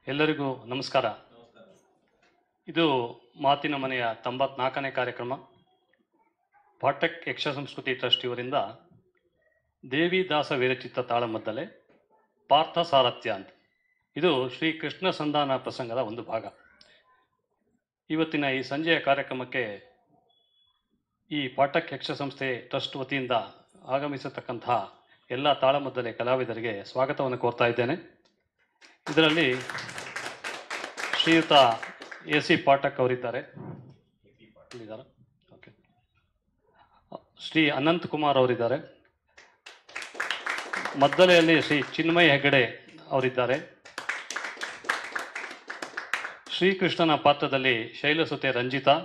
ಎಲ್ಲರಿಗೂ ನಮಸ್ಕಾರ. ಇದು ಮಾತಿನ ಮನೆಯ 94ನೇ ಕಾರ್ಯಕ್ರಮ. ಪಾಟಕ್ ಯಕ್ಷ ಸಂಸ್ಕೃತಿ ಟ್ರಸ್ಟ್ ಇವರಿಂದ ದೇವಿದಾಸ ವಿರಚಿತ ತಾಳಮದ್ದಲೆ ಪಾರ್ಥ ಸಾರಥ್ಯ ಅಂತ. ಇದು ಶ್ರೀ ಕೃಷ್ಣ ಸಂಧಾನ ಪ್ರಸಂಗದ ಒಂದು ಭಾಗ. ಇವತ್ತಿನ ಈ ಸಂಜೆಯ ಕಾರ್ಯಕ್ರಮಕ್ಕೆ ಈ ಪಾಟಕ್ ಯಕ್ಷ ಸಂಸ್ಥೆ ಟ್ರಸ್ಟ್ ವತಿಯಿಂದ ಆಗಮಿಸತಕ್ಕಂತಹ ಎಲ್ಲ ತಾಳಮದ್ದಲೆ ಕಲಾವಿದರಿಗೆ ಸ್ವಾಗತವನ್ನು ಕೋರ್ತಾ ಇದ್ದೇನೆ. ಇದರಲ್ಲಿ ಶ್ರೀಯುತ ಎ.ಸಿ. ಪಾಠಕ್ ಅವರಿದ್ದಾರೆ. ಓಕೆ. ಶ್ರೀ ಅನಂತ್ ಕುಮಾರ್ ಅವರಿದ್ದಾರೆ. ಮದ್ದಲೆಯಲ್ಲಿ ಶ್ರೀ ಚಿನ್ಮಯ್ ಹೆಗಡೆ ಅವರಿದ್ದಾರೆ. ಶ್ರೀಕೃಷ್ಣನ ಪಾತ್ರದಲ್ಲಿ ಶೈಲಸುತೆ ರಂಜಿತಾ,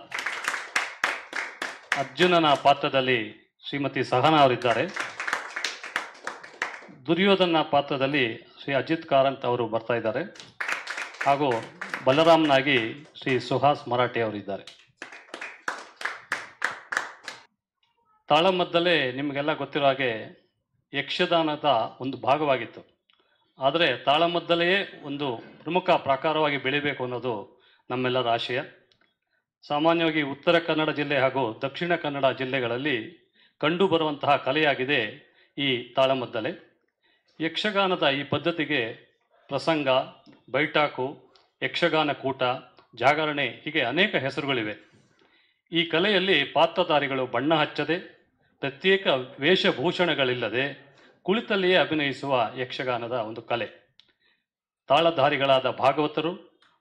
ಅರ್ಜುನನ ಪಾತ್ರದಲ್ಲಿ ಶ್ರೀಮತಿ ಸಹನಾ ಅವರಿದ್ದಾರೆ. ದುರ್ಯೋಧನ ಪಾತ್ರದಲ್ಲಿ ಶ್ರೀ ಅಜಿತ್ ಕಾರಂತ್ ಅವರು ಬರ್ತಾ ಇದ್ದಾರೆ. ಹಾಗೂ ಬಲರಾಮ್ನಾಗಿ ಶ್ರೀ ಸುಹಾಸ್ ಮರಾಠೆ ಅವರಿದ್ದಾರೆ. ತಾಳಮದ್ದಲೆ ನಿಮಗೆಲ್ಲ ಗೊತ್ತಿರೋ ಹಾಗೆ ಯಕ್ಷಗಾನದ ಒಂದು ಭಾಗವಾಗಿತ್ತು. ಆದರೆ ತಾಳಮದ್ದಲೆಯೇ ಒಂದು ಪ್ರಮುಖ ಪ್ರಕಾರವಾಗಿ ಬೆಳಿಬೇಕು ಅನ್ನೋದು ನಮ್ಮೆಲ್ಲರ ಆಶಯ. ಸಾಮಾನ್ಯವಾಗಿ ಉತ್ತರ ಕನ್ನಡ ಜಿಲ್ಲೆ ಹಾಗೂ ದಕ್ಷಿಣ ಕನ್ನಡ ಜಿಲ್ಲೆಗಳಲ್ಲಿ ಕಂಡುಬರುವಂತಹ ಕಲೆಯಾಗಿದೆ ಈ ತಾಳಮದ್ದಲೆ. ಯಕ್ಷಗಾನದ ಈ ಪದ್ಧತಿಗೆ ಪ್ರಸಂಗ, ಬೈಠಾಕು, ಯಕ್ಷಗಾನ ಕೂಟ, ಜಾಗರಣೆ ಹೀಗೆ ಅನೇಕ ಹೆಸರುಗಳಿವೆ. ಈ ಕಲೆಯಲ್ಲಿ ಪಾತ್ರಧಾರಿಗಳು ಬಣ್ಣ ಹಚ್ಚದೆ, ಪ್ರತ್ಯೇಕ ವೇಷಭೂಷಣಗಳಿಲ್ಲದೆ ಕುಳಿತಲ್ಲಿಯೇ ಅಭಿನಯಿಸುವ ಯಕ್ಷಗಾನದ ಒಂದು ಕಲೆ. ತಾಳಧಾರಿಗಳಾದ ಭಾಗವತರು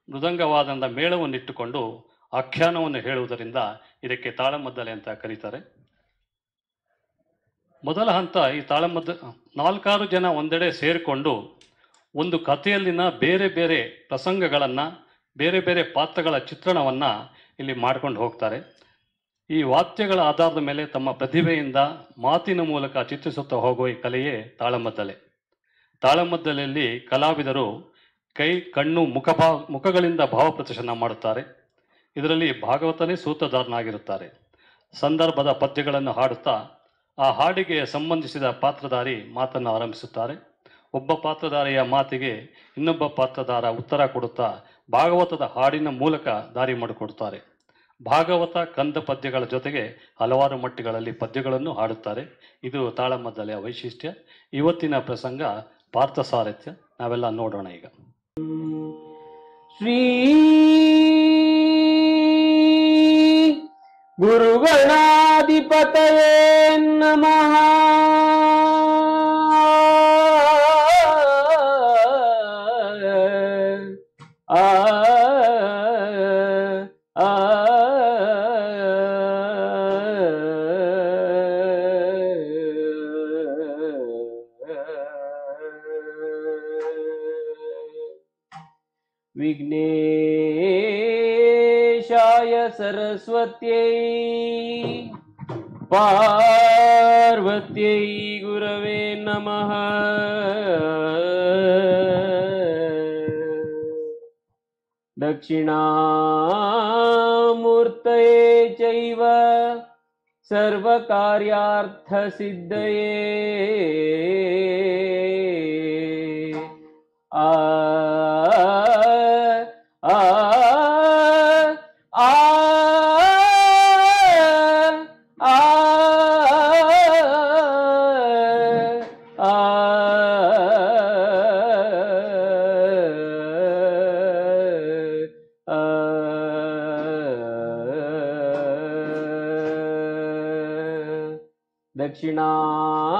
ಮೃದಂಗವಾದನದ ಮೇಳವನ್ನಿಟ್ಟುಕೊಂಡು ಆಖ್ಯಾನವನ್ನು ಹೇಳುವುದರಿಂದ ಇದಕ್ಕೆ ತಾಳಮದ್ದಲೆ ಅಂತ ಕರೀತಾರೆ. ಮೊದಲ ಹಂತ ಈ ತಾಳಮದ್ದ 4-6 ಜನ ಒಂದೆಡೆ ಸೇರಿಕೊಂಡು ಒಂದು ಕಥೆಯಲ್ಲಿನ ಬೇರೆ ಬೇರೆ ಪ್ರಸಂಗಗಳನ್ನು, ಬೇರೆ ಬೇರೆ ಪಾತ್ರಗಳ ಚಿತ್ರಣವನ್ನು ಇಲ್ಲಿ ಮಾಡ್ಕೊಂಡು ಹೋಗ್ತಾರೆ. ಈ ವಾದ್ಯಗಳ ಆಧಾರದ ಮೇಲೆ ತಮ್ಮ ಪ್ರತಿಭೆಯಿಂದ ಮಾತಿನ ಮೂಲಕ ಚಿತ್ರಿಸುತ್ತಾ ಹೋಗುವ ಈ ಕಲೆಯೇ ತಾಳಮದ್ದಲೆ. ತಾಳಮದ್ದಲೆಯಲ್ಲಿ ಕಲಾವಿದರು ಕೈ, ಕಣ್ಣು, ಮುಖಗಳಿಂದ ಭಾವ ಪ್ರದರ್ಶನ ಮಾಡುತ್ತಾರೆ. ಇದರಲ್ಲಿ ಭಾಗವತನೇ ಸೂತ್ರಧಾರನಾಗಿರುತ್ತಾರೆ. ಸಂದರ್ಭದ ಪದ್ಯಗಳನ್ನು ಹಾಡುತ್ತಾ ಆ ಹಾಡಿಗೆ ಸಂಬಂಧಿಸಿದ ಪಾತ್ರಧಾರಿ ಮಾತನ್ನು ಆರಂಭಿಸುತ್ತಾರೆ. ಒಬ್ಬ ಪಾತ್ರಧಾರಿಯ ಮಾತಿಗೆ ಇನ್ನೊಬ್ಬ ಪಾತ್ರಧಾರ ಉತ್ತರ ಕೊಡುತ್ತಾ ಭಾಗವತದ ಹಾಡಿನ ಮೂಲಕ ದಾರಿ ಮಾಡಿಕೊಡುತ್ತಾರೆ. ಭಾಗವತ ಕಂದ ಪದ್ಯಗಳ ಜೊತೆಗೆ ಹಲವಾರು ಮಟ್ಟಿಗಳಲ್ಲಿ ಪದ್ಯಗಳನ್ನು ಹಾಡುತ್ತಾರೆ. ಇದು ತಾಳಮದ್ದಲೆಯ ವೈಶಿಷ್ಟ್ಯ. ಇವತ್ತಿನ ಪ್ರಸಂಗ ಪಾರ್ಥ ಸಾರಥ್ಯ. ನಾವೆಲ್ಲ ನೋಡೋಣ ಈಗ. ಶ್ರೀ ಗುರುಗಣಾಧಿಪತಯೇ ನಮಃ. ವಿಘ್ನೇಶಾಯ ಸರಸ್ವತ್ಯೈ ಪಾರ್ವತ್ಯೈ ಗುರವೇ ನಮಃ. ದಕ್ಷಿಣಾಮೂರ್ತಯೇ ಚೈವ ಸರ್ವಕಾರ್ಯಾರ್ಥಸಿದ್ಧಯೇ.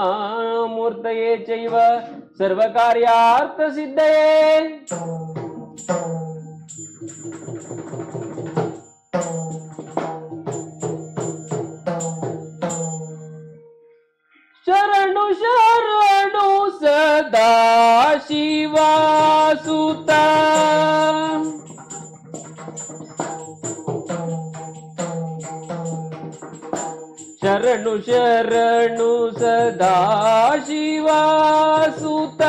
ದಕ್ಷಿಣಾಮೂರ್ತಯೇ ಚೈವ ಸರ್ವಕಾರ್ಯಾರ್ಥಸಿದ್ಧಯೇ. ಶರಣು ಶರಣು ಸದಾ ಶಿವಾಸುತ. ಶರಣು ಶರಣು ಸದಾ ಶಿವಾಸುತ.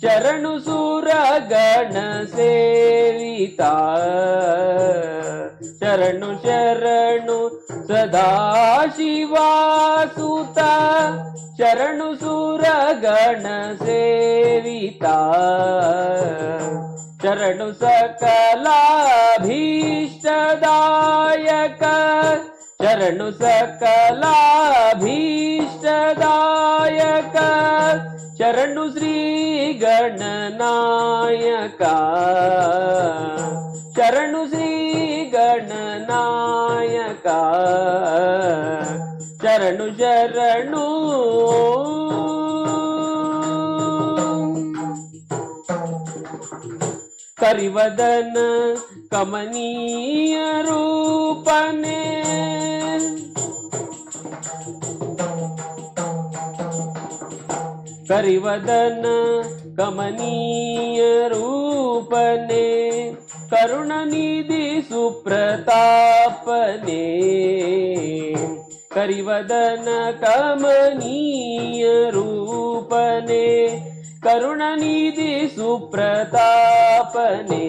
ಶರಣು ಸುರಗಣ ಸೇವಿತ. ಶರಣು ಶರಣು ಸದಾ ಶಿವಾಸುತ. ಶರಣು ಸುರಗಣ ಸೇವಿತ. ಶರಣು ಸಕಲಾಭೀಷ್ಟದಾಯಕ ಶರಣು ಸಕಲಾಭೀಷ್ಟದಾಯಕ ಶರಣು ಶ್ರೀ ಗಣನಾಯಕ ಶರಣು ಶ್ರೀ ಗಣನಾಯಕ ಶರಣು ಶರಣು ಕರಿವದನ ಕಮನೀಯ ರೂಪನೆ ಕರಿವದನ ಕಮನೀಯ ರೂಪನೆ ಕರುಣನಿಧಿ ಸುಪ್ರತಾಪನೆ ಕರಿವದನ ಕಮನೀಯ ರೂಪನೆ ಕರುಣನಿಧಿ ಸುಪ್ರತಾಪನೆ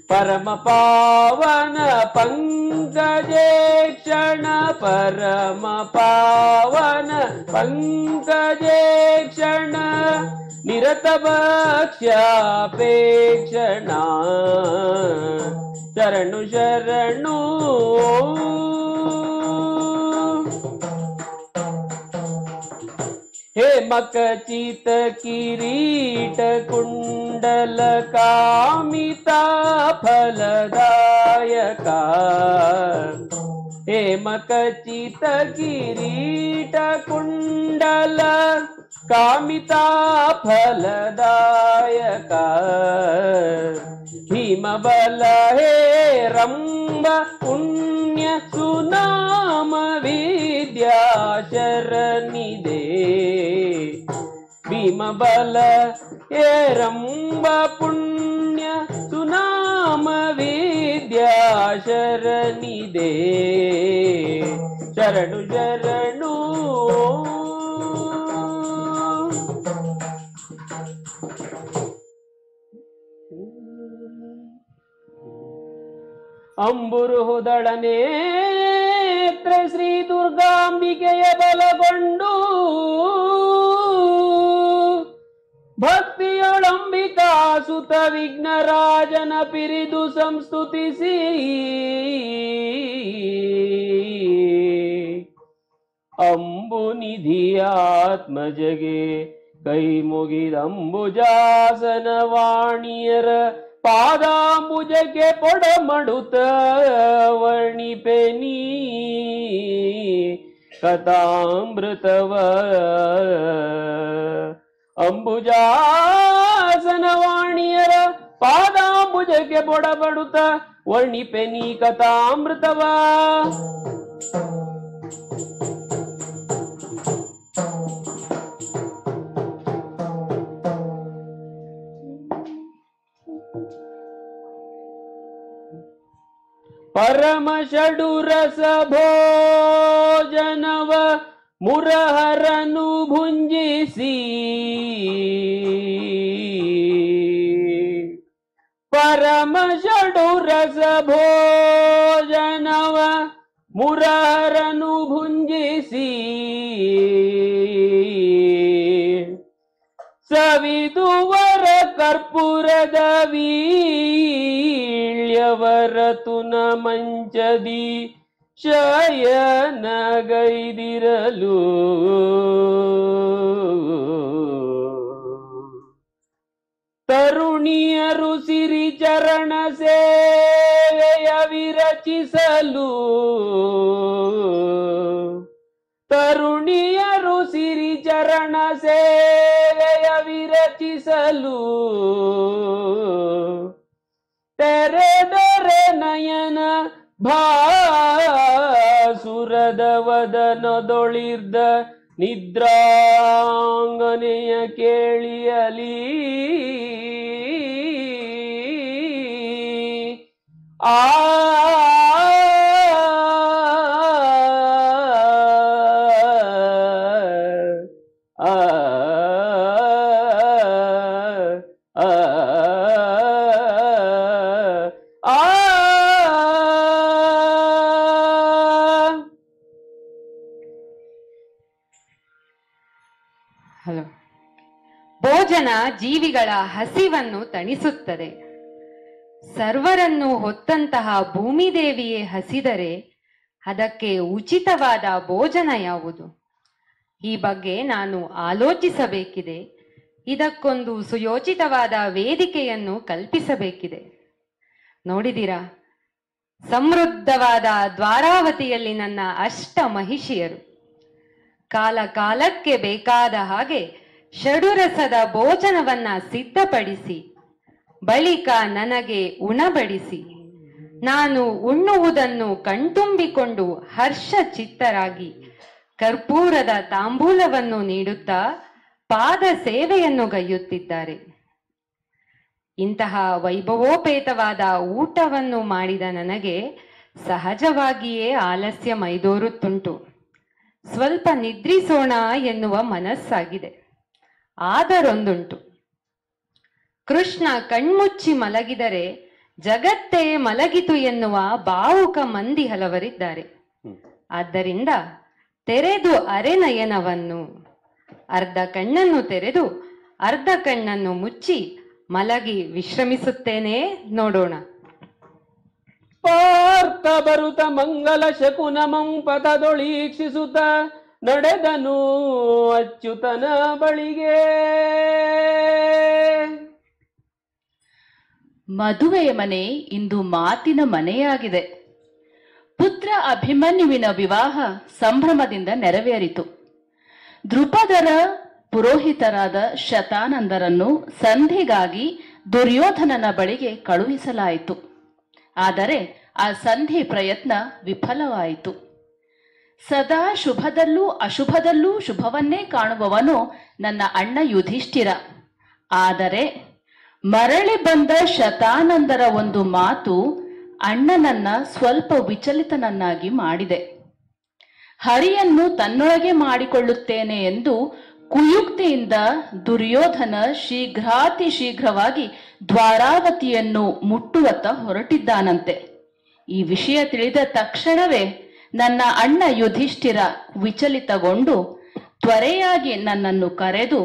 ಪರಮ ಪಾವನ ಪಂಕಜೇಕ್ಷಣ ಪರಮ ಪಾವನ ಪಂಕಜೇಕ್ಷಣ ನಿರತ ಭಕ್ಷ್ಯಾಪೇಕ್ಷಣ ಶರಣು ಶರಣು हे मकचित किरीट कुंडल कामिता फलदायका हे मकचित किरीट कुंडल कामिता फलदायका हिमबल हे रंब पुण्य सुनाम विद्या शरणिदे भीमबल हे रंब पुण्य सुनाम विद्या शरणिदे शरणु शरणु ಅಂಬುರುಹುದಳನೇತ್ರ ಶ್ರೀ ದುರ್ಗಾಂಬಿಕೆಯ ಬಲಗೊಂಡು ಭಕ್ತಿಯೊಳಂಬಿಕಾ ಸುತ ವಿಘ್ನರಾಜನ ಪಿರಿದು ಸಂಸ್ತುತಿಸಿ ಅಂಬುನಿಧಿಯಾತ್ಮಜಗೆ ಕೈ ಮುಗಿದಂಬುಜಾಸನ ವಾಣಿಯರ ಪಾದಾಂಬುಜಕ್ಕೆ ಪೊಡಮಡುತ್ತ ವರ್ಣಿಪೆನಿ ಕಥಾಮೃತವ ಅಂಬುಜಾಸನ ವಾಣಿಯರ ಪಾದಾಂಬುಜಕ್ಕೆ ಪೊಡಮಡುತ್ತ ವರ್ಣಿಪೆನಿ ಕಥಾಮೃತವ परम षडुरस भोजनव मुरहरनु भुंजिसी परम षडुरस भोजनव मुरहरनु भुंजिसी ಸವಿದುವರ ಕರ್ಪೂರದ ವೀಳ್ಯವರತುನ ಮಂಚದಿ ಶಯನಗೈದಿರಲು ತರುಣಿಯರು ಸಿರಿ ಚರಣ ಸೇವೆಯ ವಿರಚಿಸಲು ತರುಣಿಯರು ಸಿರಿ ಚರಣ ಸೇವೆಯ ವಿರಚಿಸಲು ತೆರೆದರೆ ನಯನ ಭಾಸುರದ ವದನದೊಳಿರ್ದ ನಿದ್ರಾಂಗನೆಯ ಕೇಳಿಯಲಿ ಆ हेलो बोल ಭೋಜನ ಜೀವಿಗಳ ಹಸಿವನ್ನು ತಣಿಸುತ್ತದೆ. ಸರ್ವರನ್ನು ಹೊತ್ತಂತಹ ಭೂಮಿದೇವಿಯೇ ಹಸಿದರೆ ಅದಕ್ಕೆ ಉಚಿತವಾದ ಭೋಜನ ಯಾವುದು? ಈ ಬಗ್ಗೆ ನಾನು ಆಲೋಚಿಸಬೇಕಿದೆ. ಇದಕ್ಕೊಂದು ಸುಯೋಚಿತವಾದ ವೇದಿಕೆಯನ್ನು ಕಲ್ಪಿಸಬೇಕಿದೆ. ನೋಡಿದಿರಾ, ಸಮೃದ್ಧವಾದ ದ್ವಾರಾವತಿಯಲ್ಲಿ ನನ್ನ ಅಷ್ಟ ಮಹಿಷಿಯರು ಕಾಲ ಕಾಲಕ್ಕೆ ಬೇಕಾದ ಹಾಗೆ ಷಡುರಸದ ಭೋಜನವನ್ನ ಸಿದ್ಧಪಡಿಸಿ ಬಳಿಕ ನನಗೆ ಉಣಬಡಿಸಿ ನಾನು ಉಣ್ಣುವುದನ್ನು ಕಣ್ತುಂಬಿಕೊಂಡು ಹರ್ಷಚಿತ್ತರಾಗಿ ಕರ್ಪೂರದ ತಾಂಬೂಲವನ್ನು ನೀಡುತ್ತಾ ಪಾದ ಸೇವೆಯನ್ನು ಗೈಯುತ್ತಿದ್ದಾರೆ. ಇಂತಹ ವೈಭವೋಪೇತವಾದ ಊಟವನ್ನು ಮಾಡಿದ ನನಗೆ ಸಹಜವಾಗಿಯೇ ಆಲಸ್ಯ ಮೈದೋರುತ್ತುಂಟು. ಸ್ವಲ್ಪ ನಿದ್ರಿಸೋಣ ಎನ್ನುವ ಮನಸ್ಸಾಗಿದೆ. ಆದರೊಂದುಂಟು, ಕೃಷ್ಣ ಕಣ್ಮುಚ್ಚಿ ಮಲಗಿದರೆ ಜಗತ್ತೇ ಮಲಗಿತು ಎನ್ನುವ ಭಾವುಕ ಮಂದಿ ಹಲವರಿದ್ದಾರೆ. ಆದ್ದರಿಂದ ತೆರೆದು ಅರೆನಯನವನ್ನು, ಅರ್ಧ ಕಣ್ಣನ್ನು ತೆರೆದು ಅರ್ಧ ಕಣ್ಣನ್ನು ಮುಚ್ಚಿ ಮಲಗಿ ವಿಶ್ರಮಿಸುತ್ತೇನೆ. ನೋಡೋಣ. ಪಾರ್ಥ ಬರುತ ಮಂಗಲ ಶಕುನ ಮಂಪತದೊಳೀಕ್ಷಿಸುತ್ತ ನಡೆದನು ಅಚ್ಯುತನ ಬಳಿಗೆ. ಮದುವೆಯ ಮನೆ ಇಂದು ಮಾತಿನ ಮನೆಯಾಗಿದೆ. ಪುತ್ರ ಅಭಿಮನ್ಯುವಿನ ವಿವಾಹ ಸಂಭ್ರಮದಿಂದ ನೆರವೇರಿತು. ದೃಪದರ ಪುರೋಹಿತರಾದ ಶತಾನಂದರನ್ನು ಸಂಧಿಗಾಗಿ ದುರ್ಯೋಧನನ ಬಳಿಗೆ ಕಳುಹಿಸಲಾಯಿತು. ಆದರೆ ಆ ಸಂಧಿ ಪ್ರಯತ್ನ ವಿಫಲವಾಯಿತು. ಸದಾ ಶುಭದಲ್ಲೂ ಅಶುಭದಲ್ಲೂ ಶುಭವನ್ನೇ ಕಾಣುವವನು ನನ್ನ ಅಣ್ಣ ಯುಧಿಷ್ಠಿರ. ಆದರೆ ಮರಳಿ ಬಂದ ಶತಾನಂದರ ಒಂದು ಮಾತು ಅಣ್ಣನನ್ನ ಸ್ವಲ್ಪ ವಿಚಲಿತನನ್ನಾಗಿ ಮಾಡಿದೆ. ಹರಿಯನ್ನು ತನ್ನೊಳಗೆ ಮಾಡಿಕೊಳ್ಳುತ್ತೇನೆ ಎಂದು ಕುಯುಕ್ತಿಯಿಂದ ದುರ್ಯೋಧನ ಶೀಘ್ರಾತಿ ಶೀಘ್ರವಾಗಿ ದ್ವಾರಾವತಿಯನ್ನು ಮುಟ್ಟುವತ್ತ ಹೊರಟಿದ್ದಾನಂತೆ. ಈ ವಿಷಯ ತಿಳಿದ ತಕ್ಷಣವೇ ನನ್ನ ಅಣ್ಣ ಯುಧಿಷ್ಠಿರ ವಿಚಲಿತಗೊಂಡು ತ್ವರೆಯಾಗಿ ನನ್ನನ್ನು ಕರೆದು,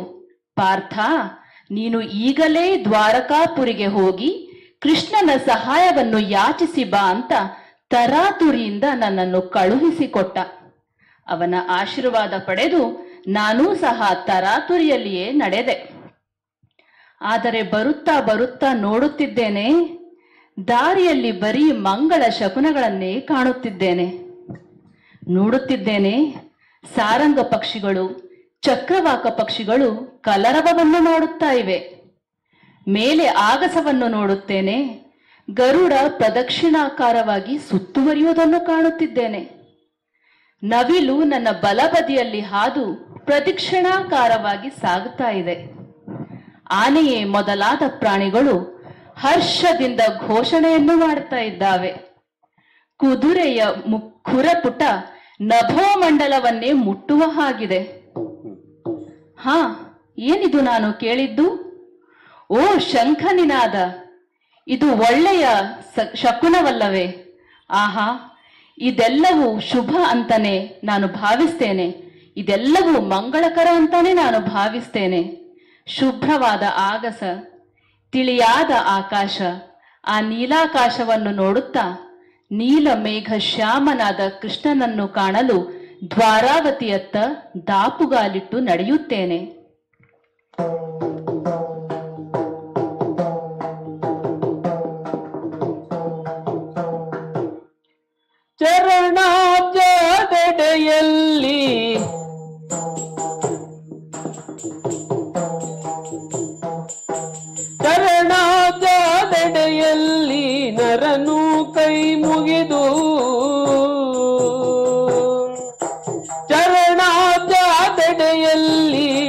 ಪಾರ್ಥ, ನೀನು ಈಗಲೇ ದ್ವಾರಕಾಪುರಿಗೆ ಹೋಗಿ ಕೃಷ್ಣನ ಸಹಾಯವನ್ನು ಯಾಚಿಸಿ ಬಾ ಅಂತ ತರಾತುರಿಯಿಂದ ನನ್ನನ್ನು ಕಳುಹಿಸಿಕೊಟ್ಟ. ಅವನ ಆಶೀರ್ವಾದ ಪಡೆದು ನಾನೂ ಸಹ ತರಾತುರಿಯಲ್ಲಿಯೇ ನಡೆದೆ. ಆದರೆ ಬರುತ್ತಾ ಬರುತ್ತಾ ನೋಡುತ್ತಿದ್ದೇನೆ, ದಾರಿಯಲ್ಲಿ ಬರೀ ಮಂಗಳ ಶಕುನಗಳನ್ನೇ ಕಾಣುತ್ತಿದ್ದೇನೆ. ನೋಡುತ್ತಿದ್ದೇನೆ, ಸಾರಂಗ ಪಕ್ಷಿಗಳು, ಚಕ್ರವಾಕ ಪಕ್ಷಿಗಳು ಕಲರವವನ್ನು ಮಾಡುತ್ತಾ ಇವೆ. ಮೇಲೆ ಆಗಸವನ್ನು ನೋಡುತ್ತೇನೆ, ಗರುಡ ಪ್ರದಕ್ಷಿಣಾಕಾರವಾಗಿ ಸುತ್ತುವರಿಯುವುದನ್ನು ಕಾಣುತ್ತಿದ್ದೇನೆ. ನವಿಲು ನನ್ನ ಬಲಬದಿಯಲ್ಲಿ ಹಾದು ಪ್ರದಕ್ಷಿಣಾಕಾರವಾಗಿ ಸಾಗುತ್ತಾ ಇದೆ. ಆನೆಯೇ ಮೊದಲಾದ ಪ್ರಾಣಿಗಳು ಹರ್ಷದಿಂದ ಘೋಷಣೆಯನ್ನು ಮಾಡುತ್ತಾ ಇದ್ದಾವೆ. ಕುದುರೆಯ ಖುರಪುಟ ನಭೋಮಂಡಲವನ್ನೇ ಮುಟ್ಟುವ ಹಾಗಿದೆ. ಹಾ, ಏನಿದು ನಾನು ಕೇಳಿದ್ದು? ಓ ಶಂಖನಿನಾದ, ಇದು ಒಳ್ಳೆಯ ಶಕುನವಲ್ಲವೇ? ಆಹಾ, ಇದೆಲ್ಲವೂ ಶುಭ ಅಂತಾನೆ ನಾನು ಭಾವಿಸ್ತೇನೆ. ಇದೆಲ್ಲವೂ ಮಂಗಳಕರ ಅಂತಾನೆ ನಾನು ಭಾವಿಸ್ತೇನೆ. ಶುಭ್ರವಾದ ಆಗಸ, ತಿಳಿಯಾದ ಆಕಾಶ, ಆ ನೀಲಾಕಾಶವನ್ನು ನೋಡುತ್ತಾ ನೀಲ ಮೇಘ ಶ್ಯಾಮನಾದ ಕೃಷ್ಣನನ್ನು ಕಾಣಲು ದ್ವಾರಾವತಿಯತ್ತ ದಾಪುಗಾಲಿಟ್ಟು ನಡೆಯುತ್ತೇನೆ. ಚರಣಾಬ್ಜದೆಡೆಯಲ್ಲಿ ಚರಣಾಬ್ಜದೆಡೆಯಲ್ಲಿ ನರನು ಕೈ ಮುಗಿದು, ಚರಣಾಬ್ಜದೆಡೆಯಲ್ಲಿ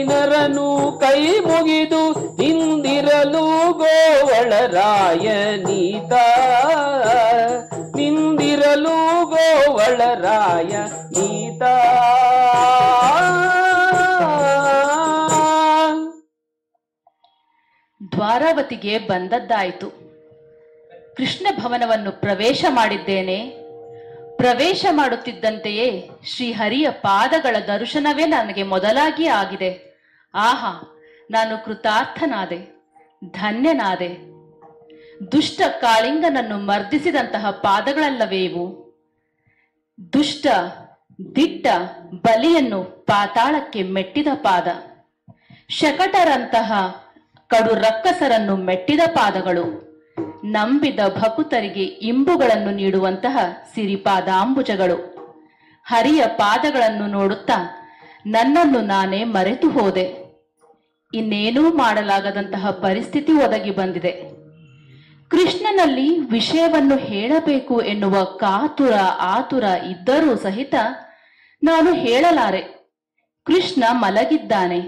ನರನು ಕೈ ಮುಗಿದು ನಿಂದಿರಲು ಗೋವಳರಾಯ ನೀತ, ನಿಂದಿರಲು ಗೋವಳರಾಯ ನೀತ. ದ್ವಾರಾವತಿಗೆ ಬಂದದ್ದಾಯಿತು. ಕೃಷ್ಣ ಭವನವನ್ನು ಪ್ರವೇಶ ಮಾಡಿದ್ದೇನೆ. ಪ್ರವೇಶ ಮಾಡುತ್ತಿದ್ದಂತೆಯೇ ಶ್ರೀಹರಿಯ ಪಾದಗಳ ದರ್ಶನವೇ ನನಗೆ ಮೊದಲಾಗಿ ಆಗಿದೆ. ಆಹಾ, ನಾನು ಕೃತಾರ್ಥನಾದೆ, ಧನ್ಯನಾದೆ. ದುಷ್ಟ ಕಾಳಿಂಗನನ್ನು ಮರ್ದಿಸಿದಂತಹ ಪಾದಗಳಲ್ಲವೇ ಇವು? ದುಷ್ಟ ದಿಟ್ಟ ಬಲಿಯನ್ನು ಪಾತಾಳಕ್ಕೆ ಮೆಟ್ಟಿದ ಪಾದ, ಶಕಟರಂತಹ ಕಡು ರಕ್ಕಸರನ್ನು ಮೆಟ್ಟಿದ ಪಾದಗಳು, ನಂಬಿದ ಭಕುತರಿಗೆ ಇಂಬುಗಳನ್ನು ನೀಡುವಂತಹ ಸಿರಿಪಾದಾಂಬುಜಗಳು. ಹರಿಯ ಪಾದಗಳನ್ನು ನೋಡುತ್ತಾ ನನ್ನನ್ನು ನಾನೇ ಮರೆತು ಹೋದೆ. ಇನ್ನೇನೂ ಮಾಡಲಾಗದಂತಹ ಪರಿಸ್ಥಿತಿ ಒದಗಿ ಬಂದಿದೆ. ಕೃಷ್ಣನಲ್ಲಿ ವಿಷಯವನ್ನು ಹೇಳಬೇಕು ಎನ್ನುವ ಕಾತುರ ಆತುರ ಇದ್ದರೂ ಸಹಿತ ನಾನು ಹೇಳಲಾರೆ. ಕೃಷ್ಣ ಮಲಗಿದ್ದಾನೆ.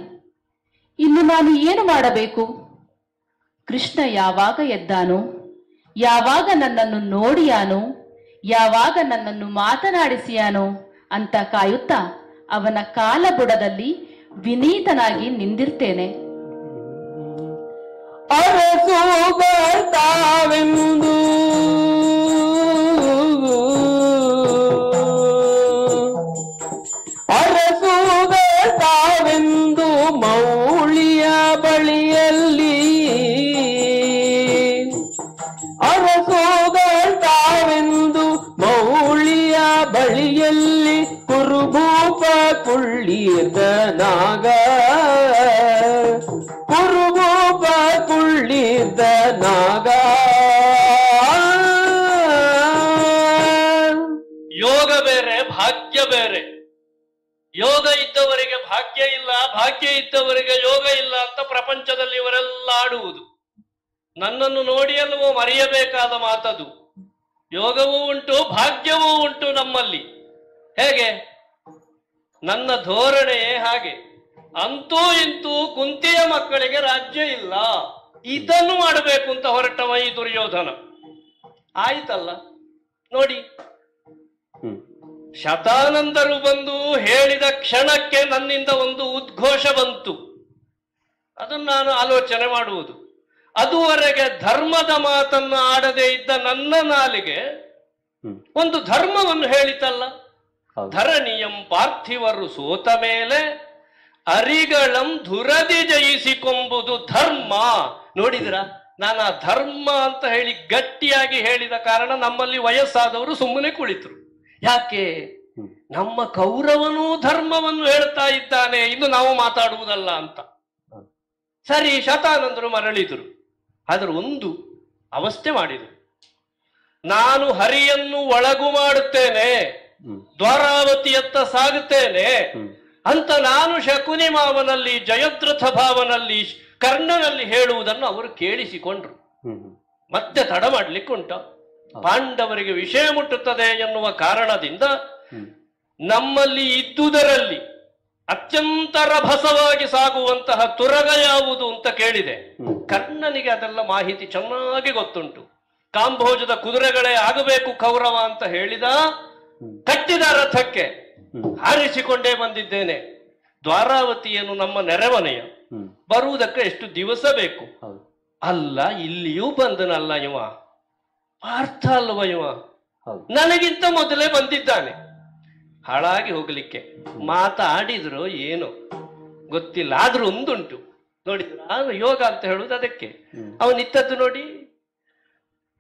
ಇನ್ನು ನಾನು ಏನು ಮಾಡಬೇಕು? ಕೃಷ್ಣ ಯಾವಾಗ ಎದ್ದಾನೋ, ಯಾವಾಗ ನನ್ನನ್ನು ನೋಡಿಯಾನೋ, ಯಾವಾಗ ನನ್ನನ್ನು ಮಾತನಾಡಿಸಿಯಾನೋ ಅಂತ ಕಾಯುತ್ತಾ ಅವನ ಕಾಲ ಬುಡದಲ್ಲಿ ವಿನೀತನಾಗಿ ನಿಂದಿರ್ತೇನೆ. ಅರಸುಗಳ್ತಾವೆಂದು ಅರಸುಗಳ್ತಾವೆಂದು ಮೌಳಿಯ ಬಳಿಯಲ್ಲಿ ಅರಸುಗಳ್ತಾವೆಂದು ಮೌಳಿಯ ಬಳಿಯಲ್ಲಿ ಕುರುಭೂಪ ಕುಳ್ಳಿದ ನಾಗ ಕುರುಭೂಪ ಕುಳ್ಳಿದ ನಾಗ. ಯೋಗ ಬೇರೆ, ಭಾಗ್ಯ ಬೇರೆ. ಯೋಗ ಇದ್ದವರಿಗೆ ಭಾಗ್ಯ ಇಲ್ಲ, ಭಾಗ್ಯ ಇದ್ದವರಿಗೆ ಯೋಗ ಇಲ್ಲ ಅಂತ ಪ್ರಪಂಚದಲ್ಲಿ ಇವರೆಲ್ಲ ಆಡುವುದು. ನನ್ನನ್ನು ನೋಡಿ ಅಲ್ವೋ ಮರೆಯಬೇಕಾದ ಮಾತದು. ಯೋಗವೂ ಉಂಟು, ಭಾಗ್ಯವೂ ಉಂಟು ನಮ್ಮಲ್ಲಿ. ಹೇಗೆ? ನನ್ನ ಧೋರಣೆಯೇ ಹಾಗೆ. ಅಂತೂ ಇಂತೂ ಕುಂತಿಯ ಮಕ್ಕಳಿಗೆ ರಾಜ್ಯ ಇಲ್ಲ, ಇದನ್ನು ಮಾಡಬೇಕು ಅಂತ ಹೊರಟವ ಈ ದುರ್ಯೋಧನ. ಆಯ್ತಲ್ಲ ನೋಡಿ, ಶತಾನಂದರು ಬಂದು ಹೇಳಿದ ಕ್ಷಣಕ್ಕೆ ನನ್ನಿಂದ ಒಂದು ಉದ್ಘೋಷ ಬಂತು. ಅದನ್ನು ನಾನು ಆಲೋಚನೆ ಮಾಡುವುದು. ಅದುವರೆಗೆ ಧರ್ಮದ ಮಾತನ್ನು ಆಡದೆ ಇದ್ದ ನನ್ನ ನಾಲಿಗೆ ಒಂದು ಧರ್ಮವನ್ನು ಹೇಳಿತಲ್ಲ. ಧರಣಿಯಂ ಪಾರ್ಥಿವರು ಸೋತ ಮೇಲೆ ಅರಿಗಳಂ ಧುರದಿ ಜಯಿಸಿಕೊಂಬುದು ಧರ್ಮ. ನೋಡಿದ್ರ, ನಾನು ಆ ಧರ್ಮ ಅಂತ ಹೇಳಿ ಗಟ್ಟಿಯಾಗಿ ಹೇಳಿದ ಕಾರಣ ನಮ್ಮಲ್ಲಿ ವಯಸ್ಸಾದವರು ಸುಮ್ಮನೆ ಕುಳಿತರು. ಯಾಕೆ? ನಮ್ಮ ಕೌರವನೂ ಧರ್ಮವನ್ನು ಹೇಳ್ತಾ ಇದ್ದಾನೆ, ಇನ್ನು ನಾವು ಮಾತಾಡುವುದಲ್ಲ ಅಂತ. ಸರಿ, ಶತಾನಂದರು ಮರಳಿದರು. ಆದರೂ ಒಂದು ಅವಸ್ಥೆ ಮಾಡಿದರು. ನಾನು ಹರಿಯನ್ನು ಒಳಗು ಮಾಡುತ್ತೇನೆ, ದ್ವಾರಾವತಿಯತ್ತ ಸಾಗುತ್ತೇನೆ ಅಂತ ನಾನು ಶಕುನಿ ಮಾವನಲ್ಲಿ, ಜಯದ್ರಥ ಭಾವನಲ್ಲಿ, ಕರ್ಣನಲ್ಲಿ ಹೇಳುವುದನ್ನು ಅವರು ಕೇಳಿಸಿಕೊಂಡ್ರು. ಮತ್ತೆ ತಡ ಮಾಡ್ಲಿಕ್ಕೆ ಉಂಟ? ಪಾಂಡವರಿಗೆ ವಿಷಯ ಮುಟ್ಟುತ್ತದೆ ಎನ್ನುವ ಕಾರಣದಿಂದ ನಮ್ಮಲ್ಲಿ ಇದ್ದುದರಲ್ಲಿ ಅತ್ಯಂತ ರಭಸವಾಗಿ ಸಾಗುವಂತಹ ತುರಗ ಯಾವುದು ಅಂತ ಕೇಳಿದೆ. ಕರ್ಣನಿಗೆ ಅದೆಲ್ಲ ಮಾಹಿತಿ ಚೆನ್ನಾಗಿ ಗೊತ್ತುಂಟು. ಕಾಂಭೋಜದ ಕುದುರೆಗಳೇ ಆಗಬೇಕು ಕೌರವ ಅಂತ ಹೇಳಿದ. ಕಟ್ಟಿದ ರಥಕ್ಕೆ ಹಾರಿಸಿಕೊಂಡೇ ಬಂದಿದ್ದೇನೆ. ದ್ವಾರಾವತಿಯನ್ನು ನಮ್ಮ ನೆರೆಮನೆಯ ಬರುವುದಕ್ಕೆ ಎಷ್ಟು ದಿವಸ ಬೇಕು? ಅಲ್ಲ, ಇಲ್ಲಿಯೂ ಬಂದನಲ್ಲ ಇವ, ಪಾರ್ಥ ಅಲ್ವ ಇವ? ನನಗಿಂತ ಮೊದಲೇ ಬಂದಿದ್ದಾನೆ. ಹಾಳಾಗಿ ಹೋಗ್ಲಿಕ್ಕೆ ಮಾತಾಡಿದ್ರು ಏನೋ ಗೊತ್ತಿಲ್ಲ. ಆದ್ರೂ ಒಂದುಂಟು ನೋಡಿದ್ರ, ಯೋಗ ಅಂತ ಹೇಳುದು ಅದಕ್ಕೆ. ಅವನಿತ್ತದ್ದು ನೋಡಿ,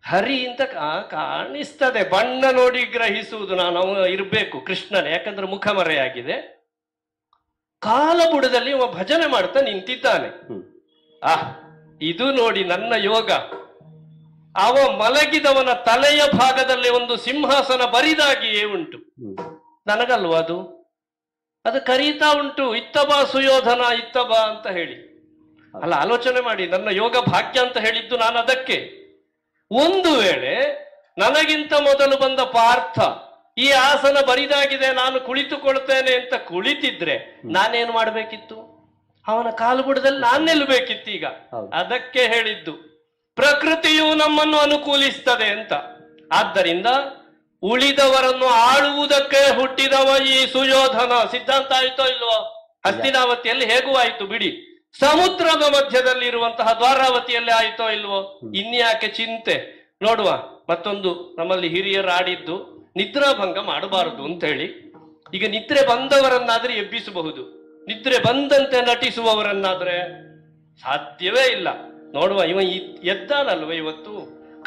ಹರಿ ಅಂತ ಕಾಣಿಸ್ತದೆ. ಬಣ್ಣ ನೋಡಿ ಗ್ರಹಿಸುವುದು ನಾನು ಅವನು ಇರಬೇಕು ಕೃಷ್ಣನೇ, ಯಾಕಂದ್ರೆ ಮುಖ ಮರೆಯಾಗಿದೆ. ಕಾಲಬುಡದಲ್ಲಿ ಅವ ಭಜನೆ ಮಾಡ್ತಾ ನಿಂತಿದ್ದಾನೆ. ಇದು ನೋಡಿ ನನ್ನ ಯೋಗ. ಅವ ಮಲಗಿದವನ ತಲೆಯ ಭಾಗದಲ್ಲಿ ಒಂದು ಸಿಂಹಾಸನ ಬರಿದಾಗಿಯೇ ಉಂಟು. ನನಗಲ್ವ ಅದು? ಅದು ಕರೀತಾ ಉಂಟು, ಇತ್ತ ಬಾ ಸುಯೋಧನ, ಇತ್ತ ಬಾ ಅಂತ ಹೇಳಿ. ಅಲ್ಲ, ಆಲೋಚನೆ ಮಾಡಿ, ನನ್ನ ಯೋಗ ಭಾಗ್ಯ ಅಂತ ಹೇಳಿದ್ದು ನಾನು ಅದಕ್ಕೆ. ಒಂದು ವೇಳೆ ನನಗಿಂತ ಮೊದಲು ಬಂದ ಪಾರ್ಥ ಈ ಆಸನ ಬರಿದಾಗಿದೆ, ನಾನು ಕುಳಿತುಕೊಳ್ತೇನೆ ಅಂತ ಕುಳಿತಿದ್ರೆ ನಾನೇನು ಮಾಡಬೇಕಿತ್ತು? ಅವನ ಕಾಲುಬುಡದಲ್ಲಿ ನಾನು ನಿಲ್ಲಬೇಕಿತ್ತು. ಈಗ ಅದಕ್ಕೆ ಹೇಳಿದ್ದು ಪ್ರಕೃತಿಯು ನಮ್ಮನ್ನು ಅನುಕೂಲಿಸ್ತದೆ ಅಂತ. ಆದ್ದರಿಂದ ಉಳಿದವರನ್ನು ಆಳುವುದಕ್ಕೆ ಹುಟ್ಟಿದವ ಈ ಸುಯೋಧನ. ಸಿದ್ಧಾಂತ ಆಯ್ತೋ ಇಲ್ವೋ? ಹಸ್ತಿನಾವತಿಯಲ್ಲಿ ಹೇಗೂ ಆಯ್ತು ಬಿಡಿ, ಸಮುದ್ರದ ಮಧ್ಯದಲ್ಲಿ ಇರುವಂತಹ ದ್ವಾರಾವತಿಯಲ್ಲಿ ಆಯ್ತೋ ಇಲ್ವೋ? ಇನ್ಯಾಕೆ ಚಿಂತೆ? ನೋಡುವ. ಮತ್ತೊಂದು ನಮ್ಮಲ್ಲಿ ಹಿರಿಯರು ಆಡಿದ್ದು, ನಿದ್ರಾಭಂಗ ಮಾಡಬಾರದು ಅಂತ ಹೇಳಿ. ಈಗ ನಿದ್ರೆ ಬಂದವರನ್ನಾದ್ರೆ ಎಬ್ಬಿಸಬಹುದು, ನಿದ್ರೆ ಬಂದಂತೆ ನಟಿಸುವವರನ್ನಾದ್ರೆ ಸಾಧ್ಯವೇ ಇಲ್ಲ. ನೋಡುವ, ಇವ ಎದ್ದಾನಲ್ವ ಇವತ್ತು,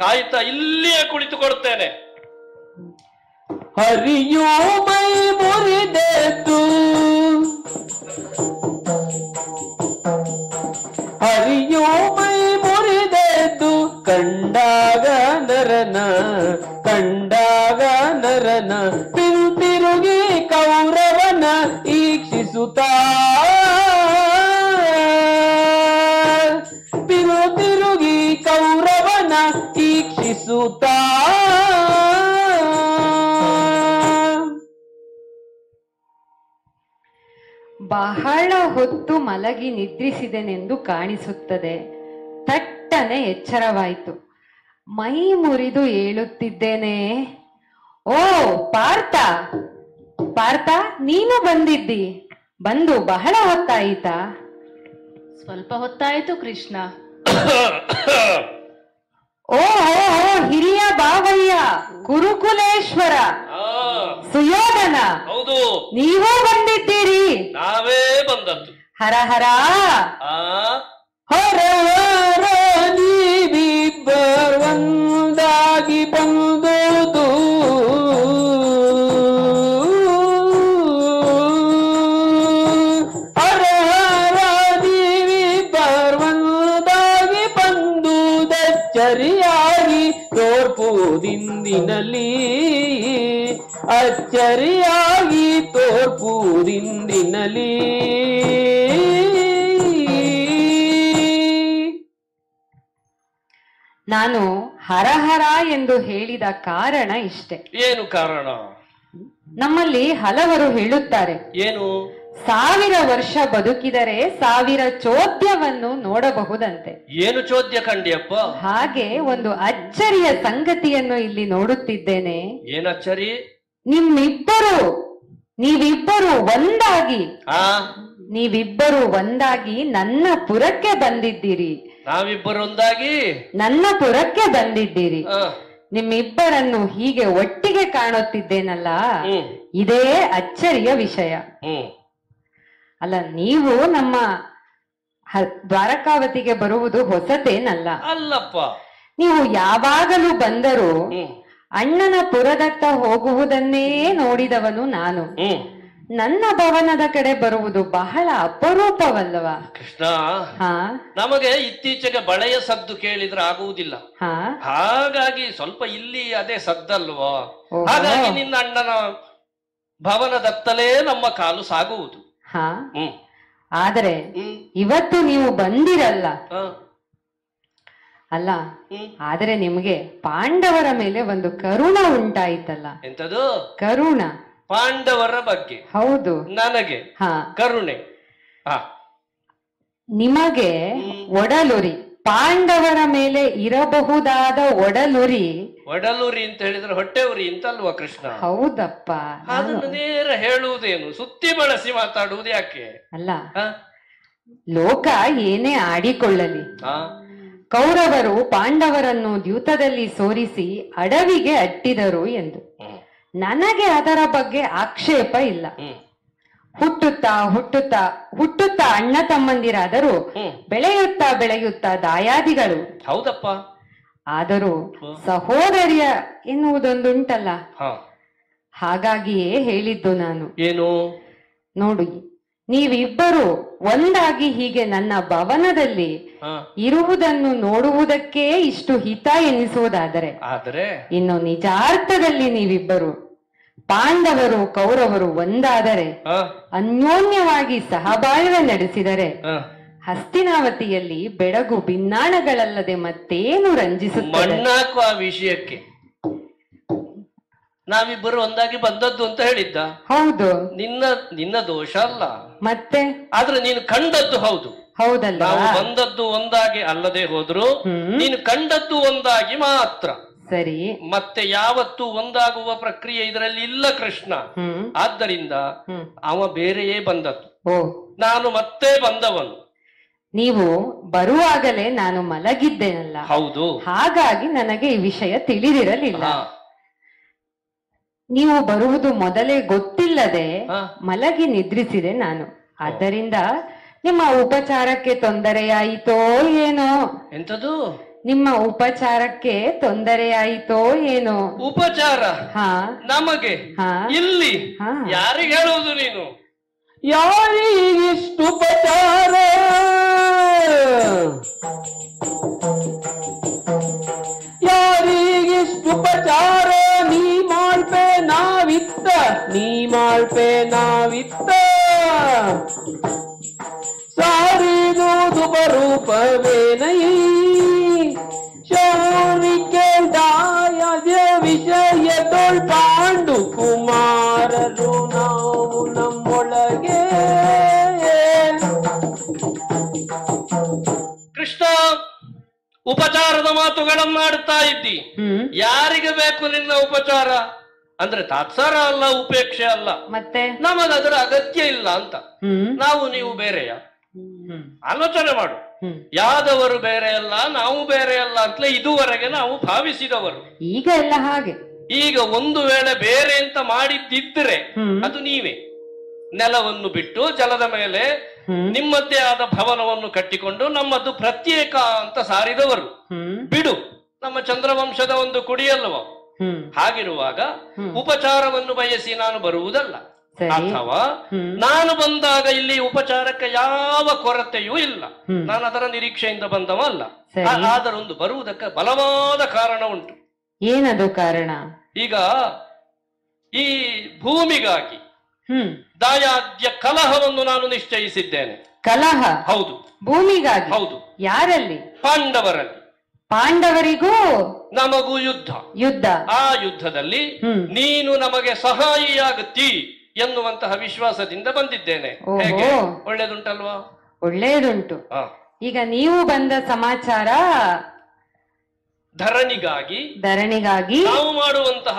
ಕಾಯ್ತಾ ಇಲ್ಲಿಯೇ ಕುಳಿತುಕೊಳ್ತೇನೆ. ಹರಿಯೋ ಮೈ ಮುರಿದೆದ್ದು, ಹರಿಯೋ ಮೈ ಮುರಿದೆದ್ದು, ಕಂಡಾಗ ನರನ ಪಿಂತಿರುಗಿ ಕೌರವನ ಈಕ್ಷಿಸುತ್ತಾ, ಪಿಂತಿರುಗಿ ಕೌರವನ ಈಕ್ಷಿಸುತ್ತಾ. ಬಹಳ ಹೊತ್ತು ಮಲಗಿ ನಿದ್ರಿಸಿದೆನೆಂದು ಕಾಣಿಸುತ್ತದೆ. ತಟ್ಟನೆ ಎಚ್ಚರವಾಯಿತು. ಮೈ ಮುರಿದು ಏಳುತ್ತಿದ್ದೇನೆ. ಓ ಪಾರ್ಥ, ಪಾರ್ಥ, ನೀನು ಬಂದಿದ್ದಿ. ಬಂದು ಬಹಳ ಹೊತ್ತಾಯಿತಾ? ಸ್ವಲ್ಪ ಹೊತ್ತಾಯಿತು ಕೃಷ್ಣ. ಓ ಹಿರಿಯ ಬಾವಯ್ಯ, ಕುರುಕುಲೇಶ್ವರ, ಸುಯೋಧನ, ಹೌದು, ನೀವೂ ಬಂದಿದ್ದೀರಿ. ನಾವೇ ಬಂದದ್ದು. ಹರ ಹರ. ಹರ ಹರ ನೀವಿಬ್ಬರು ಒಂದಾಗಿ ಬಂದುದು, ಹರ ಹರ ನೀವಿಬ್ಬರು ಒಂದಾಗಿ ಬಂದುದಚ್ಚರಿಯಾಗಿ ತೋರ್ಪುದಿಂದಿನಲ್ಲಿ, ಅಚ್ಚರಿಯಾಗಿ ತೋರ್ಪುದಿಂದಿನಲ್ಲಿ. ನಾನು ಹರಹರ ಎಂದು ಹೇಳಿದ ಕಾರಣ ಇಷ್ಟೆ. ಏನು ಕಾರಣ? ನಮ್ಮಲ್ಲಿ ಹಲವರು ಹೇಳುತ್ತಾರೆ, ಏನು? 1000 ವರ್ಷ ಬದುಕಿದರೆ 1000 ಚೋದ್ಯವನ್ನು ನೋಡಬಹುದಂತೆ. ಏನು ಚೋದ್ಯ ಕಂಡಿಯಪ್ಪ? ಹಾಗೆ ಒಂದು ಅಚ್ಚರಿಯ ಸಂಗತಿಯನ್ನು ಇಲ್ಲಿ ನೋಡುತ್ತಿದ್ದೇನೆ. ಏನಚ್ಚರಿ? ನೀವಿಬ್ಬರು ಒಂದಾಗಿ ನನ್ನ ಪುರಕ್ಕೆ ಬಂದಿದ್ದೀರಿ. ನಾವಿಬ್ಬರು ಒಂದಾಗಿ ನನ್ನ ಪುರಕ್ಕೆ ಬಂದಿದ್ದೀರಿ. ನಿಮ್ಮಿಬ್ಬರನ್ನು ಹೀಗೆ ಒಟ್ಟಿಗೆ ಕಾಣುತ್ತಿದ್ದೇನಲ್ಲ, ಇದೇ ಅಚ್ಚರಿಯ ವಿಷಯ. ಅಲ್ಲ, ನೀವು ನಮ್ಮ ದ್ವಾರಕಾವತಿಗೆ ಬರುವುದು ಹೊಸತೇನಲ್ಲ. ಅಲ್ಲಪ್ಪ, ನೀವು ಯಾವಾಗಲೂ ಬಂದರೂ ಅಣ್ಣನ ಪುರದತ್ತ ಹೋಗುವುದನ್ನೇ ನೋಡಿದವನು ನಾನು. ನನ್ನ ಭವನದ ಕಡೆ ಬರುವುದು ಬಹಳ ಅಪರೂಪವಲ್ಲವಾ ಕೃಷ್ಣ? ಹಾ, ನಮಗೆ ಇತ್ತೀಚೆಗೆ ಬಳೆಯ ಸದ್ದು ಕೇಳಿದ್ರೆ ಆಗುವುದಿಲ್ಲ. ಹಾ, ಹಾಗಾಗಿ ಸ್ವಲ್ಪ ಇಲ್ಲಿ ಅದೇ ಸದ್ದಲ್ವೋ, ಹಾಗಾಗಿ ನಿನ್ನ ಅಣ್ಣನ ಭವನದತ್ತಲೇ ನಮ್ಮ ಕಾಲು ಸಾಗುವುದು. ಹಾ, ಆದರೆ ಇವತ್ತು ನೀವು ಬಂದಿರಲ್ಲ ಅಲ್ಲ, ಆದರೆ ನಿಮಗೆ ಪಾಂಡವರ ಮೇಲೆ ಒಂದು ಕರುಣ ಉಂಟಾಯಿತಲ್ಲ. ಎಂತದು ಕರುಣ? ಪಾಂಡವರ ಬಗ್ಗೆ? ಹೌದು, ನನಗೆ ಕರುಣೆ. ನಿಮಗೆ ಒಡಲುರಿ, ಪಾಂಡವರ ಮೇಲೆ ಇರಬಹುದಾದ ಒಡಲುರಿ ಅಂತ ಹೇಳಿದ್ರೆ ಹೊಟ್ಟೆ ಉರಿ ಅಂತಲ್ವಾ ಕೃಷ್ಣ? ಹೌದಪ್ಪ. ಅದನ್ನು ನೇರ ಹೇಳುವುದೇನು, ಸುತ್ತಿ ಬಳಸಿ ಮಾತಾಡುವುದು ಯಾಕೆ? ಅಲ್ಲ, ಲೋಕ ಏನೇ ಆಡಿಕೊಳ್ಳಲಿ, ಕೌರವರು ಪಾಂಡವರನ್ನು ದ್ಯೂತದಲ್ಲಿ ಸೋರಿಸಿ ಅಡವಿಗೆ ಅಟ್ಟಿದರು ಎಂದು ನನಗೆ ಅದರ ಬಗ್ಗೆ ಆಕ್ಷೇಪ ಇಲ್ಲ. ಹುಟ್ಟುತ್ತಾ ಅಣ್ಣ ತಮ್ಮಂದಿರಾದರೂ ಬೆಳೆಯುತ್ತಾ ದಾಯಾದಿಗಳು. ಹೌದಪ್ಪ. ಆದರೂ ಸಹೋದರಿಯ ಎನ್ನುವುದೊಂದುಂಟಲ್ಲ, ಹಾಗಾಗಿಯೇ ಹೇಳಿದ್ದು ನಾನು. ಏನು? ನೋಡಿ, ನೀವಿಬ್ಬರು ಒಂದಾಗಿ ಹೀಗೆ ನನ್ನ ಭವನದಲ್ಲಿ ಇರುವುದನ್ನು ನೋಡುವುದಕ್ಕೆ ಇಷ್ಟು ಹಿತ ಎನ್ನಿಸುವುದಾದರೆ, ಇನ್ನು ನಿಜಾರ್ಥದಲ್ಲಿ ನೀವಿಬ್ಬರು ಪಾಂಡವರು ಕೌರವರು ಒಂದಾದರೆ, ಅನ್ಯೋನ್ಯವಾಗಿ ಸಹಬಾಳ್ವೆ ನಡೆಸಿದರೆ, ಹಸ್ತಿನಾವತಿಯಲ್ಲಿ ಬೆಳಗು ಭಿನ್ನಾಣಗಳಲ್ಲದೆ ಮತ್ತೇನು ರಂಜಿಸುತ್ತದೆ? ಆ ವಿಷಯಕ್ಕೆ ನಾವಿಬ್ಬರು ಒಂದಾಗಿ ಬಂದದ್ದು ಅಂತ ಹೇಳಿದ್ದ. ಹೌದು, ನಿನ್ನ ದೋಷ ಅಲ್ಲ. ಮತ್ತೆ? ಆದ್ರೆ ನೀನು ಕಂಡದ್ದು ಹೌದು. ಹೌದಲ್ಲ? ನಾವು ಬಂದದ್ದು ಒಂದಾಗಿ ಅಲ್ಲದೆ ಹೋದ್ರು ನೀನು ಕಂಡದ್ದು ಒಂದಾಗಿ ಮಾತ್ರ. ಸರಿ. ಮತ್ತೆ ಯಾವತ್ತೂ ಒಂದಾಗುವ ಪ್ರಕ್ರಿಯೆ ಇದರಲ್ಲಿ ಇಲ್ಲ ಕೃಷ್ಣ. ಆದ್ದರಿಂದ ಅವ ಬೇರೆಯೇ ಬಂದದ್ದು, ನಾನು ಮತ್ತೆ ಬಂದವನು. ನೀವು ಬರುವಾಗಲೇ ನಾನು ಮಲಗಿದ್ದೇನಲ್ಲ. ಹೌದು, ಹಾಗಾಗಿ ನನಗೆ ಈ ವಿಷಯ ತಿಳಿದಿರಲಿಲ್ಲ. ನೀವು ಬರುವುದು ಮೊದಲೇ ಗೊತ್ತಿಲ್ಲದೆ ಮಲಗಿ ನಿದ್ರಿಸಿದೆ ನಾನು. ಆದ್ದರಿಂದ ನಿಮ್ಮ ಉಪಚಾರಕ್ಕೆ ತೊಂದರೆಯಾಯಿತೋ ಏನೋ? ಎಂತದು? ನಿಮ್ಮ ಉಪಚಾರಕ್ಕೆ ತೊಂದರೆಯಾಯಿತೋ ಏನೋ? ಉಪಚಾರ ಹಾ ನಮಗೆ ಹಾ ಇಲ್ಲಿ ಹಾ. ಯಾರಿಗೆ ಹೇಳುವುದು ನೀನು? ಯಾರಿಗಿಷ್ಟು ಉಪಚಾರ, ಯಾರಿಗಿಷ್ಟು ಉಪಚಾರ, ನೀ ಮಾಳ್ಪೆ ನಾವಿತ್ತ, ನೀ ಮಾಳ್ಪೆ ನಾವಿತ್ತ, ಸಾರಿದುದು ಬರೂಪವೇನೈ ಶೌರಿಕೆ ದಾಯದ ವಿಷಯ ಪಾಂಡು ಕುಮಾರರು ನಾವು ನಮ್ಮೊಳಗೆ. ಕೃಷ್ಣ, ಉಪಚಾರದ ಮಾತುಗಳನ್ನಾಡುತ್ತಾ ಇದ್ದಿ. ಯಾರಿಗೆ ಬೇಕು ನಿನ್ನ ಉಪಚಾರ? ಅಂದ್ರೆ ತಾತ್ಸಾರ ಅಲ್ಲ, ಉಪೇಕ್ಷೆ ಅಲ್ಲ, ಮತ್ತೆ ನಮಗದರ ಅಗತ್ಯ ಇಲ್ಲ ಅಂತ. ನಾವು ನೀವು ಬೇರೆಯ? ಆಲೋಚನೆ ಮಾಡು. ಯಾದವರು ಬೇರೆ ಅಲ್ಲ, ನಾವು ಬೇರೆ ಅಲ್ಲ ಅಂತಲೇ ಇದುವರೆಗೆ ನಾವು ಭಾವಿಸಿದವರು. ಈಗ ಎಲ್ಲ ಹಾಗೆ. ಈಗ ಒಂದು ವೇಳೆ ಬೇರೆ ಅಂತ ಮಾಡಿದ್ದಿದ್ರೆ ಅದು ನೀವೇ. ನೆಲವನ್ನು ಬಿಟ್ಟು ಜಲದ ಮೇಲೆ ನಿಮ್ಮದೇ ಆದ ಭವನವನ್ನು ಕಟ್ಟಿಕೊಂಡು ನಮ್ಮದು ಪ್ರತ್ಯೇಕ ಅಂತ ಸಾರಿದವರು. ಬಿಡು, ನಮ್ಮ ಚಂದ್ರವಂಶದ ಒಂದು ಕುಡಿಯಲ್ವ. ಹಾಗಿರುವಾಗ ಉಪಚಾರವನ್ನು ಬಯಸಿ ನಾನು ಬರುವುದಲ್ಲ. ಅಥವಾ ನಾನು ಬಂದಾಗ ಇಲ್ಲಿ ಉಪಚಾರಕ್ಕೆ ಯಾವ ಕೊರತೆಯೂ ಇಲ್ಲ. ನಾನು ಅದರ ನಿರೀಕ್ಷೆಯಿಂದ ಬಂದವ ಅಲ್ಲ. ಆದರೊಂದು ಬರುವುದಕ್ಕೆ ಬಲವಾದ ಕಾರಣ ಉಂಟು. ಏನದು ಕಾರಣ? ಈಗ ಈ ಭೂಮಿಗಾಗಿ ದಾಯಾದ್ಯ ಕಲಹವನ್ನು ನಾನು ನಿಶ್ಚಯಿಸಿದ್ದೇನೆ. ಕಲಹ? ಹೌದು. ಭೂಮಿಗಾಗಿ? ಹೌದು. ಯಾರಲ್ಲಿ? ಪಾಂಡವರಲ್ಲಿ. ಪಾಂಡವರಿಗೂ ನಮಗೂ ಯುದ್ಧ. ಯುದ್ಧ. ಆ ಯುದ್ಧದಲ್ಲಿ ನೀನು ನಮಗೆ ಸಹಾಯಿಯಾಗುತ್ತಿ ಎನ್ನುವಂತಹ ವಿಶ್ವಾಸದಿಂದ ಬಂದಿದ್ದೇನೆ. ಹೇಗೆ? ಒಳ್ಳೇದುಂಟಲ್ವಾ? ಒಳ್ಳೇದುಂಟು. ಈಗ ನೀವು ಬಂದ ಸಮಾಚಾರ ಧರಣಿಗಾಗಿ ನಾವು ಮಾಡುವಂತಹ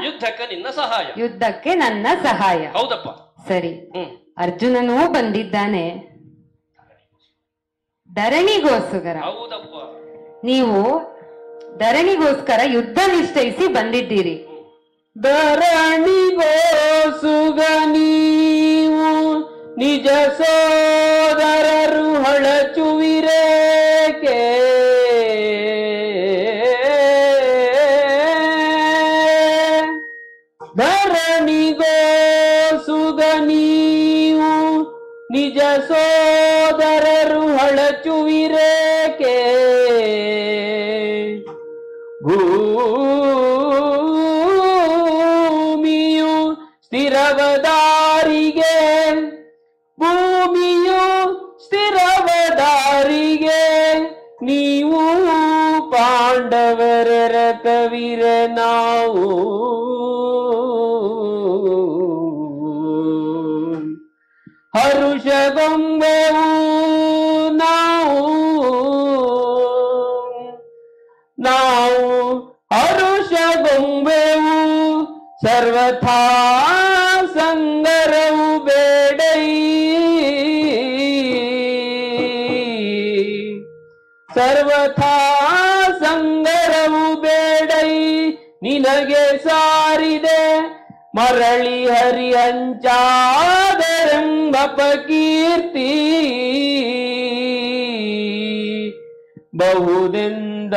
ಯುದ್ಧಕ್ಕೆ ನಿನ್ನ ಸಹಾಯ. ಯುದ್ಧಕ್ಕೆ ನನ್ನ ಸಹಾಯ. ಹೌದಪ್ಪ. ಸರಿ. ಅರ್ಜುನನೂ ಬಂದಿದ್ದಾನೆ ಧರಣಿಗೋಸ್ಕರ. ಹೌದಪ್ಪ. ನೀವು ಧರಣಿಗೋಸ್ಕರ ಯುದ್ಧ ನಿಶ್ಚಯಿಸಿ ಬಂದಿದ್ದೀರಿ. ಧರಣಿಗೋಸುಗ ನೀವು ನಿಜ ಸೋದರರು ಹೊಳಚುವಿರೇಕೆ? ಧರಣಿಗೋಸುಗ ನೀವು ನಿಜ ಸೋದರರು ಹೊಳಚುವಿರೇಕೆ? ಭೂಮಿಯು ಸ್ಥಿರವದಾರಿಗೆ, ಭೂಮಿಯು ಸ್ಥಿರವದಾರಿಗೆ, ನೀವು ಪಾಂಡವರ ರಥವೀರ ನಾವು ಹರುಷಗೊಂಬೆವು ನಾವು ಹರುಷಗೊಂಬೆವು ಸರ್ವಥಾ ಸಂಗರವು ಬೇಡೈ, ಸರ್ವಥಾ ಸಂಗರವು ಬೇಡೈ. ನಿನಗೆ ಸಾರಿದೆ ಮರಳಿ ಹರಿಹಂಚಾದರೆಂಬ ಕೀರ್ತಿ ಬಹುದೆಂದ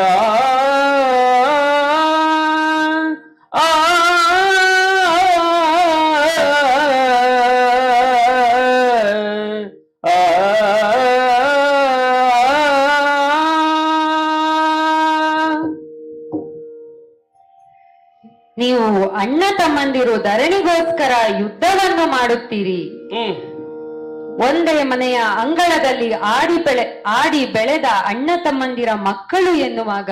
ನೀವು ಅಣ್ಣ ತಮ್ಮಂದಿರು ಧರಣಿಗೋಸ್ಕರ ಯುದ್ಧವನ್ನು ಮಾಡುತ್ತೀರಿ. ಒಂದೇ ಮನೆಯ ಅಂಗಳದಲ್ಲಿ ಆಡಿ ಬೆಳೆದ ಅಣ್ಣ ತಮ್ಮಂದಿರ ಮಕ್ಕಳು ಎನ್ನುವಾಗ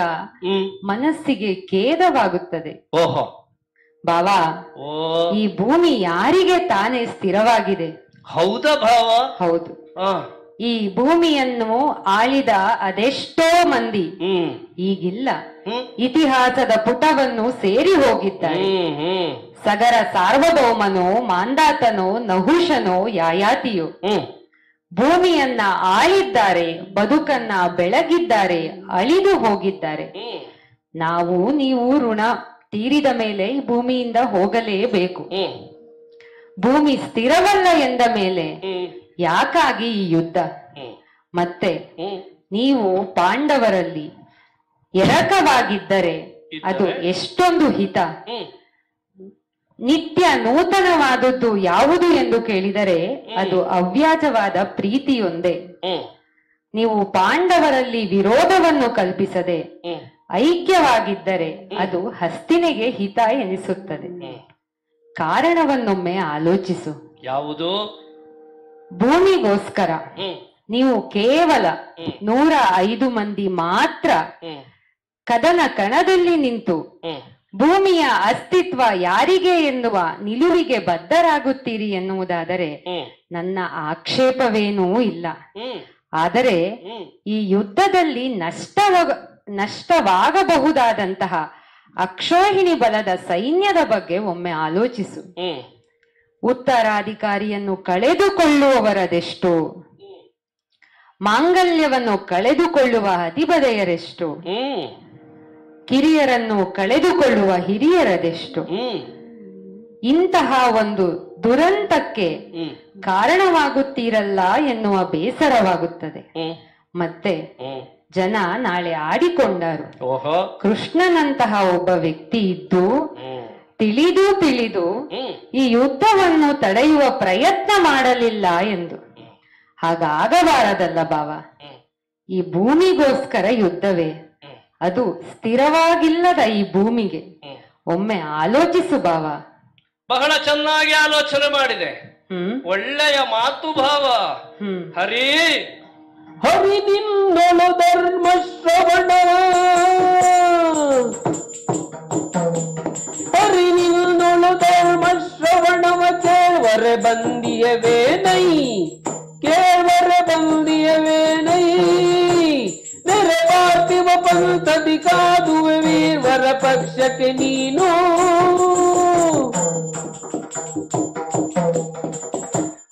ಮನಸ್ಸಿಗೆ ಖೇದವಾಗುತ್ತದೆ. ಭಾವ, ಈ ಭೂಮಿ ಯಾರಿಗೆ ತಾನೇ ಸ್ಥಿರವಾಗಿದೆ? ಹೌದಾ ಭಾವ? ಹೌದು. ಈ ಭೂಮಿಯನ್ನು ಆಳಿದ ಅದೆಷ್ಟೋ ಮಂದಿ ಈಗಿಲ್ಲ. ಇತಿಹಾಸದ ಪುಟವನ್ನು ಸೇರಿ ಹೋಗಿದ್ದಾರೆ. ಸಗರ ಸಾರ್ವಭೌಮನೋ, ಮಾಂದಾತನೋ, ನಹುಷನೋ, ಯಾಯಾತಿಯೋ ಭೂಮಿಯನ್ನ ಆಳಿದ್ದಾರೆ, ಬದುಕನ್ನ ಬೆಳಗಿದ್ದಾರೆ, ಅಳಿದು ಹೋಗಿದ್ದಾರೆ. ನಾವು ನೀವು ಋಣ ತೀರಿದ ಮೇಲೆ ಈ ಭೂಮಿಯಿಂದ ಹೋಗಲೇಬೇಕು. ಭೂಮಿ ಸ್ಥಿರವಲ್ಲ ಎಂದ ಮೇಲೆ ಯಾಕಾಗಿ ಈ ಯುದ್ಧ? ಮತ್ತೆ ನೀವು ಪಾಂಡವರಲ್ಲಿ ಎರಕವಾಗಿದ್ದರೆ ಅದು ಎಷ್ಟೊಂದು ಹಿತ. ನಿತ್ಯ ನೂತನವಾದದ್ದು ಯಾವುದು ಎಂದು ಕೇಳಿದರೆ ಅದು ಅವ್ಯಾಜವಾದ ಪ್ರೀತಿಯೊಂದೇ. ನೀವು ಪಾಂಡವರಲ್ಲಿ ವಿರೋಧವನ್ನು ಕಲ್ಪಿಸದೆ ಐಕ್ಯವಾಗಿದ್ದರೆ ಅದು ಹಸ್ತಿನೆಗೆ ಹಿತ ಎನಿಸುತ್ತದೆ. ಕಾರಣವನ್ನೊಮ್ಮೆ ಆಲೋಚಿಸು. ಯಾವುದು? ಭೂಮಿಗೋಸ್ಕರ ನೀವು ಕೇವಲ 105 ಮಂದಿ ಮಾತ್ರ ಕದನ ಕಣದಲ್ಲಿ ನಿಂತು ಭೂಮಿಯ ಅಸ್ತಿತ್ವ ಯಾರಿಗೆ ಎನ್ನುವ ನಿಲುವಿಗೆ ಬದ್ಧರಾಗುತ್ತೀರಿ ಎನ್ನುವುದಾದರೆ ನನ್ನ ಆಕ್ಷೇಪವೇನೂ ಇಲ್ಲ. ಆದರೆ ಈ ಯುದ್ಧದಲ್ಲಿ ನಷ್ಟವಾಗಬಹುದಾದಂತಹ ಅಕ್ಷೋಹಿಣಿ ಬಲದ ಸೈನ್ಯದ ಬಗ್ಗೆ ಒಮ್ಮೆ ಆಲೋಚಿಸು. ಉತ್ತರಾಧಿಕಾರಿಯನ್ನು ಕಳೆದುಕೊಳ್ಳುವವರದೆಷ್ಟು, ಮಾಂಗಲ್ಯವನ್ನು ಕಳೆದುಕೊಳ್ಳುವ ಅಧಿಪದೆಯರೆಷ್ಟು, ಕಿರಿಯರನ್ನು ಕಳೆದುಕೊಳ್ಳುವ ಹಿರಿಯರದೆಷ್ಟು. ಇಂತಹ ಒಂದು ದುರಂತಕ್ಕೆ ಕಾರಣವಾಗುತ್ತೀರಲ್ಲ ಎನ್ನುವ ಬೇಸರವಾಗುತ್ತದೆ. ಮತ್ತೆ ಜನ ನಾಳೆ ಆಡಿಕೊಂಡರು, ಕೃಷ್ಣನಂತಹ ಒಬ್ಬ ವ್ಯಕ್ತಿ ಇದ್ದು ತಿಳಿದು ಈ ಯುದ್ಧವನ್ನು ತಡೆಯುವ ಪ್ರಯತ್ನ ಮಾಡಲಿಲ್ಲ ಎಂದು. ಹಾಗಾಗಬಾರದಲ್ಲ ಭಾವ. ಈ ಭೂಮಿಗೋಸ್ಕರ ಯುದ್ಧವೇ, ಅದು ಸ್ಥಿರವಾಗಿಲ್ಲದ ಈ ಭೂಮಿಗೆ ಒಮ್ಮೆ ಆಲೋಚಿಸು ಭಾವ. ಬಹಳ ಚೆನ್ನಾಗಿ ಆಲೋಚನೆ ಮಾಡಿದೆ. ಒಳ್ಳೆಯ ಮಾತು ಭಾವ. ಹರಿ ಹರಿ ನಿನ್ನೊಳು ಧರ್ಮ ಶ್ರವಣ, ಹರಿ ನಿನ್ನೊಳು ಧರ್ಮ ಶ್ರವಣವ ಕೇಳ್ವರೆ ಬಂದಿಯವೇನೈ, ಕೇಳ್ವರೆ ಬಂದಿಯವೇನೈ. ನೆರೆ ಪಾರ್ಥಿವ ಪಂಥದಿ ಕಾದುವೆ ವೀರವರ ಪಕ್ಷಕ್ಕೆ ನೀನು.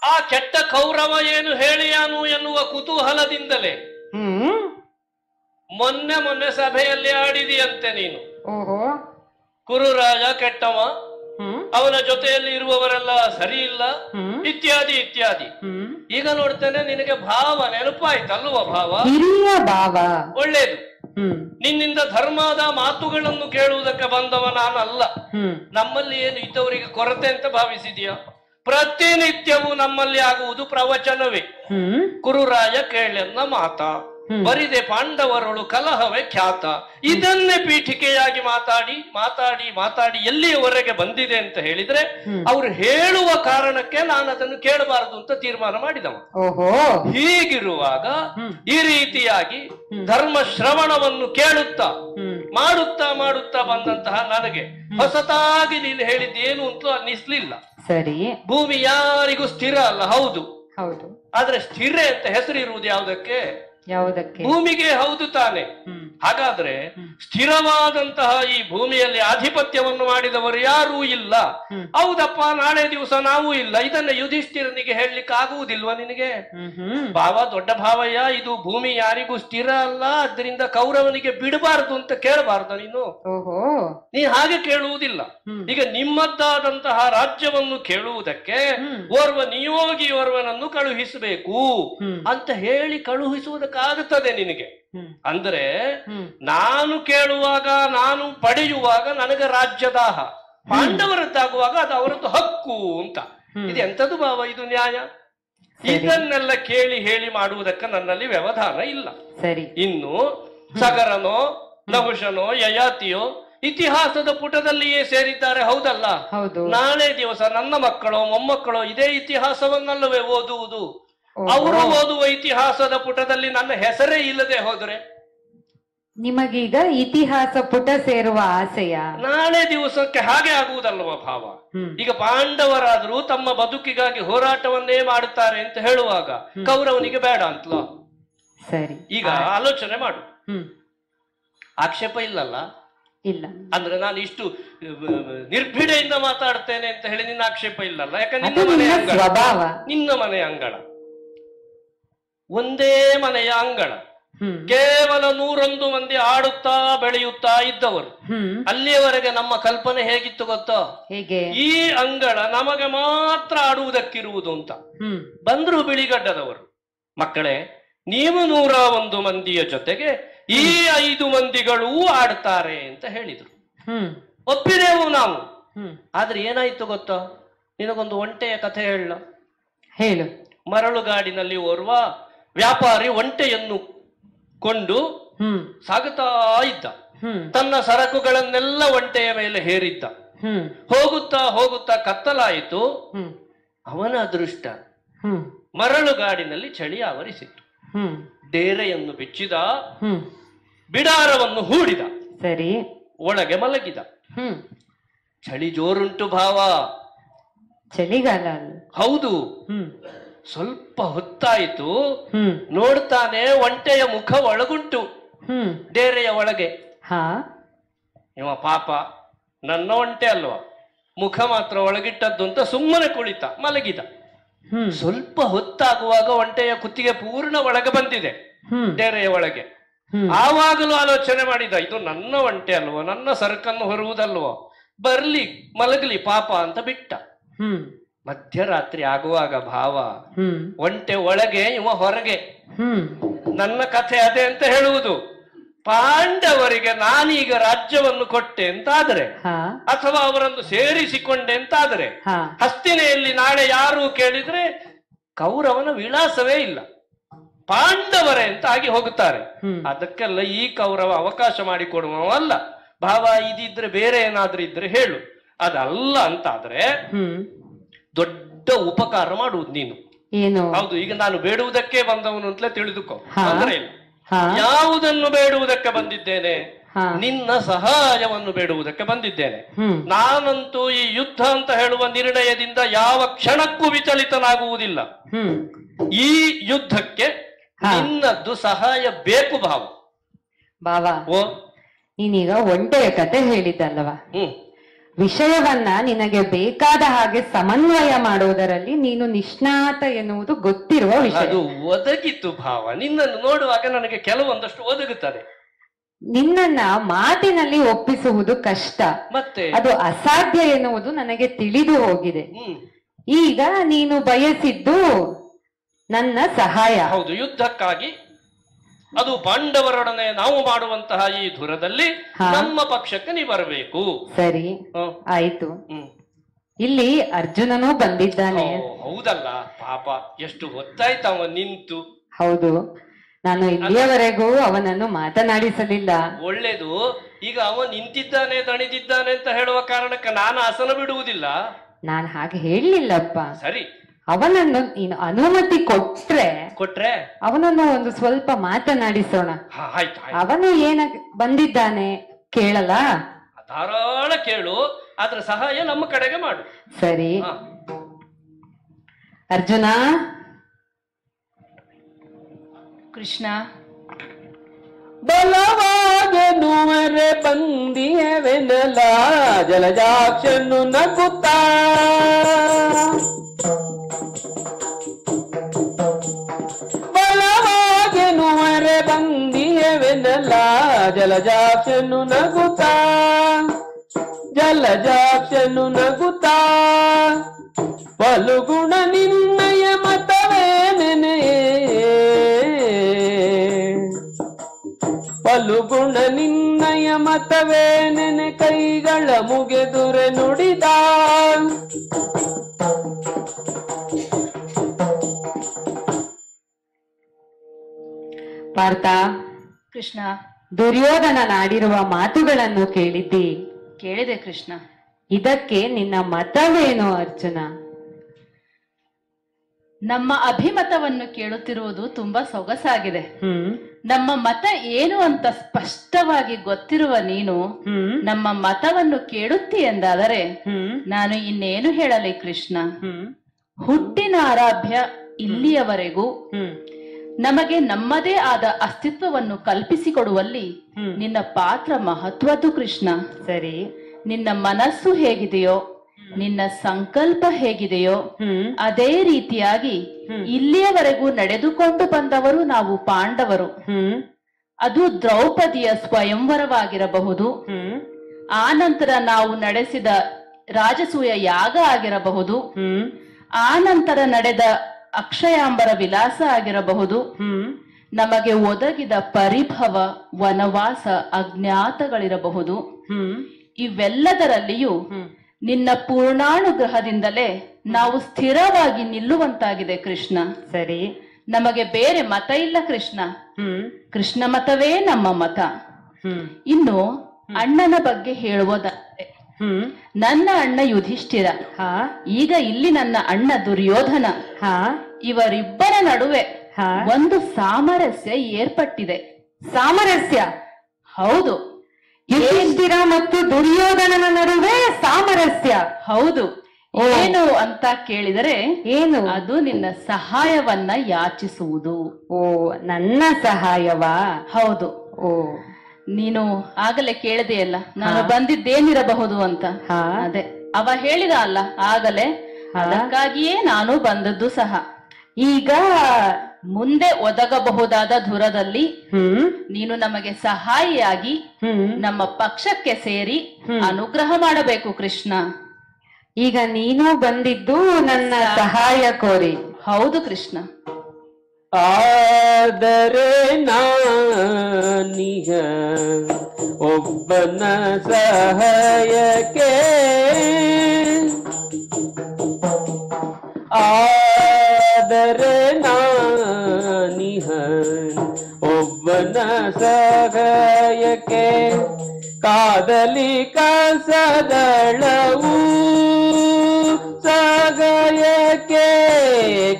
ಆ ಕೆಟ್ಟ ಕೌರವ ಏನು ಹೇಳಿಯಾನು ಎನ್ನುವ ಕುತೂಹಲದಿಂದಲೇ ಮೊನ್ನೆ ಸಭೆಯಲ್ಲಿ ಆಡಿದೆಯಂತೆ ನೀನು. ಕುರುರಾಜ ಕೆಟ್ಟವ, ಅವನ ಜೊತೆಯಲ್ಲಿ ಇರುವವರೆಲ್ಲ ಸರಿ ಇಲ್ಲ, ಇತ್ಯಾದಿ ಇತ್ಯಾದಿ. ಈಗ ನೋಡ್ತೇನೆ ನಿನಗೆ ಭಾವ ನೆನಪಾಯ್ತಲ್ವ? ಭಾವ ಹಿರಿಯ ಭಾವ ಒಳ್ಳೇದು. ನಿನ್ನಿಂದ ಧರ್ಮದ ಮಾತುಗಳನ್ನು ಕೇಳುವುದಕ್ಕೆ ಬಂದವ ನಾನಲ್ಲ. ನಮ್ಮಲ್ಲಿ ಏನು ಇದ್ದವರಿಗೆ ಕೊರತೆ ಅಂತ ಭಾವಿಸಿದೀಯ? ಪ್ರತಿನಿತ್ಯವೂ ನಮ್ಮಲ್ಲಿ ಆಗುವುದು ಪ್ರವಚನವೇ. ಕುರುರಾಯ ಕೇಳೆನ್ನ ಮಾತ, ಬರಿದೆ ಪಾಂಡವರೊಳು ಕಲಹವೇ ಖ್ಯಾತ. ಇದನ್ನೇ ಪೀಠಿಕೆಯಾಗಿ ಮಾತಾಡಿ ಮಾತಾಡಿ ಮಾತಾಡಿ ಎಲ್ಲಿಯವರೆಗೆ ಬಂದಿದೆ ಅಂತ ಹೇಳಿದ್ರೆ ಅವ್ರು ಹೇಳುವ ಕಾರಣಕ್ಕೆ ನಾನು ಅದನ್ನು ಕೇಳಬಾರದು ಅಂತ ತೀರ್ಮಾನ ಮಾಡಿದವ. ಹೀಗಿರುವಾಗ ಈ ರೀತಿಯಾಗಿ ಧರ್ಮ ಶ್ರವಣವನ್ನು ಕೇಳುತ್ತಾ ಮಾಡುತ್ತಾ ಮಾಡುತ್ತಾ ಬಂದಂತಹ ನನಗೆ ಹೊಸತಾಗಿ ನೀನು ಹೇಳಿದ್ದೇನು ಅಂತೂ ಅನ್ನಿಸ್ಲಿಲ್ಲ. ಸರಿ, ಭೂಮಿ ಯಾರಿಗೂ ಸ್ಥಿರ ಅಲ್ಲ, ಹೌದು ಹೌದು. ಆದ್ರೆ ಸ್ಥಿರ ಅಂತ ಹೆಸರಿರುವುದು ಯಾವುದಕ್ಕೆ? ಯಾವುದಕ್ಕೆ? ಭೂಮಿಗೆ. ಹೌದು ತಾನೆ? ಹಾಗಾದ್ರೆ ಸ್ಥಿರವಾದಂತಹ ಈ ಭೂಮಿಯಲ್ಲಿ ಆಧಿಪತ್ಯವನ್ನು ಮಾಡಿದವರು ಯಾರೂ ಇಲ್ಲ. ಹೌದಪ್ಪ, ನಾಳೆ ದಿವಸ ನಾವು ಇಲ್ಲ. ಇದನ್ನ ಯುಧಿಷ್ಠಿರನಿಗೆ ಹೇಳಲಿಕ್ಕೆ ಆಗುವುದಿಲ್ವಾ ನಿನಗೆ? ಭಾವ, ದೊಡ್ಡ ಭಾವಯ್ಯ, ಇದು ಭೂಮಿ ಯಾರಿಗೂ ಸ್ಥಿರ ಅಲ್ಲ, ಅದರಿಂದ ಕೌರವನಿಗೆ ಬಿಡಬಾರದು ಅಂತ ಕೇಳಬಾರ್ದು ನೀನು. ನೀ ಹಾಗೆ ಕೇಳುವುದಿಲ್ಲ. ಈಗ ನಿಮ್ಮದ್ದಾದಂತಹ ರಾಜ್ಯವನ್ನು ಕೇಳುವುದಕ್ಕೆ ಓರ್ವ ನಿಯೋಗಿಯೋರ್ವನನ್ನು ಕಳುಹಿಸಬೇಕು ಅಂತ ಹೇಳಿ ಕಳುಹಿಸುವುದಕ್ಕಾಗುತ್ತದೆ ನಿನಗೆ. ಅಂದ್ರೆ ನಾನು ಕೇಳುವಾಗ, ನಾನು ಪಡೆಯುವಾಗ ನನಗೆ ರಾಜ್ಯದಾಹ, ಪಾಂಡವರದ್ದಾಗುವಾಗ ಅದು ಅವರದ್ದು ಹಕ್ಕು ಅಂತ. ಇದು ಎಂತದು ಭಾವ? ಇದು ನ್ಯಾಯ? ಇದನ್ನೆಲ್ಲ ಕೇಳಿ ಹೇಳಿ ಮಾಡುವುದಕ್ಕೆ ನನ್ನಲ್ಲಿ ವ್ಯವಧಾನ ಇಲ್ಲ. ಇನ್ನು ಸಗರನೋ ನಹುಷನೋ ಯಯಾತಿಯೋ ಇತಿಹಾಸದ ಪುಟದಲ್ಲಿಯೇ ಸೇರಿದ್ದಾರೆ, ಹೌದಲ್ಲ? ನಾಳೆ ದಿವಸ ನನ್ನ ಮಕ್ಕಳೋ ಮೊಮ್ಮಕ್ಕಳೋ ಇದೇ ಇತಿಹಾಸವನ್ನಲ್ಲವೇ ಓದುವುದು? ಅವರು ಓದುವ ಇತಿಹಾಸದ ಪುಟದಲ್ಲಿ ನನ್ನ ಹೆಸರೇ ಇಲ್ಲದೆ ಹೋದರೆ ನಿಮಗೀಗ ಇತಿಹಾಸ ಪುಟ ಸೇರುವ ಆಸೆಯ? ನಾಳೆ ದಿವಸಕ್ಕೆ ಹಾಗೆ ಆಗುವುದಲ್ವ ಭಾವ? ಈಗ ಪಾಂಡವರಾದರೂ ತಮ್ಮ ಬದುಕಿಗಾಗಿ ಹೋರಾಟವನ್ನೇ ಮಾಡುತ್ತಾರೆ ಅಂತ ಹೇಳುವಾಗ ಕೌರವನಿಗೆ ಬೇಡ ಅಂತಲೋ? ಸರಿ, ಈಗ ಆಲೋಚನೆ ಮಾಡು. ಆಕ್ಷೇಪ ಇಲ್ಲಲ್ಲ? ಇಲ್ಲ. ಅಂದ್ರೆ ನಾನು ಇಷ್ಟು ನಿರ್ಭಿಡೆಯಿಂದ ಮಾತಾಡ್ತೇನೆ ಅಂತ ಹೇಳಿ ನಿನ್ನ ಆಕ್ಷೇಪ ಇಲ್ಲಲ್ಲ? ಯಾಕಂದ್ರೆ ನಿನ್ನ ಮನೆಯ ಅಂಗಳ ಒಂದೇ ಮನೆಯ ಅಂಗಳ, ಕೇವಲ 101 ಮಂದಿ ಆಡುತ್ತಾ ಬೆಳೆಯುತ್ತಾ ಇದ್ದವರು. ಅಲ್ಲಿಯವರೆಗೆ ನಮ್ಮ ಕಲ್ಪನೆ ಹೇಗಿತ್ತು ಗೊತ್ತೋ? ಹೇಗೆ? ಈ ಅಂಗಳ ನಮಗೆ ಮಾತ್ರ ಆಡುವುದಕ್ಕಿರುವುದು ಅಂತ. ಬಂದ್ರು ಬಿಳಿಗಡ್ಡದವರು, ಮಕ್ಕಳೇ ನೀವು 101 ಮಂದಿಯ ಜೊತೆಗೆ ಈ 5 ಮಂದಿಗಳೂ ಆಡ್ತಾರೆ ಅಂತ ಹೇಳಿದ್ರು. ಒಪ್ಪಿದೆವು ನಾವು. ಆದ್ರೆ ಏನಾಯ್ತು ಗೊತ್ತೋ? ನಿನಗೊಂದು ಒಂಟೆಯ ಕಥೆ ಹೇಳು. ಮರಳುಗಾಡಿನಲ್ಲಿ ಓರ್ವ ವ್ಯಾಪಾರಿ ಒಂಟೆಯನ್ನು ಕೊಂಡು ಸಾಗುತ್ತಾ ಇದ್ದ. ತನ್ನ ಸರಕುಗಳನ್ನೆಲ್ಲ ಒಂಟೆಯ ಮೇಲೆ ಹೇರಿದ್ದ. ಹೋಗುತ್ತಾ ಹೋಗುತ್ತಾ ಕತ್ತಲಾಯಿತು. ಅವನ ಅದೃಷ್ಟ, ಮರಳುಗಾಡಿನಲ್ಲಿ ಚಳಿ ಆವರಿಸಿತ್ತು. ಡೇರೆಯನ್ನು ಬಿಚ್ಚಿದ, ಬಿಡಾರವನ್ನು ಹೂಡಿದ, ಸರಿ, ಒಳಗೆ ಮಲಗಿದ. ಚಳಿ ಜೋರುಂಟು ಭಾವ, ಚಳಿಗಾಲ. ಹೌದು. ಸ್ವಲ್ಪ ಹೊತ್ತಾಯಿತು, ನೋಡ್ತಾನೆ ಒಂಟೆಯ ಮುಖ ಒಳಗುಂಟು ಡೇರೆಯ ಒಳಗೆ. ಇವ ಪಾಪ ನನ್ನ ಒಂಟೆ ಅಲ್ವಾ, ಮುಖ ಮಾತ್ರ ಒಳಗಿಟ್ಟದ್ದು ಅಂತ ಸುಮ್ಮನೆ ಕುಳಿತ, ಮಲಗಿದ. ಸ್ವಲ್ಪ ಹೊತ್ತಾಗುವಾಗ ಒಂಟೆಯ ಕುತ್ತಿಗೆ ಪೂರ್ಣ ಒಳಗೆ ಬಂದಿದೆ ಡೇರೆಯ ಒಳಗೆ. ಆವಾಗಲೂ ಆಲೋಚನೆ ಮಾಡಿದ, ಇದು ನನ್ನ ಒಂಟೆ ಅಲ್ವೋ, ನನ್ನ ಸರಕನ್ನು ಹೊರುವುದಲ್ವೋ, ಬರ್ಲಿ ಮಲಗಲಿ ಪಾಪ ಅಂತ ಬಿಟ್ಟ. ಮಧ್ಯರಾತ್ರಿ ಆಗುವಾಗ ಭಾವ, ಒಂಟೆ ಒಳಗೆ ಇವ ಹೊರಗೆ. ನನ್ನ ಕಥೆ ಅದೇ ಅಂತ ಹೇಳುವುದು. ಪಾಂಡವರಿಗೆ ನಾನೀಗ ರಾಜ್ಯವನ್ನು ಕೊಟ್ಟೆ ಅಂತಾದ್ರೆ, ಅಥವಾ ಅವರನ್ನು ಸೇರಿಸಿಕೊಂಡೆ ಅಂತಾದ್ರೆ, ಹಸ್ತಿನೆಯಲ್ಲಿ ನಾಳೆ ಯಾರು ಕೇಳಿದ್ರೆ ಕೌರವನ ವಿಳಾಸವೇ ಇಲ್ಲ, ಪಾಂಡವರೇ ಅಂತ ಆಗಿ ಹೋಗುತ್ತಾರೆ. ಅದಕ್ಕೆಲ್ಲ ಈ ಕೌರವ ಅವಕಾಶ ಮಾಡಿಕೊಡುವವಲ್ಲ. ಭಾವ, ಇದಿದ್ರೆ ಬೇರೆ ಏನಾದ್ರೂ ಇದ್ರೆ ಹೇಳು. ಅದಲ್ಲ ಅಂತಾದ್ರೆ ದೊಡ್ಡ ಉಪಕಾರ ಮಾಡುವುದು ನೀನು. ಹೌದು, ಈಗ ನಾನು ಬೇಡುವುದಕ್ಕೆ ಬಂದವನು ಅಂತಲೇ ತಿಳಿದುಕೋ, ತೊಂದರೆ ಇಲ್ಲ. ಯಾವುದನ್ನು ಬೇಡುವುದಕ್ಕೆ ಬಂದಿದ್ದೇನೆ? ನಿನ್ನ ಸಹಾಯವನ್ನು ಬೇಡುವುದಕ್ಕೆ ಬಂದಿದ್ದೇನೆ. ನಾನಂತೂ ಈ ಯುದ್ಧ ಅಂತ ಹೇಳುವ ನಿರ್ಣಯದಿಂದ ಯಾವ ಕ್ಷಣಕ್ಕೂ ವಿಚಲಿತನಾಗುವುದಿಲ್ಲ. ಈ ಯುದ್ಧಕ್ಕೆ ನಿನ್ನದ್ದು ಸಹಾಯ ಬೇಕು ಭಾವ. ಓ, ನೀನೀಗ ಒಂಟೆಯ ಕತೆ ಹೇಳಿದ್ದಲ್ವ, ವಿಷಯವನ್ನ ನಿನಗೆ ಬೇಕಾದ ಹಾಗೆ ಸಮನ್ವಯ ಮಾಡುವುದರಲ್ಲಿ ನೀನು ನಿಷ್ಣಾತ ಎನ್ನುವುದು ಗೊತ್ತಿರುವ ವಿಷಯ. ಅದು ಒದಗಿತು ಭಾವ, ನಿನ್ನನ್ನು ನೋಡುವಾಗ ನನಗೆ ಕೆಲವೊಂದಷ್ಟು ಒದಗುತ್ತದೆ. ನಿನ್ನನ್ನ ಮಾತಿನಲ್ಲಿ ಒಪ್ಪಿಸುವುದು ಕಷ್ಟ, ಮತ್ತೆ ಅದು ಅಸಾಧ್ಯ ಎನ್ನುವುದು ನನಗೆ ತಿಳಿದು ಹೋಗಿದೆ. ಈಗ ನೀನು ಬಯಸಿದ್ದು ನನ್ನ ಸಹಾಯ. ಹೌದು, ಯುದ್ಧಕ್ಕಾಗಿ. ಅದು ಪಾಂಡವರೊಡನೆ ನಾವು ಮಾಡುವಂತಹ ಈ ಧುರದಲ್ಲಿ ನಮ್ಮ ಪಕ್ಷಕ್ಕೆ ನೀ ಬರಬೇಕು. ಸರಿ, ಆಯ್ತು. ಇಲ್ಲಿ ಅರ್ಜುನನೂ ಬಂದಿದ್ದಾನೆ. ಹೌದಲ್ಲ ಪಾಪ, ಎಷ್ಟು ಹೊತ್ತಾಯ್ತು ಅವ ನಿಂತು. ಹೌದು, ನಾನು ಇಲ್ಲಿಯವರೆಗೂ ಅವನನ್ನು ಮಾತನಾಡಿಸಲಿಲ್ಲ. ಒಳ್ಳೇದು. ಈಗ ಅವ ನಿಂತಿದ್ದಾನೆ, ದಣಿದಿದ್ದಾನೆ ಅಂತ ಹೇಳುವ ಕಾರಣಕ್ಕೆ ನಾನು ಆಸನ ಬಿಡುವುದಿಲ್ಲ. ನಾನು ಹಾಗೆ ಹೇಳಲಿಲ್ಲಪ್ಪ. ಸರಿ, ಅವನನ್ನು ನೀನು ಅನುಮತಿ ಕೊಟ್ರೆ ಅವನನ್ನು ಒಂದು ಸ್ವಲ್ಪ ಮಾತನಾಡಿಸೋಣ. ಅವನು ಏನ ಬಂದಿದ್ದಾನೆ ಕೇಳಲ್ಲ? ಧಾರಾಳ ಕೇಳು, ಅದ್ರ ಸಹಾಯ ನಮ್ಮ ಕಡೆಗೆ ಮಾಡು. ಸರಿ. ಅರ್ಜುನ. ಕೃಷ್ಣ. ಬಲವಾಗೆನುವರೆ ಬಂದಿಯವೆನಲ ಜಲಜಾಕ್ಷನು ನಗುತ್ತಾ, ಬಲವಾಗೆನುವರೆ ಬಂದಿಯವೆನಲ ಜಲಜಾಕ್ಷನು ನಗುತ್ತಾ, ಜಲಜಾಕ್ಷನು ನಗುತ್ತಾ, ಫಲುಗುಣ ನಿನ್ನಯ ಮತವೇ ನೆನೆಯೇ, ಫಲುಗುಣ ನಿನ್ನಯ ಮತವೇ ನೆನೆ ಕೈಗಳ ಮುಗೆದುರೆ ನುಡಿದ. ಪಾರ್ಥ. ಕೃಷ್ಣ. ದುರ್ಯೋಧನನಾಡಿರುವ ಮಾತುಗಳನ್ನು ಕೇಳಿದ್ದಿ? ಕೇಳಿದೆ ಕೃಷ್ಣ. ಇದಕ್ಕೆ ನಿನ್ನ ಮತವೇನು ಅರ್ಜುನ? ನಮ್ಮ ಅಭಿಮತವನ್ನು ಕೇಳುತ್ತಿರುವುದು ತುಂಬಾ ಸೊಗಸಾಗಿದೆ. ನಮ್ಮ ಮತ ಏನು ಅಂತ ಸ್ಪಷ್ಟವಾಗಿ ಗೊತ್ತಿರುವ ನೀನು ನಮ್ಮ ಮತವನ್ನು ಕೇಳುತ್ತಿ ಎಂದಾದರೆ ನಾನು ಇನ್ನೇನು ಹೇಳಲಿ ಕೃಷ್ಣ. ಹುಟ್ಟಿನ ಆರಾಧ್ಯ ಇಲ್ಲಿಯವರೆಗೂ ನಮಗೆ ನಮ್ಮದೇ ಆದ ಅಸ್ತಿತ್ವವನ್ನು ಕಲ್ಪಿಸಿಕೊಡುವಲ್ಲಿ ನಿನ್ನ ಪಾತ್ರ ಮಹತ್ವದ್ದು ಕೃಷ್ಣ. ಸರಿ, ನಿನ್ನ ಮನಸ್ಸು ಹೇಗಿದೆಯೋ ನಿನ್ನ ಸಂಕಲ್ಪ ಹೇಗಿದೆಯೋ ಅದೇ ರೀತಿಯಾಗಿ ಇಲ್ಲಿಯವರೆಗೂ ನಡೆದುಕೊಂಡು ಬಂದವರು ನಾವು ಪಾಂಡವರು. ಅದು ದ್ರೌಪದಿಯ ಸ್ವಯಂವರವಾಗಿರಬಹುದು, ಆ ನಂತರ ನಾವು ನಡೆಸಿದ ರಾಜಸೂಯ ಯಾಗ ಆಗಿರಬಹುದು, ಆ ನಂತರ ನಡೆದ ಅಕ್ಷಯಾಂಬರ ವಿಲಾಸ ಆಗಿರಬಹುದು, ನಮಗೆ ಒದಗಿದ ಪರಿಭವ, ವನವಾಸ, ಅಜ್ಞಾತಗಳಿರಬಹುದು. ಇವೆಲ್ಲದರಲ್ಲಿಯೂ ನಿನ್ನ ಪೂರ್ಣಾನುಗ್ರಹದಿಂದಲೇ ನಾವು ಸ್ಥಿರವಾಗಿ ನಿಲ್ಲುವಂತಾಗಿದೆ ಕೃಷ್ಣ. ಸರಿ, ನಮಗೆ ಬೇರೆ ಮತ ಇಲ್ಲ ಕೃಷ್ಣ. ಕೃಷ್ಣ ಮತವೇ ನಮ್ಮ ಮತ. ಇನ್ನು ಅಣ್ಣನ ಬಗ್ಗೆ ಹೇಳುವುದಾದರೆ, ನನ್ನ ಅಣ್ಣ ಯುಧಿಷ್ಠಿರ, ಈಗ ಇಲ್ಲಿ ನನ್ನ ಅಣ್ಣ ದುರ್ಯೋಧನ, ಇವರಿಬ್ಬರ ನಡುವೆ ಒಂದು ಸಾಮರಸ್ಯ ಏರ್ಪಟ್ಟಿದೆ. ಸಾಮರಸ್ಯ? ಹೌದು. ಯುಧಿಷ್ಠಿರ ಮತ್ತು ದುರ್ಯೋಧನನ ನಡುವೆ ಸಾಮರಸ್ಯ? ಹೌದು. ಏನು ಅಂತ ಕೇಳಿದರೆ, ಏನು ಅದು ನಿನ್ನ ಸಹಾಯವನ್ನ ಯಾಚಿಸುವುದು. ಓ, ನನ್ನ ಸಹಾಯವಾ? ಹೌದು. ಓ, ನೀನು ಆಗಲೇ ಕೇಳಿದೆಯಲ್ಲ ನಾನು ಬಂದಿದ್ದೇನಿರಬಹುದು ಅಂತ. ಅದೇ ಅವ ಹೇಳಿದ ಅಲ್ಲ ಆಗಲೇ, ಅದಕ್ಕಾಗಿಯೇ ನಾನು ಬಂದದ್ದು ಸಹ. ಈಗ ಮುಂದೆ ಒದಗಬಹುದಾದ ಧುರದಲ್ಲಿ ನೀನು ನಮಗೆ ಸಹಾಯಿಯಾಗಿ ನಮ್ಮ ಪಕ್ಷಕ್ಕೆ ಸೇರಿ ಅನುಗ್ರಹ ಮಾಡಬೇಕು ಕೃಷ್ಣ. ಈಗ ನೀನು ಬಂದಿದ್ದು ನನ್ನ ಸಹಾಯ ಕೋರಿ? ಹೌದು ಕೃಷ್ಣ. ಆದರೆ ನಾನೀಗ ಒಬ್ಬನ ಸಹಾಯಕ್ಕೆ, ಆದರೆ ನಾನೀಗ ಒಬ್ಬನ ಸಹಾಯಕ್ಕೆ, ಕಾದಲಿ ಕಸದಳವು ಸಹಾಯಕ್ಕೆ,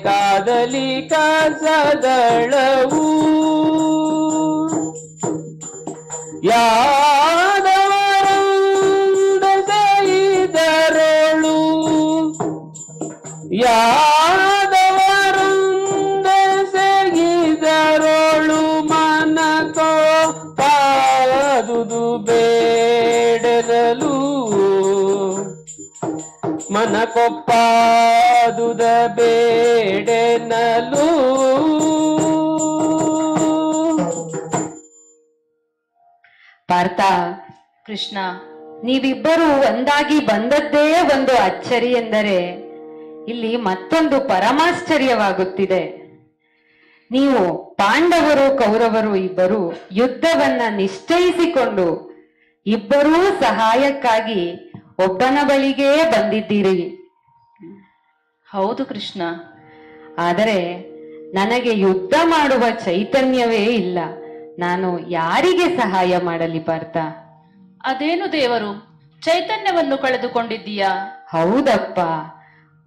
ಕಾದಲಿ ಕಸದಳವು ಯಾದವರಂದಸೆಯಿದರಳು, ಯಾದವರಂದಸೆಯಿದರಳು ಮನಕೋ ಪಾದುದು ಬೇಡದಲು, ಮನಕೊಪ್ಪಾದುದ ಬೇಡೆನಲು. ಪಾರ್ಥ, ಕೃಷ್ಣ, ನೀವಿಬ್ಬರು ಒಂದಾಗಿ ಬಂದದ್ದೇ ಒಂದು ಅಚ್ಚರಿ ಎಂದರೆ ಇಲ್ಲಿ ಮತ್ತೊಂದು ಪರಮಾಶ್ಚರ್ಯವಾಗುತ್ತಿದೆ. ನೀವು ಪಾಂಡವರು ಕೌರವರು ಇಬ್ಬರು ಯುದ್ಧವನ್ನ ನಿಶ್ಚಯಿಸಿಕೊಂಡು ಇಬ್ಬರೂ ಸಹಾಯಕ್ಕಾಗಿ ಒಬ್ಬನ ಬಳಿಗೇ ಬಂದಿದ್ದೀರಿ. ಹೌದು ಕೃಷ್ಣ. ಆದರೆ ನನಗೆ ಯುದ್ಧ ಮಾಡುವ ಚೈತನ್ಯವೇ ಇಲ್ಲ. ನಾನು ಯಾರಿಗೆ ಸಹಾಯ ಮಾಡಲಿ ಪಾರ್ಥ? ಅದೇನು ದೇವರು, ಚೈತನ್ಯವನ್ನು ಕಳೆದುಕೊಂಡಿದ್ದೀಯಾ? ಹೌದಪ್ಪ,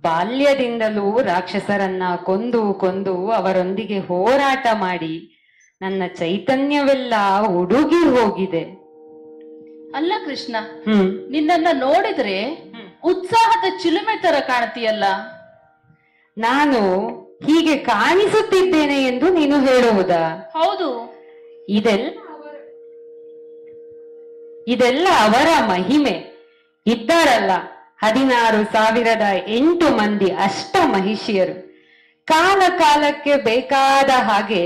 ಬಾಲ್ಯದಿಂದಲೂ ರಾಕ್ಷಸರನ್ನ ಕೊಂದು ಕೊಂದು ಅವರೊಂದಿಗೆ ಹೋರಾಟ ಮಾಡಿ ನನ್ನ ಚೈತನ್ಯವೆಲ್ಲ ಉಡುಗಿ ಹೋಗಿದೆ. ಅಲ್ಲ ಕೃಷ್ಣ, ನಿನ್ನನ್ನ ನೋಡಿದ್ರೆ ಉತ್ಸಾಹದ ಚಿಲುಮೆ ತರ ಕಾಣ್ತೀಯಲ್ಲ. ನಾನು ಹೀಗೆ ಕಾಣಿಸುತ್ತಿದ್ದೇನೆ ಎಂದು ನೀನು ಹೇಳುವುದಾ? ಹೌದು. ಇದೆಲ್ಲ ಅವರ ಮಹಿಮೆ. ಇದ್ದಾರಲ್ಲ 16,008 ಮಂದಿ ಅಷ್ಟ ಮಹಿಷಿಯರು, ಕಾಲ ಕಾಲಕ್ಕೆ ಬೇಕಾದ ಹಾಗೆ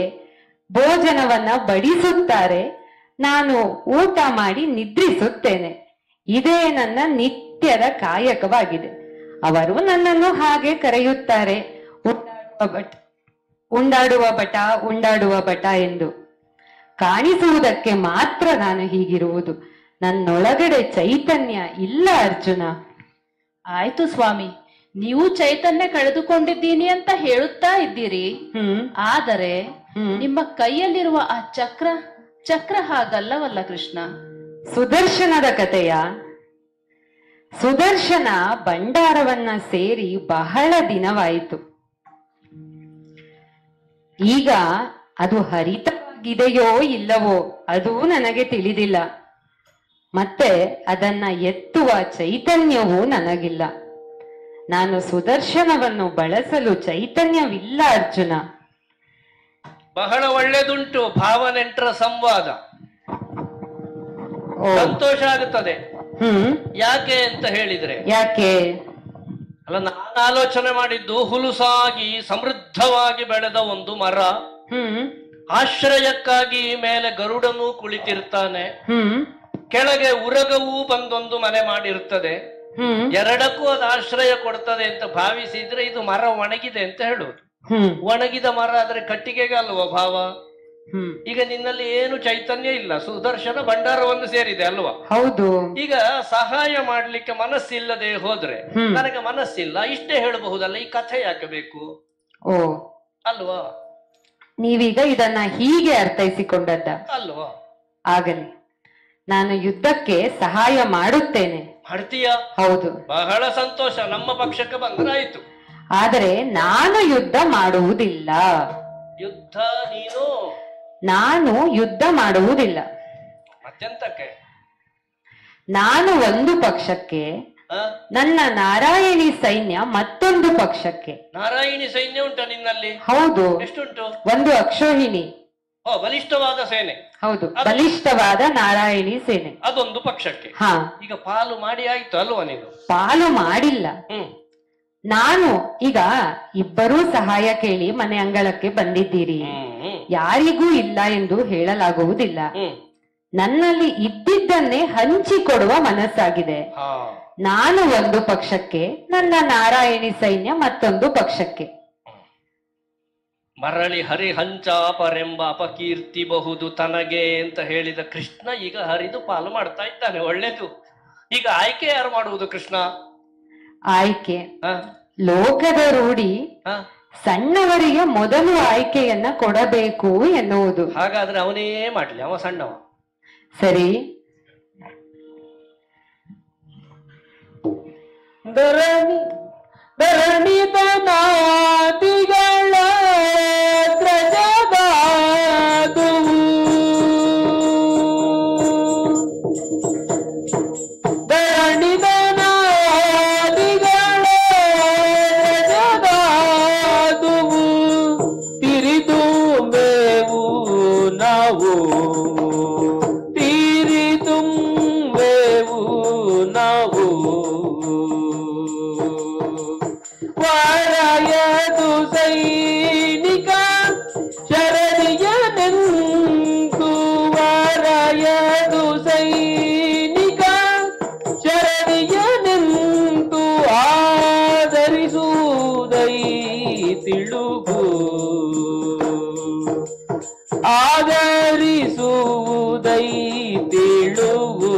ಭೋಜನವನ್ನ ಬಡಿಸುತ್ತಾರೆ. ನಾನು ಊಟ ಮಾಡಿ ನಿದ್ರಿಸುತ್ತೇನೆ. ಇದೇ ನನ್ನ ನಿತ್ಯದ ಕಾಯಕವಾಗಿದೆ. ಅವರು ನನ್ನನ್ನು ಹಾಗೆ ಕರೆಯುತ್ತಾರೆ, ಉಂಡಾಡುವ ಬಟ ಎಂದು. ಕಾಣಿಸುವುದಕ್ಕೆ ಮಾತ್ರ ನಾನು ಹೀಗಿರುವುದು. ನನ್ನೊಳಗಡೆ ಚೈತನ್ಯ ಇಲ್ಲ ಅರ್ಜುನ. ಆಯ್ತು ಸ್ವಾಮಿ, ನೀವು ಚೈತನ್ಯ ಕಳೆದುಕೊಂಡಿದ್ದೀನಿ ಅಂತ ಹೇಳುತ್ತಾ ಇದ್ದೀರಿ. ಆದರೆ ನಿಮ್ಮ ಕೈಯಲ್ಲಿರುವ ಆ ಚಕ್ರ ಹಾಗಲ್ಲವಲ್ಲ ಕೃಷ್ಣ. ಸುದರ್ಶನದ ಕಥೆಯ? ಸುದರ್ಶನ ಭಂಡಾರವನ್ನ ಸೇರಿ ಬಹಳ ದಿನವಾಯಿತು. ಈಗ ಅದು ಹರಿತವಾಗಿದೆಯೋ ಇಲ್ಲವೋ ಅದು ನನಗೆ ತಿಳಿದಿಲ್ಲ. ಮತ್ತೆ ಅದನ್ನ ಎತ್ತುವ ಚೈತನ್ಯವೂ ನನಗಿಲ್ಲ. ನಾನು ಸುದರ್ಶನವನ್ನು ಬಳಸಲು ಚೈತನ್ಯವಿಲ್ಲ ಅರ್ಜುನ. ಬಹಳ ಒಳ್ಳೆದುಂಟು ಭಾವನೆಂಟರ ಸಂವಾದ, ಸಂತೋಷ ಆಗುತ್ತದೆ. ಯಾಕೆ ಅಂತ ಹೇಳಿದ್ರೆ, ಯಾಕೆ? ಅಲ್ಲ, ನಾನು ಆಲೋಚನೆ ಮಾಡಿದ್ದು ಹುಲುಸಾಗಿ ಸಮೃದ್ಧವಾಗಿ ಬೆಳೆದ ಒಂದು ಮರ, ಆಶ್ರಯಕ್ಕಾಗಿ ಮೇಲೆ ಗರುಡನೂ ಕುಳಿತಿರ್ತಾನೆ, ಕೆಳಗೆ ಉರಗವೂ ಬಂದೊಂದು ಮನೆ ಮಾಡಿರ್ತದೆ, ಎರಡಕ್ಕೂ ಅದು ಆಶ್ರಯ ಕೊಡ್ತದೆ ಅಂತ ಭಾವಿಸಿದ್ರೆ ಇದು ಮರ ಒಣಗಿದೆ ಅಂತ ಹೇಳುವುದು. ಒಣಗಿದ ಮರ ಆದ್ರೆ ಕಟ್ಟಿಗೆಗೆ ಅಲ್ವಾ ಭಾವ? ಈಗ ನಿನ್ನಲ್ಲಿ ಏನು ಚೈತನ್ಯ ಇಲ್ಲ, ಸುದರ್ಶನ ಭಂಡಾರವನ್ನು ಸೇರಿದೆ ಅಲ್ವಾ? ಹೌದು. ಈಗ ಸಹಾಯ ಮಾಡ್ಲಿಕ್ಕೆ ಮನಸ್ಸಿಲ್ಲದೆ ಹೋದ್ರೆ ನನಗೆ ಮನಸ್ಸಿಲ್ಲ ಇಷ್ಟೇ ಹೇಳಬಹುದಲ್ಲ, ಈ ಕಥೆ ಯಾಕೆ ಬೇಕು? ಓ ಅಲ್ವಾ? ನೀವೀಗ ಇದನ್ನ ಹೀಗೆ ಅರ್ಥೈಸಿಕೊಂಡದ್ದ ಅಲ್ವಾ? ಆಗಲಿ, ನಾನು ಯುದ್ಧಕ್ಕೆ ಸಹಾಯ ಮಾಡುತ್ತೇನೆ. ಮಾಡ್ತೀಯ? ಹೌದು. ಬಹಳ ಸಂತೋಷ, ನಮ್ಮ ಪಕ್ಷಕ್ಕೆ ಬಂದ್ರೆ ಆಯ್ತು. ಆದರೆ ನಾನು ಯುದ್ಧ ಮಾಡುವುದಿಲ್ಲ. ಯುದ್ಧ ನೀನು? ನಾನು ಯುದ್ಧ ಮಾಡುವುದಿಲ್ಲ. ಮತ್ತೆಂತಕ್ಕೆ? ನಾನು ಒಂದು ಪಕ್ಷಕ್ಕೆ, ನನ್ನ ನಾರಾಯಣಿ ಸೈನ್ಯ ಮತ್ತೊಂದು ಪಕ್ಷಕ್ಕೆ. ನಾರಾಯಣಿ ಸೈನ್ಯ ಉಂಟ ನಿನ್ನಲ್ಲಿ? ಹೌದು. ಎಷ್ಟುಂಟು? ಒಂದು ಅಕ್ಷೋಹಿಣಿ. ಓ, ಬಲಿಷ್ಠವಾದ ಸೇನೆ. ಹೌದು, ಬಲಿಷ್ಠವಾದ ನಾರಾಯಣಿ ಸೇನೆ ಅದೊಂದು ಪಕ್ಷಕ್ಕೆ. ಹಾ, ಈಗ ಪಾಲು ಮಾಡಿ ಆಯ್ತು ಅಲ್ವಾ? ನೀನು ಪಾಲು ಮಾಡಿಲ್ಲ. ನಾನು ಈಗ ಇಬ್ಬರೂ ಸಹಾಯ ಕೇಳಿ ಮನೆ ಅಂಗಳಕ್ಕೆ ಬಂದಿದ್ದೀರಿ. ಯಾರಿಗೂ ಇಲ್ಲ ಎಂದು ಹೇಳಲಾಗುವುದಿಲ್ಲ. ನನ್ನಲ್ಲಿ ಇದ್ದಿದ್ದನ್ನೇ ಹಂಚಿಕೊಡುವ ಮನಸ್ಸಾಗಿದೆ. ನಾನು ಒಂದು ಪಕ್ಷಕ್ಕೆ, ನನ್ನ ನಾರಾಯಣಿ ಸೈನ್ಯ ಮತ್ತೊಂದು ಪಕ್ಷಕ್ಕೆ. ಮರಳಿ ಹರಿಹಂಚಾಪರೆಂಬ ಅಪಕೀರ್ತಿ ಬಹುದು ತನಗೆ ಅಂತ ಹೇಳಿದ ಕೃಷ್ಣ ಈಗ ಹರಿದು ಪಾಲು ಮಾಡ್ತಾ ಇದ್ದಾನೆ. ಒಳ್ಳೇದು. ಈಗ ಆಯ್ಕೆ ಯಾರು ಮಾಡುವುದು ಕೃಷ್ಣ? ಆಯ್ಕೆ ಲೋಕದ ರೂಢಿ ಸಣ್ಣವರಿಗೆ ಮೊದಲು ಆಯ್ಕೆಯನ್ನ ಕೊಡಬೇಕು ಎನ್ನುವುದು. ಹಾಗಾದ್ರೆ ಅವನೇ ಮಾಡ್ಲಿ, ಅವ ಸಣ್ಣವ. ಸರಿ. ಧರಣಿತನಾದಿಗಳ ತ್ರಜಗಾದುವು, ಧರಣಿತನಾದಿಗಳ ತ್ರಜಗಾದುವು, ತಿರಿದುಂಬೇವು ನಾವು, ತಿರಿದುಂಬೇವು ನಾವು. ವಾರಾಯದು ಸೈನಿಕ ಶರಣಿಯ ನಿಂತು, ವಾರಾಯದು ಸೈನಿಕ ಶರಣಿಯ ನಿಂತು, ಆದರಿಸುವುದೈ ತಿಳುಗು, ಆದರಿಸುವುದೈ ತಿಳುಗು.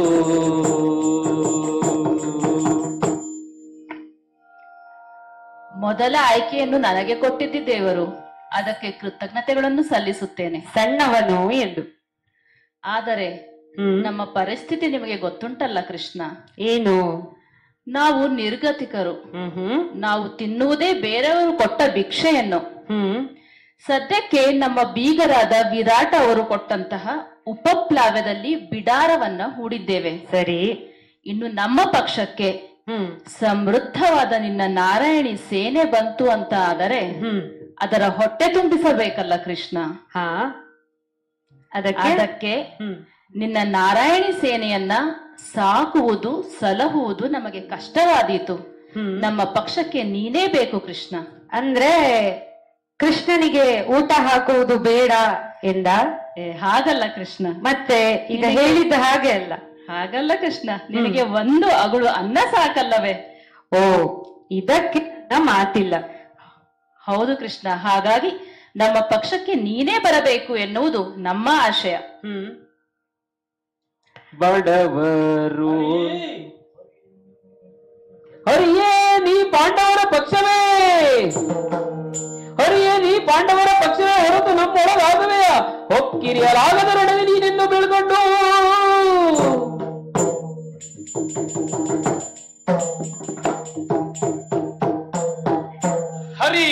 ಮೊದಲ ಆಯ್ಕೆಯನ್ನು ನನಗೆ ಕೊಟ್ಟಿದ್ದ ದೇವರು, ಅದಕ್ಕೆ ಕೃತಜ್ಞತೆಗಳನ್ನು ಸಲ್ಲಿಸುತ್ತೇನೆ. ಸಣ್ಣವನು ಎಂದು. ಆದರೆ ನಮ್ಮ ಪರಿಸ್ಥಿತಿ ನಿಮಗೆ ಗೊತ್ತುಂಟಲ್ಲ ಕೃಷ್ಣ. ಏನು? ನಾವು ನಿರ್ಗತಿಕರು. ನಾವು ತಿನ್ನುವುದೇ ಬೇರೆಯವರು ಕೊಟ್ಟ ಭಿಕ್ಷೆಯನ್ನು. ಸದ್ಯಕ್ಕೆ ನಮ್ಮ ಬೀಗರಾದ ವಿರಾಟ ಅವರು ಕೊಟ್ಟಂತಹ ಉಪಪ್ಲಾವ್ಯದಲ್ಲಿ ಬಿಡಾರವನ್ನ ಹೂಡಿದ್ದೇವೆ. ಸರಿ. ಇನ್ನು ನಮ್ಮ ಪಕ್ಷಕ್ಕೆ ಸಮೃದ್ಧವಾದ ನಿನ್ನ ನಾರಾಯಣಿ ಸೇನೆ ಬಂತು ಅಂತ ಆದರೆ ಅದರ ಹೊಟ್ಟೆ ತುಂಬಿಸಬೇಕಲ್ಲ ಕೃಷ್ಣ. ಅದಕ್ಕೆ ನಿನ್ನ ನಾರಾಯಣಿ ಸೇನೆಯನ್ನ ಸಾಕುವುದು ಸಲಹುವುದು ನಮಗೆ ಕಷ್ಟವಾದೀತು. ನಮ್ಮ ಪಕ್ಷಕ್ಕೆ ನೀನೇ ಬೇಕು ಕೃಷ್ಣ. ಅಂದ್ರೆ ಕೃಷ್ಣನಿಗೆ ಊಟ ಹಾಕುವುದು ಬೇಡ ಎಂದ? ಹಾಗಲ್ಲ ಕೃಷ್ಣ. ಮತ್ತೆ ಈಗ ಹೇಳಿದ್ದ ಹಾಗೆ ಅಲ್ಲ. ಹಾಗಲ್ಲ ಕೃಷ್ಣ, ನಿನಗೆ ಒಂದು ಅಗಳು ಅನ್ನ ಸಾಕಲ್ಲವೇ? ಓ, ಇದಕ್ಕೆ ಮಾತಿಲ್ಲ. ಹೌದು ಕೃಷ್ಣ, ಹಾಗಾಗಿ ನಮ್ಮ ಪಕ್ಷಕ್ಕೆ ನೀನೇ ಬರಬೇಕು ಎನ್ನುವುದು ನಮ್ಮ ಆಶಯ. ಬಡವರು ಹರಿಯೇ ನೀ ಪಾಂಡವರ ಪಕ್ಷವೇ, ಹರಿಯೇ ನೀ ಪಾಂಡವರ ಪಕ್ಷವೇ ಹೊರತು ನಮ್ಮೊಳಗಾಗವೆಯ ಹೊಕ್ಕಿರಿಯಲಾಗದ ನಡುವೆ ನೀನೆಂದು ಬೀಳ್ಕೊಂಡು. ಹರಿ,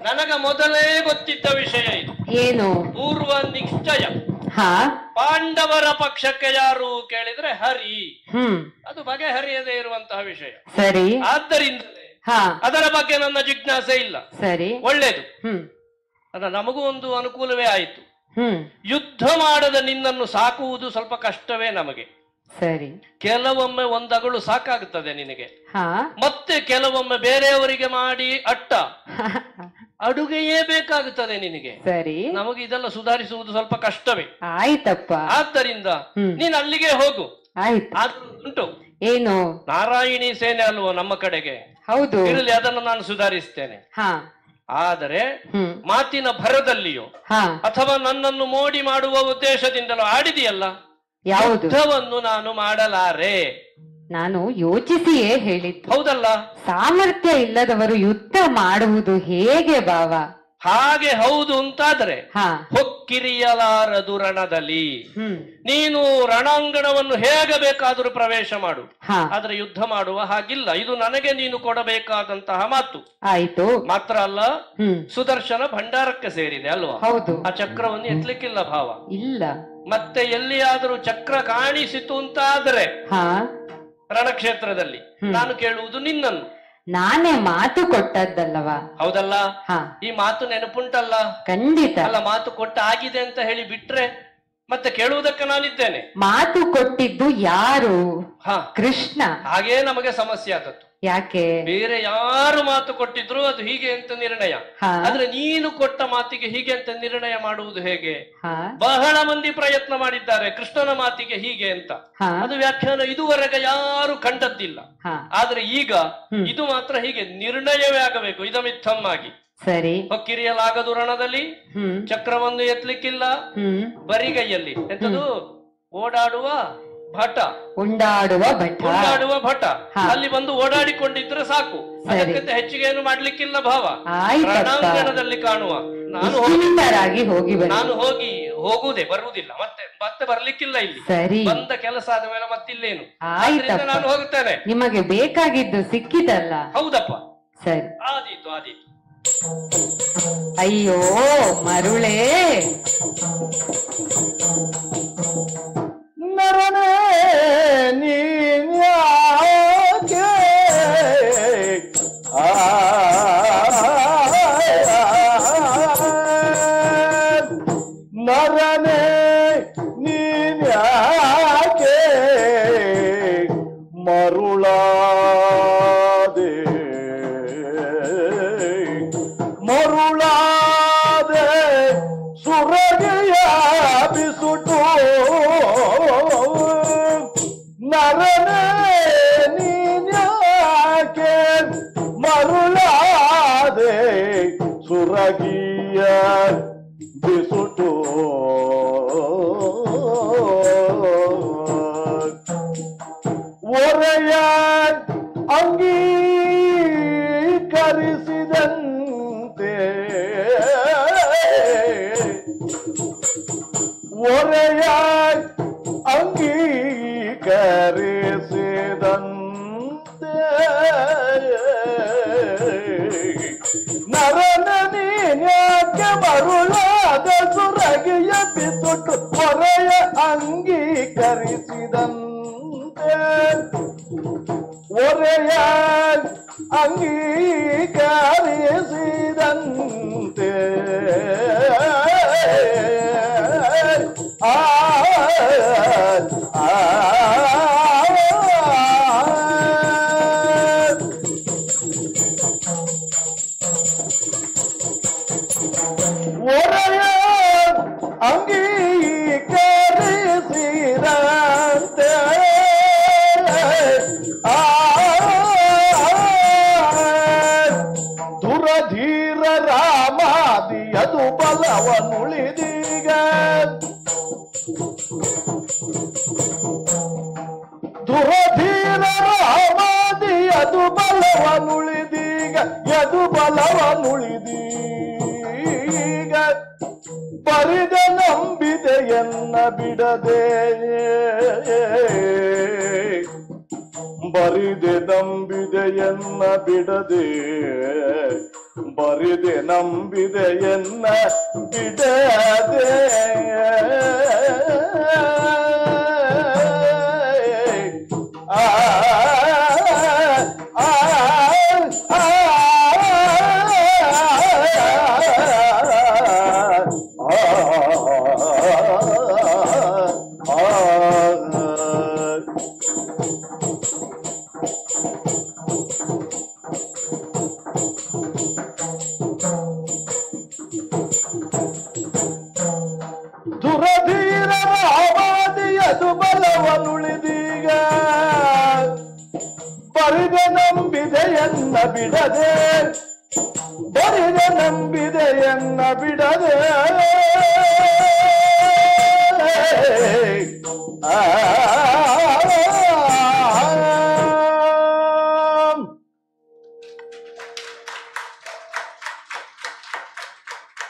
ನನಗ ಮೊದಲೇ ಗೊತ್ತಿದ್ದ ವಿಷಯ ಇದು. ಏನು? ಪೂರ್ವ ನಿಶ್ಚಯ. ಪಾಂಡವರ ಪಕ್ಷಕ್ಕೆ ಯಾರು ಕೇಳಿದ್ರೆ ಹರಿ. ಅದು ಬಗೆಹರಿಯದೇ ಇರುವಂತಹ ವಿಷಯ. ಸರಿ. ಆದ್ದರಿಂದಲೇ ಅದರ ಬಗ್ಗೆ ನನ್ನ ಜಿಜ್ಞಾಸೆ ಇಲ್ಲ. ಸರಿ, ಒಳ್ಳೇದು. ನಮಗೂ ಒಂದು ಅನುಕೂಲವೇ ಆಯಿತು. ಯುದ್ಧ ಮಾಡದ ನಿನ್ನನ್ನು ಸಾಕುವುದು ಸ್ವಲ್ಪ ಕಷ್ಟವೇ ನಮಗೆ. ಸರಿ. ಕೆಲವೊಮ್ಮೆ ಒಂದಗಳು ಸಾಕಾಗುತ್ತದೆ ನಿನಗೆ, ಹಾ ಮತ್ತೆ ಕೆಲವೊಮ್ಮೆ ಬೇರೆಯವರಿಗೆ ಮಾಡಿ ಅಡುಗೆಯೇ ಬೇಕಾಗುತ್ತದೆ ನಿನಗೆ. ಸರಿ. ನಮಗೆ ಇದೆಲ್ಲ ಸುಧಾರಿಸುವುದು ಸ್ವಲ್ಪ ಕಷ್ಟವೇ. ಆಯ್ತಪ್ಪ. ಆದ್ದರಿಂದ ನೀನ್ ಅಲ್ಲಿಗೆ ಹೋಗು. ಆಯ್ತು. ಆದ್ರೂ ಉಂಟು ಏನು? ನಾರಾಯಣಿ ಸೇನೆ ಅಲ್ವೋ ನಮ್ಮ ಕಡೆಗೆ. ಹೌದು. ಇರಲಿ, ಅದನ್ನು ನಾನು ಸುಧಾರಿಸ್ತೇನೆ. ಹಾ. ಆದರೆ ಮಾತಿನ ಭರದಲ್ಲಿಯೋ ಅಥವಾ ನನ್ನನ್ನು ಮೋಡಿ ಮಾಡುವ ಉದ್ದೇಶದಿಂದಲೋ ಆಡಿದೆಯಲ್ಲ, ಯುದ್ಧವನ್ನು ನಾನು ಮಾಡಲಾರೆ. ನಾನು ಯೋಚಿಸಿಯೇ ಹೇಳಿದ್ದು. ಹೌದಲ್ಲ? ಸಾಮರ್ಥ್ಯ ಇಲ್ಲದವರು ಯುದ್ಧ ಮಾಡುವುದು ಹೇಗೆ ಬಾವ? ಹಾಗೆ ಹೌದು ಅಂತಾದ್ರೆ ಹೊಕ್ಕಿರಿಯಲಾರದು ರಣದಲ್ಲಿ. ನೀನು ರಣಾಂಗಣವನ್ನು ಹೇಗೆ ಬೇಕಾದರೂ ಪ್ರವೇಶ ಮಾಡು, ಆದ್ರೆ ಯುದ್ಧ ಮಾಡುವ ಹಾಗಿಲ್ಲ. ಇದು ನನಗೆ ನೀನು ಕೊಡಬೇಕಾದಂತಹ ಮಾತು. ಆಯ್ತು. ಮಾತ್ರ ಅಲ್ಲ, ಸುದರ್ಶನ ಭಂಡಾರಕ್ಕೆ ಸೇರಿದೆ ಅಲ್ವಾ? ಹೌದು. ಆ ಚಕ್ರವನ್ನು ಎತ್ತಲಿಕ್ಕಿಲ್ಲ ಭಾವ. ಇಲ್ಲ. ಮತ್ತೆ ಎಲ್ಲಿಯಾದರೂ ಚಕ್ರ ಕಾಣಿಸಿತು ಅಂತಾದ್ರೆ ರಣಕ್ಷೇತ್ರದಲ್ಲಿ ನಾನು ಕೇಳುವುದು ನಿನ್ನನ್ನು. ನಾನೇ ಮಾತು ಕೊಟ್ಟದ್ದಲ್ಲವಾ? ಹೌದಲ್ಲ? ಈ ಮಾತು ನೆನಪುಂಟಲ್ಲ? ಖಂಡಿತ. ಅಲ್ಲ, ಮಾತು ಕೊಟ್ಟ ಆಗಿದೆ ಅಂತ ಹೇಳಿ ಬಿಟ್ರೆ ಮತ್ತೆ ಕೇಳುವುದಕ್ಕೆ ನಾನಿದ್ದೇನೆ. ಮಾತು ಕೊಟ್ಟಿದ್ದು ಯಾರು? ಕೃಷ್ಣ. ಹಾಗೇ ನಮಗೆ ಸಮಸ್ಯೆ ಆದದ್ದು. ಯಾಕೆ? ಬೇರೆ ಯಾರು ಮಾತು ಕೊಟ್ಟಿದ್ರು ಅದು ಹೀಗೆ ಅಂತ ನಿರ್ಣಯ, ಆದ್ರೆ ನೀನು ಕೊಟ್ಟ ಮಾತಿಗೆ ಹೀಗೆ ಅಂತ ನಿರ್ಣಯ ಮಾಡುವುದು ಹೇಗೆ? ಬಹಳ ಮಂದಿ ಪ್ರಯತ್ನ ಮಾಡಿದ್ದಾರೆ ಕೃಷ್ಣನ ಮಾತಿಗೆ ಹೀಗೆ ಅಂತ. ಅದು ವ್ಯಾಖ್ಯಾನ ಇದುವರೆಗೆ ಯಾರು ಕಂಡದ್ದಿಲ್ಲ. ಆದ್ರೆ ಈಗ ಇದು ಮಾತ್ರ ಹೀಗೆ ನಿರ್ಣಯವೇ ಆಗಬೇಕು, ಇದಮಿತ್ತಮ್ಮಾಗಿ. ಸರಿ. ಹೊಕ್ಕಿರಿಯಲಾಗದು ರಣದಲ್ಲಿ, ಚಕ್ರವನ್ನು ಎತ್ತಲಿಕ್ಕಿಲ್ಲ, ಬರಿಗೈಯಲ್ಲಿ ಎಂತದು ಓಡಾಡುವ ಭಟ, ಉಂಡಾಡುವ ಭಟ ಅಲ್ಲಿ ಬಂದು ಓಡಾಡಿಕೊಂಡಿದ್ರೆ ಸಾಕು, ಅದಕ್ಕಿಂತ ಹೆಚ್ಚಿಗೆ ಏನು ಮಾಡ್ಲಿಕ್ಕಿಲ್ಲ ಭಾವ. ರಣಾಂಗಣದಲ್ಲಿ ಕಾಣುವ ನಾನು ಹೋಗುವುದೇ, ಬರುವುದಿಲ್ಲ, ಮತ್ತೆ ಬರ್ಲಿಕ್ಕಿಲ್ಲ. ಇಲ್ಲಿ ಬಂದ ಕೆಲಸ ಆದ ಮೇಲೆ ಮತ್ತಿಲ್ಲೇನು. ನಾನು ಹೋಗುತ್ತೇನೆ. ನಿಮಗೆ ಬೇಕಾಗಿದ್ದು ಸಿಕ್ಕಿದಲ್ಲ? ಹೌದಪ್ಪ. ಸರಿ, ಆದೀತು. ಅಯ್ಯೋ ಮರುಳೇ, ನರನೇ ನೀನ್ಯಾಕೆ ನರನೇ ನೀನ್ಯಾಕೆ ಮರುಳಾದೆ ಸುರಗೆಯ ಬಿಸುಟು ನರನೇ ನೀನ್ಯಾಕೆ ಮರುಳಾದೆ ಸುರಗಿಯ ಬಿಸುಟು ಒರೆಯ ಅಂಗೀಕರಿಸಿದಂತೆ ಒರೆಯ ಅಂಗೀಕರಿಸಿದಂತೆ ನರನ ನೀನ್ಯಾಕೆ ಮರುಳಾದ ಸುರಗಿಯ ಬಿಸುಟು ಒರೆಯ ಅಂಗೀಕರಿಸಿದಂತೆ ಒರೆಯ ಅಂಗೀಕರಿಸಿದಂತೆ ಒರೆಯ ಅಂಗೀಕರಿಸಿದಂತೆ ದುರಧೀರ ರಾಮಾದಿಯದು ಬಲವನುಳಿದೀಗ ದುರಧೀರ ರಾಮಾದಿಯದು ಬಲವನುಳಿದೀಗ ಯದು ಬಲವನುಳಿದೀಗ ಪರಿದ ನಂಬಿದೆಯನ್ನ ಬಿಡದೆ ಬರಿದೆ ನಂಬಿದೆಯನ್ನ ಬಿಡದೆ ಬರಿದೆ ನಂಬಿದೆಯನ್ನ ಬಿಡದೆ ದುರಧೀರರ ಅವಾದಿಯದು ಬಲವನುಳಿದೀಗ ಬರಿದೆ ನಂಬಿದೆಯನ್ನ ಬಿಡದೆ ಬರಿದೆ ನಂಬಿದೆಯನ್ನ ಬಿಡದೆ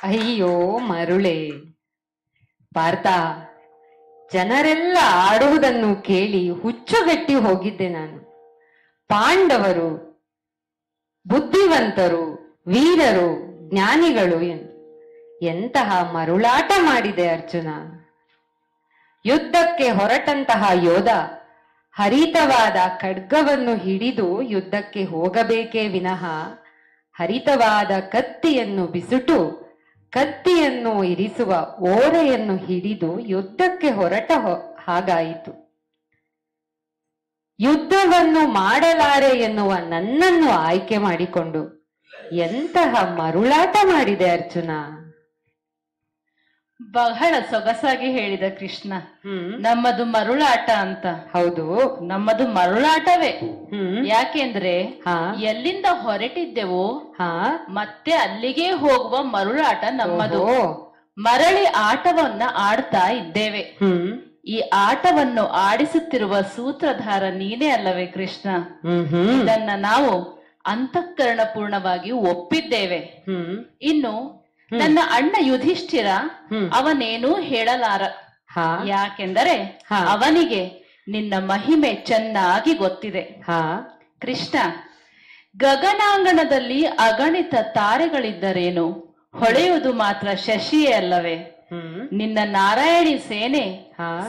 ಅಯ್ಯೋ ಮರುಳೆ ಪಾರ್ಥ, ಜನರೆಲ್ಲ ಆಡುವುದನ್ನು ಕೇಳಿ ಹುಚ್ಚುಗಟ್ಟಿ ಹೋಗಿದ್ದೆ ನಾನು. ಪಾಂಡವರು ಬುದ್ಧಿವಂತರು, ವೀರರು, ಜ್ಞಾನಿಗಳು ಎಂದು ಎಂತಹ ಮರುಳಾಟ ಮಾಡಿದೆ ಅರ್ಜುನ. ಯುದ್ಧಕ್ಕೆ ಹೊರಟಂತಹ ಯೋಧ ಹರಿತವಾದ ಖಡ್ಗವನ್ನು ಹಿಡಿದು ಯುದ್ಧಕ್ಕೆ ಹೋಗಬೇಕೇ ವಿನಃ ಹರಿತವಾದ ಕತ್ತಿಯನ್ನು ಬಿಸುಟು ಕತ್ತಿಯನ್ನು ಇರಿಸುವ ಓರೆಯನ್ನು ಹಿಡಿದು ಯುದ್ಧಕ್ಕೆ ಹೊರಟ ಹಾಗಾಯಿತು. ಯುದ್ಧವನ್ನು ಮಾಡಲಾರೆ ಎನ್ನುವ ನನ್ನನ್ನು ಆಯ್ಕೆ ಮಾಡಿಕೊಂಡು ಎಂತಹ ಮರುಳಾಟ ಮಾಡಿದೆ ಅರ್ಜುನ. ಬಹಳ ಸೊಗಸಾಗಿ ಹೇಳಿದ ಕೃಷ್ಣ. ನಮ್ಮದು ಮರುಳಾಟ ಅಂತ. ಹೌದು, ನಮ್ಮದು ಮರುಳಾಟವೇ. ಯಾಕೆಂದ್ರೆ ಎಲ್ಲಿಂದ ಹೊರಟಿದ್ದೆವೋ ಮತ್ತೆ ಅಲ್ಲಿಗೆ ಹೋಗುವ ಮರುಳಾಟ ನಮ್ಮದು. ಮರಳಿ ಆಟವನ್ನ ಆಡ್ತಾ ಇದ್ದೇವೆ. ಈ ಆಟವನ್ನು ಆಡಿಸುತ್ತಿರುವ ಸೂತ್ರಧಾರ ನೀನೇ ಅಲ್ಲವೇ ಕೃಷ್ಣ? ಇದನ್ನ ನಾವು ಅಂತಃಕರಣ ಪೂರ್ಣವಾಗಿ ಒಪ್ಪಿದ್ದೇವೆ. ಇನ್ನು ನನ್ನ ಅಣ್ಣ ಯುಧಿಷ್ಠಿರ ಅವನೇನೂ ಹೇಳಲಾರ. ಯಾಕೆಂದರೆ ಅವನಿಗೆ ನಿನ್ನ ಮಹಿಮೆ ಚೆನ್ನಾಗಿ ಗೊತ್ತಿದೆ. ಕೃಷ್ಣ, ಗಗನಾಂಗಣದಲ್ಲಿ ಅಗಣಿತ ತಾರೆಗಳಿದ್ದರೇನು, ಹೊಳೆಯುವುದು ಮಾತ್ರ ಶಶಿಯೇ ಅಲ್ಲವೇ? ನಿನ್ನ ನಾರಾಯಣಿ ಸೇನೆ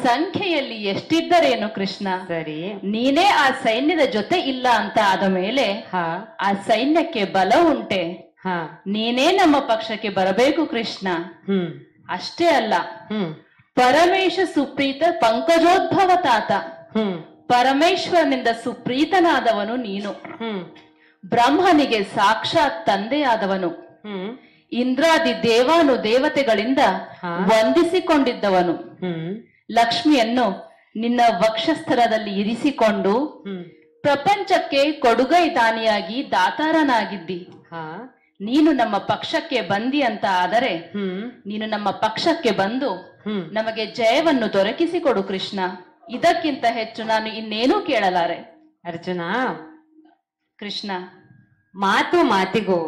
ಸಂಖ್ಯೆಯಲ್ಲಿ ಎಷ್ಟಿದ್ದರೇನು ಕೃಷ್ಣ? ಸರಿ, ನೀನೇ ಆ ಸೈನ್ಯದ ಜೊತೆ ಇಲ್ಲ ಅಂತ ಆದ ಮೇಲೆ ಆ ಸೈನ್ಯಕ್ಕೆ ಬಲ ಉಂಟೆ? ನೀನೇ ನಮ್ಮ ಪಕ್ಷಕ್ಕೆ ಬರಬೇಕು ಕೃಷ್ಣ. ಅಷ್ಟೇ ಅಲ್ಲ, ಪರಮೇಶ ಸುಪ್ರೀತ ಪಂಕಜೋದ್ಭವ ತಾತ, ಪರಮೇಶ್ವರನಿಂದ ಸುಪ್ರೀತನಾದವನು ನೀನು. ಬ್ರಹ್ಮನಿಗೆ ಸಾಕ್ಷಾತ್ ತಂದೆಯಾದವನು, ಇಂದ್ರಾದಿ ದೇವಾನು ದೇವತೆಗಳಿಂದ ವಂದಿಸಿಕೊಂಡಿದ್ದವನು. ಲಕ್ಷ್ಮಿಯನ್ನು ನಿನ್ನ ವಕ್ಷಸ್ಥರದಲ್ಲಿ ಇರಿಸಿಕೊಂಡು ಪ್ರಪಂಚಕ್ಕೆ ಕೊಡುಗೈ ದಾನಿಯಾಗಿ ದಾತಾರನಾಗಿದ್ದಿ. ನೀನು ನಮ್ಮ ಪಕ್ಷಕ್ಕೆ ಬಂದಿ ಅಂತ ಆದರೆ ನೀನು ನಮ್ಮ ಪಕ್ಷಕ್ಕೆ ಬಂದು ನಮಗೆ ಜಯವನ್ನು ದೊರಕಿಸಿಕೊಡು ಕೃಷ್ಣ. ಇದಕ್ಕಿಂತ ಹೆಚ್ಚು ನಾನು ಇನ್ನೇನೂ ಕೇಳಲಾರೆ. ಅರ್ಜುನ, ಕೃಷ್ಣ, ಮಾತು ಮಾತಿಗೂ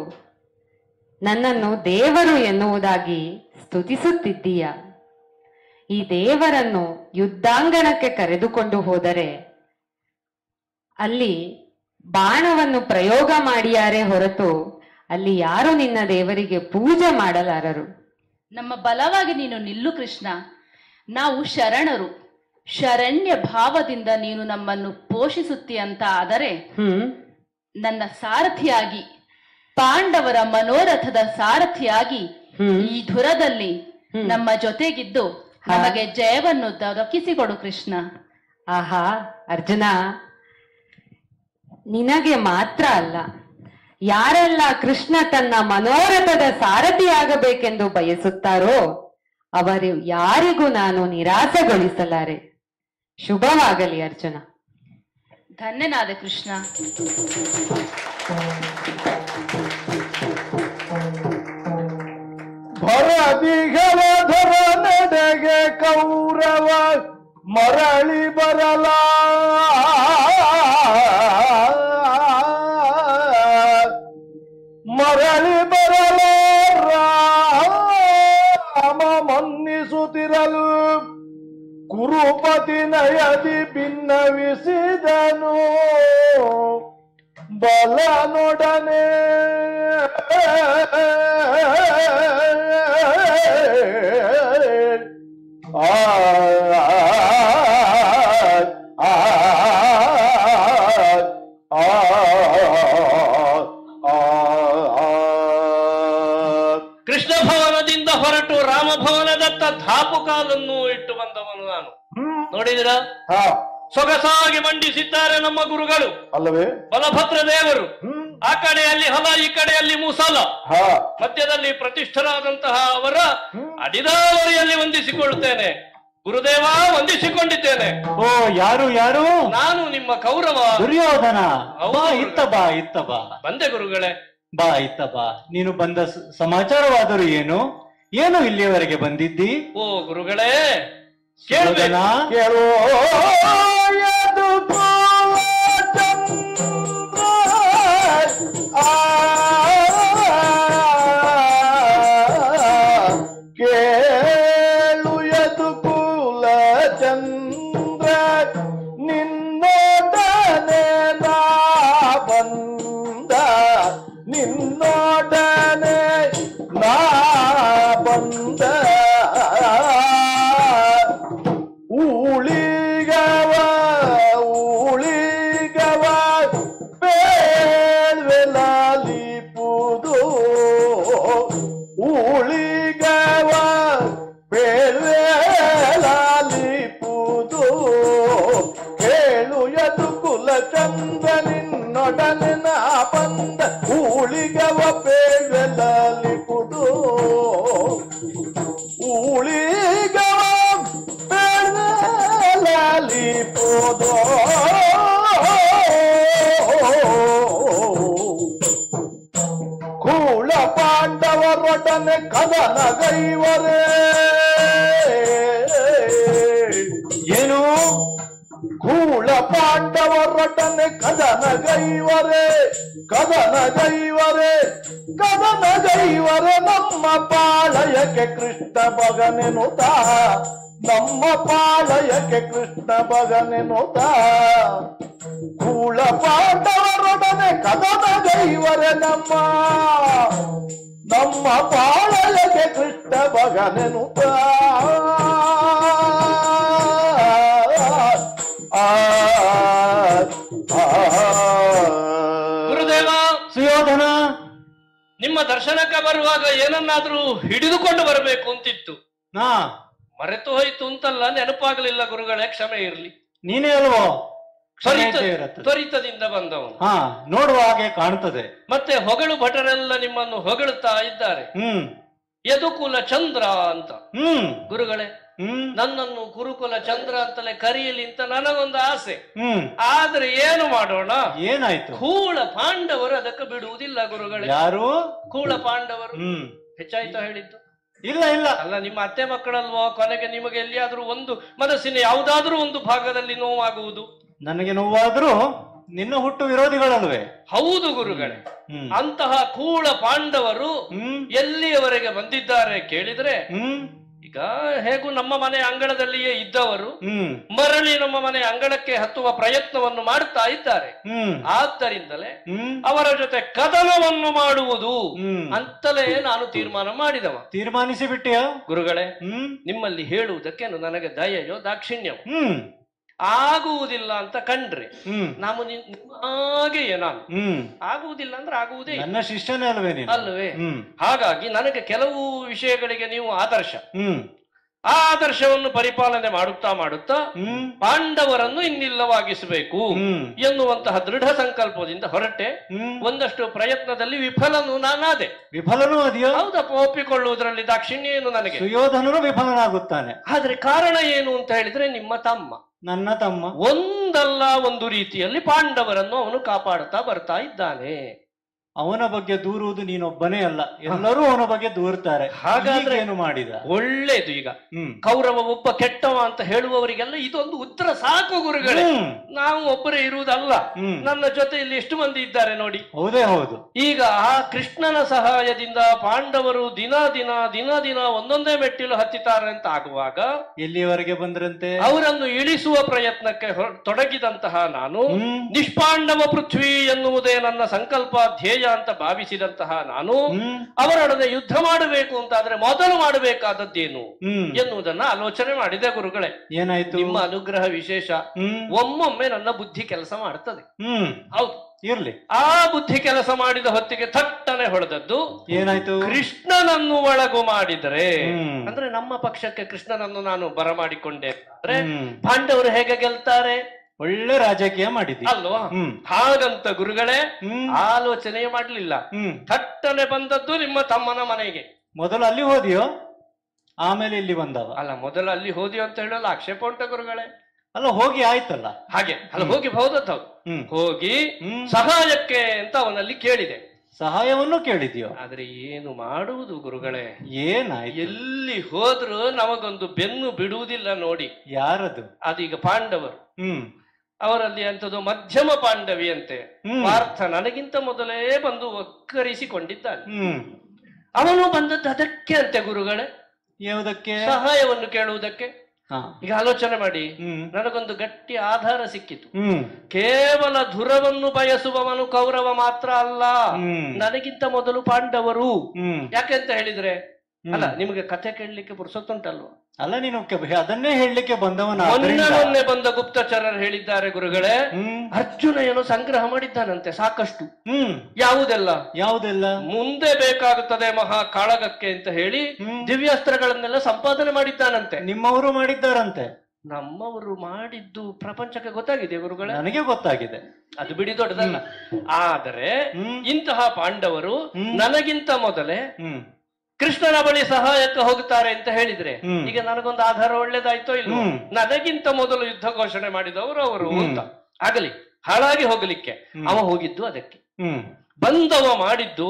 ನನ್ನನ್ನು ದೇವರು ಎನ್ನುವುದಾಗಿ ಸ್ತುತಿಸುತ್ತಿದ್ದೀಯ. ಈ ದೇವರನ್ನು ಯುದ್ಧಾಂಗಣಕ್ಕೆ ಕರೆದುಕೊಂಡು ಹೋದರೆ ಅಲ್ಲಿ ಬಾಣವನ್ನು ಪ್ರಯೋಗ ಮಾಡಿಯಾರೇ ಹೊರತು ಅಲ್ಲಿ ಯಾರು ನಿನ್ನ ದೇವರಿಗೆ ಪೂಜೆ ಮಾಡಲಾರರು. ನಮ್ಮ ಬಲವಾಗಿ ನೀನು ನಿಲ್ಲು ಕೃಷ್ಣ. ನಾವು ಶರಣರು. ಶರಣ್ಯ ಭಾವದಿಂದ ನೀನು ನಮ್ಮನ್ನು ಪೋಷಿಸುತ್ತಿ ಅಂತ ಆದರೆ ನನ್ನ ಸಾರಥಿಯಾಗಿ, ಪಾಂಡವರ ಮನೋರಥದ ಸಾರಥಿಯಾಗಿ ಈ ಧುರದಲ್ಲಿ ನಮ್ಮ ಜೊತೆಗಿದ್ದು ನಮಗೆ ಜಯವನ್ನು ದೊರಕಿಸಿಕೊಡು ಕೃಷ್ಣ. ಆಹಾ ಅರ್ಜುನ, ನಿನಗೆ ಮಾತ್ರ ಅಲ್ಲ, ಯಾರೆಲ್ಲ ಕೃಷ್ಣ ತನ್ನ ಮನೋರಥದ ಸಾರಥಿಯಾಗಬೇಕೆಂದು ಬಯಸುತ್ತಾರೋ ಅವರು ಯಾರಿಗೂ ನಾನು ನಿರಾಸೆಗೊಳಿಸಲಾರೆ. ಶುಭವಾಗಲಿ ಅರ್ಜುನ. ಧನ್ಯನಾದ ಕೃಷ್ಣ. ಭರದಿಗಲಧರ ನಡೆಗೆ ಕೌರವ ಮರಳಿ ಬರಲ ಮರಳಿ ಬರಲ ರಾಮ ಮನ್ನಿಸುತ್ತಿರಲು ಕುರುಪತಿ ನಯದಿ ಭಿನ್ನವಿಸಿದನು ಬಲನೊಡನೆ. ಕೃಷ್ಣ ಭವನದಿಂದ ಹೊರಟು ರಾಮಭವನದತ್ತ ಧಾಪುಕಾಲನ್ನು ಇಟ್ಟು ಬಂದವನು ನಾನು. ನೋಡಿದಿರ, ಸೊಗಸಾಗಿ ಮಂಡಿಸಿದ್ದಾರೆ ನಮ್ಮ ಗುರುಗಳು ಅಲ್ಲವೇ? ಬಲಭದ್ರ ದೇವರು. ಆ ಕಡೆಯಲ್ಲಿ ಹೊಲ, ಈ ಕಡೆಯಲ್ಲಿ ಮುಸಲ, ಹಾ ಮಧ್ಯದಲ್ಲಿ ಪ್ರತಿಷ್ಠರಾದಂತಹ ಅವರ ಅಡಿದಾವರಿಯಲ್ಲಿ ವಂದಿಸಿಕೊಳ್ಳುತ್ತೇನೆ. ಗುರುದೇವ, ವಂದಿಸಿಕೊಂಡಿದ್ದೇನೆ. ಓ, ಯಾರು ಯಾರು? ನಾನು ನಿಮ್ಮ ಕೌರವ ದುರ್ಯೋಧನ. ಹೌದು ಬಾ, ಗುರುಗಳೇ. ಇತ್ತ ಬಾ, ಇತ್ತ ಬಾ. ಬಂದೆ ಗುರುಗಳೇ. ಬಾ, ಇತ್ತ ಬಾ. ನೀನು ಬಂದ ಸಮಾಚಾರವಾದರೂ ಏನು? ಏನು ಇಲ್ಲಿಯವರೆಗೆ ಬಂದಿದ್ದಿ? ಓ ಗುರುಗಳೇ, ಸುಯೋಧನ, ಕೇಳೋ ಕೇಳು ಯದು ಕುಲ ಚಂದ್ರ ನಿನ್ನೊಡನೆ ನಾ ಬಂದ, ನಿನ್ನೊಡನೆ ನಾ ಬಂದ ಊಳಿಗವ ಊಳಿಗವ ಬೇಳ್ವೆಲಾಲಿಪುದು, ಊಳಿಗವ ಬೇಳ್ವೆಲಾಲಿಪುದು. ಕೇಳು ಯದು ಕುಲ ಚಂದ್ರ ನಿನ್ನೊಡನೆ ನಾ ಬಂದ, ಊಳಿಗವ ಬೇಳ್ವೆಲಾಲಿಪುದು, ಊಳಿಗವ ಬೇಳ್ವೆಲಾಲಿಪುದು. ಕೂಳ ಪಾಂಡವರೊಡನೆ ಕದನಗೈವರೇ. ಏನು? ಕೂಳ ಪಾಂಡವರೊಡನೆ ಕದನಗೈವರೇ, ಕದನಗೈವರೇ, ಕದನಗೈವರೇ. ನಮ್ಮ ಪಾಳಯಕ್ಕೆ ಕೃಷ್ಣ ಮಗನೆನುತ, ನಮ್ಮ ಪಾಳಯಕ್ಕೆ ಕೃಷ್ಣ ಮಗನೆನುತ. ಕೂಳ ಪಾಂಡವರೊಡನೆ ಕದನಗೈವರೇ, ನಮ್ಮ ನಮ್ಮ ಪಾಳಯಕ್ಕೆ ಕೃಷ್ಣ ಮಗನೆನುತ. ಗುರುದೇವ, ಸುಯೋಧನ, ನಿಮ್ಮ ದರ್ಶನಕ್ಕೆ ಬರುವಾಗ ಏನನ್ನಾದ್ರೂ ಹಿಡಿದುಕೊಂಡು ಬರಬೇಕು ಅಂತಿತ್ತು. ನಾ ಮರೆತು ಹೋಯ್ತು ಅಂತಲ್ಲ, ನೆನಪಾಗಲಿಲ್ಲ ಗುರುಗಳೇ, ಕ್ಷಮೆ ಇರಲಿ. ನೀನೇ ಅಲ್ವೋ? ಕ್ಷಮೆ ಇರುತ್ತದೆ. ತ್ವರಿತದಿಂದ ಬಂದವನು. ಹಾ, ನೋಡುವ ಹಾಗೆ ಕಾಣುತ್ತದೆ. ಮತ್ತೆ ಹೊಗಳು ಭಟರೆಲ್ಲ ನಿಮ್ಮನ್ನು ಹೊಗಳುತ್ತಾ ಇದ್ದಾರೆ. ಯದುಕುಲ ಚಂದ್ರ ಅಂತ. ಗುರುಗಳೇ, ನನ್ನನ್ನು ಕುರುಕುಲ ಚಂದ್ರ ಅಂತಲೇ ಕರೆಯಲಿ ಅಂತ ನನಗೊಂದು ಆಸೆ. ಆದ್ರೆ ಏನು ಮಾಡೋಣ? ಏನಾಯ್ತು? ಕೂಳ ಪಾಂಡವರು ಅದಕ್ಕೆ ಬಿಡುವುದಿಲ್ಲ ಗುರುಗಳೇ. ಯಾರು? ಕೂಳ ಪಾಂಡವರು. ಹೆಚ್ಚಾಯ್ತಾ ಹೇಳಿದ್ದು? ಇಲ್ಲ ಇಲ್ಲ. ಅಲ್ಲ, ನಿಮ್ಮ ಅತ್ತೆ ಮಕ್ಕಳಲ್ವೋ? ಕೊನೆಗೆ ನಿಮಗೆ ಎಲ್ಲಿಯಾದ್ರೂ ಒಂದು ಮನಸ್ಸಿನ ಯಾವುದಾದ್ರೂ ಒಂದು ಭಾಗದಲ್ಲಿ ನೋವಾಗುವುದು. ನನಗೆ ನೋವಾದ್ರೂ ನಿನ್ನ ಹುಟ್ಟು ವಿರೋಧಿಗಳಲ್ವೇ? ಹೌದು ಗುರುಗಳೇ. ಅಂತಹ ಕೂಳ ಪಾಂಡವರು ಎಲ್ಲಿಯವರೆಗೆ ಬಂದಿದ್ದಾರೆ ಕೇಳಿದ್ರೆ, ಈಗ ಹೇಗೂ ನಮ್ಮ ಮನೆ ಅಂಗಳದಲ್ಲಿಯೇ ಇದ್ದವರು ಮರಳಿ ನಮ್ಮ ಮನೆ ಅಂಗಳಕ್ಕೆ ಹತ್ತುವ ಪ್ರಯತ್ನವನ್ನು ಮಾಡ್ತಾ ಇದ್ದಾರೆ. ಆದ್ದರಿಂದಲೇ ಅವರ ಜೊತೆ ಕದನವನ್ನು ಮಾಡುವುದು ಅಂತಲೇ ನಾನು ತೀರ್ಮಾನ ಮಾಡಿದವ. ತೀರ್ಮಾನಿಸಿ ಬಿಟ್ಟಿಯ ಗುರುಗಳೇ? ನಿಮ್ಮಲ್ಲಿ ಹೇಳುವುದಕ್ಕೇನು ನನಗೆ ದಯೆಯೋ ದಾಕ್ಷಿಣ್ಯವೋ? ಆಗುವುದಿಲ್ಲ ಅಂತ ಕಂಡ್ರೆ ನಾವು ಹಾಗೆಯೇ ನಾನು ಆಗುವುದಿಲ್ಲ ಅಂದ್ರೆ ಆಗುವುದೇ. ನನ್ನ ಶಿಷ್ಯನೇ ಅಲ್ವೇ ನೀನು? ಅಲ್ವೇ? ಹಾಗಾಗಿ ನನಗೆ ಕೆಲವು ವಿಷಯಗಳಿಗೆ ನೀವು ಆದರ್ಶ. ಆ ಆದರ್ಶವನ್ನು ಪರಿಪಾಲನೆ ಮಾಡುತ್ತಾ ಮಾಡುತ್ತಾ ಪಾಂಡವರನ್ನು ಇನ್ನಿಲ್ಲವಾಗಿಸಬೇಕು ಎನ್ನುವಂತಹ ದೃಢ ಸಂಕಲ್ಪದಿಂದ ಹೊರಟೆ. ಒಂದಷ್ಟು ಪ್ರಯತ್ನದಲ್ಲಿ ವಿಫಲನು ನಾನಾದೆ. ವಿಫಲನೂ ಅದೆಯೋ? ಹೌದಪ್ಪ, ಒಪ್ಪಿಕೊಳ್ಳುವುದರಲ್ಲಿ ದಾಕ್ಷಿಣ್ಯ ಏನು ನನಗೆ. ಸುಯೋಧನನು ವಿಫಲನಾಗುತ್ತಾನೆ. ಆದ್ರೆ ಕಾರಣ ಏನು ಅಂತ ಹೇಳಿದ್ರೆ, ನಿಮ್ಮ ತಮ್ಮ, ನನ್ನ ತಮ್ಮ ಒಂದಲ್ಲ ಒಂದು ರೀತಿಯಲ್ಲಿ ಪಾಂಡವರನ್ನು ಅವನು ಕಾಪಾಡುತ್ತಾ ಬರ್ತಾ ಇದ್ದಾನೆ. ಅವನ ಬಗ್ಗೆ ದೂರುವುದು ನೀನೊಬ್ಬನೇ ಅಲ್ಲ, ಎಲ್ಲರೂ ಅವನ ಬಗ್ಗೆ ದೂರ್ತಾರೆ. ಹಾಗಾದ್ರೆ ಏನು ಮಾಡಿದ? ಒಳ್ಳೇದು. ಈಗ ಕೌರವ ಒಬ್ಬ ಕೆಟ್ಟವ ಅಂತ ಹೇಳುವವರಿಗೆಲ್ಲ ಇದೊಂದು ಉತ್ತರ ಸಾಕು ಗುರುಗಳೇ. ನಾವು ಒಬ್ಬರೇ ಇರುವುದಲ್ಲ, ನನ್ನ ಜೊತೆಯಲ್ಲಿ ಎಷ್ಟು ಮಂದಿ ಇದ್ದಾರೆ ನೋಡಿ. ಹೌದೇ ಹೌದು. ಈಗ ಆ ಕೃಷ್ಣನ ಸಹಾಯದಿಂದ ಪಾಂಡವರು ದಿನ ದಿನ ದಿನ ದಿನ ಒಂದೊಂದೇ ಮೆಟ್ಟಿಲು ಹತ್ತಿದ್ದಾರೆ ಅಂತ ಆಗುವಾಗ ಎಲ್ಲಿಯವರೆಗೆ ಬಂದ್ರಂತೆ? ಅವರನ್ನು ಇಳಿಸುವ ಪ್ರಯತ್ನಕ್ಕೆ ತೊಡಗಿದಂತಹ ನಾನು ನಿಷ್ಪಾಂಡವ ಪೃಥ್ವಿ ಎನ್ನುವುದೇ ನನ್ನ ಸಂಕಲ್ಪ ಧ್ಯೇಯ ಅಂತ ಭಾವಿಸಿದಂತಹ ನಾನು ಅವರೊಡನೆ ಯುದ್ಧ ಮಾಡಬೇಕು ಅಂತಾದ್ರೆ ಮೊದಲು ಮಾಡಬೇಕಾದದ್ದೇನು ಎನ್ನುವುದನ್ನ ಆಲೋಚನೆ ಮಾಡಿದೆ ಗುರುಗಳೇ. ಏನಾಯ್ತು? ನಿಮ್ಮ ಅನುಗ್ರಹ ವಿಶೇಷ. ಒಮ್ಮೊಮ್ಮೆ ನನ್ನ ಬುದ್ಧಿ ಕೆಲಸ ಮಾಡ್ತದೆ. ಹೌದು, ಇರ್ಲಿ. ಆ ಬುದ್ಧಿ ಕೆಲಸ ಮಾಡಿದ ಹೊತ್ತಿಗೆ ಥಟ್ಟನೆ ಹೊಡೆದದ್ದು ಏನಾಯ್ತು? ಕೃಷ್ಣನನ್ನು ಒಳಗು ಮಾಡಿದರೆ, ಅಂದ್ರೆ ನಮ್ಮ ಪಕ್ಷಕ್ಕೆ ಕೃಷ್ಣನನ್ನು ನಾನು ಬರಮಾಡಿಕೊಂಡೆ ಅಂದ್ರೆ ಪಾಂಡವರು ಹೇಗೆ ಗೆಲ್ತಾರೆ? ಒಳ್ಳೆ ರಾಜಕೀಯ ಮಾಡಿದ್ದಿ ಅಲ್ವಾ? ಹ್ಮ್. ಹಾಗಂತ ಗುರುಗಳೇ ಹ್ಮ್. ಆಲೋಚನೆ ಮಾಡ್ಲಿಲ್ಲ. ಥಟ್ಟನೆ ಬಂದದ್ದು ನಿಮ್ಮ ತಮ್ಮನ ಮನೆಗೆ. ಮೊದಲು ಅಲ್ಲಿ ಹೋದಿಯೋ ಆಮೇಲೆ ಇಲ್ಲಿ ಬಂದವ? ಅಲ್ಲ, ಮೊದಲು ಅಲ್ಲಿ ಹೋದಿ ಅಂತ ಹೇಳಲ್ಲ, ಆಕ್ಷೇಪ ಉಂಟ ಗುರುಗಳೇ. ಅಲ್ಲ, ಹೋಗಿ ಆಯ್ತಲ್ಲ. ಹಾಗೆ ಅಲ್ಲ, ಹೋಗಿ ಬಹುದತ್ತ ಹೋಗಿ ಸಹಾಯಕ್ಕೆ ಅಂತ ಅವನಲ್ಲಿ ಕೇಳಿದೆ. ಸಹಾಯವನ್ನು ಕೇಳಿದ್ಯೋ? ಆದ್ರೆ ಏನು ಮಾಡುವುದು ಗುರುಗಳೇ? ಏನಾಯ್ತು? ಎಲ್ಲಿ ಹೋದ್ರು ನಮಗೊಂದು ಬೆನ್ನು ಬಿಡುವುದಿಲ್ಲ ನೋಡಿ. ಯಾರದು? ಅದೀಗ ಪಾಂಡವರು. ಅವರಲ್ಲಿ ಅಂತದ್ದು ಮಧ್ಯಮ ಪಾಂಡವಿ ಅಂತೆ. ಪಾರ್ಥ ನನಗಿಂತ ಮೊದಲೇ ಬಂದು ಒಕ್ಕರಿಸಿಕೊಂಡಿದ್ದಾನೆ. ಅವನು ಬಂದದ್ದು ಅದಕ್ಕೆ ಅಂತೆ ಗುರುಗಳೇ. ಯಾವುದಕ್ಕೆ? ಸಹಾಯವನ್ನು ಕೇಳುವುದಕ್ಕೆ. ಈಗ ಆಲೋಚನೆ ಮಾಡಿ, ನನಗೊಂದು ಗಟ್ಟಿ ಆಧಾರ ಸಿಕ್ಕಿತು. ಕೇವಲ ಧುರವನ್ನು ಬಯಸುವವನು ಕೌರವ ಮಾತ್ರ ಅಲ್ಲ, ನನಗಿಂತ ಮೊದಲು ಪಾಂಡವರು. ಯಾಕೆಂತ ಹೇಳಿದ್ರೆ, ಅಲ್ಲ ನಿಮಗೆ ಕಥೆ ಕೇಳಲಿಕ್ಕೆ ಪುರುಸೊತ್ತುಂಟಲ್ವ? ಅಲ್ಲ, ನೀನು ಅದನ್ನೇ ಹೇಳಲಿಕ್ಕೆ ಬಂದವನ. ಮೊನ್ನೆ ಬಂದ ಗುಪ್ತಚರರು ಹೇಳಿದ್ದಾರೆ ಗುರುಗಳೇ, ಅರ್ಜುನ ಏನೋ ಸಂಗ್ರಹ ಮಾಡಿದ್ದಾನಂತೆ ಸಾಕಷ್ಟು. ಯಾವುದೆಲ್ಲ ಮುಂದೆ ಬೇಕಾಗುತ್ತದೆ ಮಹಾ ಕಾಳಗಕ್ಕೆ ಅಂತ ಹೇಳಿ ದಿವ್ಯಾಸ್ತ್ರಗಳನ್ನೆಲ್ಲ ಸಂಪಾದನೆ ಮಾಡಿದ್ದಾನಂತೆ. ನಿಮ್ಮವರು ಮಾಡಿದ್ದಾರಂತೆ? ನಮ್ಮವರು ಮಾಡಿದ್ದು ಪ್ರಪಂಚಕ್ಕೆ ಗೊತ್ತಾಗಿದೆ ಗುರುಗಳೇ. ನನಗೆ ಗೊತ್ತಾಗಿದೆ. ಅದು ಬಿಡಿ, ದೊಡ್ಡದಲ್ಲ. ಆದರೆ ಇಂತಹ ಪಾಂಡವರು ನನಗಿಂತ ಮೊದಲೇ ಕೃಷ್ಣನ ಬಳಿ ಸಹಾಯಕ್ಕೆ ಹೋಗುತ್ತಾರೆ ಅಂತ ಹೇಳಿದ್ರೆ, ಈಗ ನನಗೊಂದು ಆಧಾರ ಒಳ್ಳೇದಾಯ್ತೋ ಇಲ್ವೋ? ನನಗಿಂತ ಮೊದಲು ಯುದ್ಧ ಘೋಷಣೆ ಮಾಡಿದವರು ಅವರು ಅಂತ. ಆಗಲಿ, ಹಾಳಾಗಿ ಹೋಗಲಿಕ್ಕೆ ಅವ ಹೋಗಿದ್ದು ಅದಕ್ಕೆ. ಬಂದವ ಮಾಡಿದ್ದು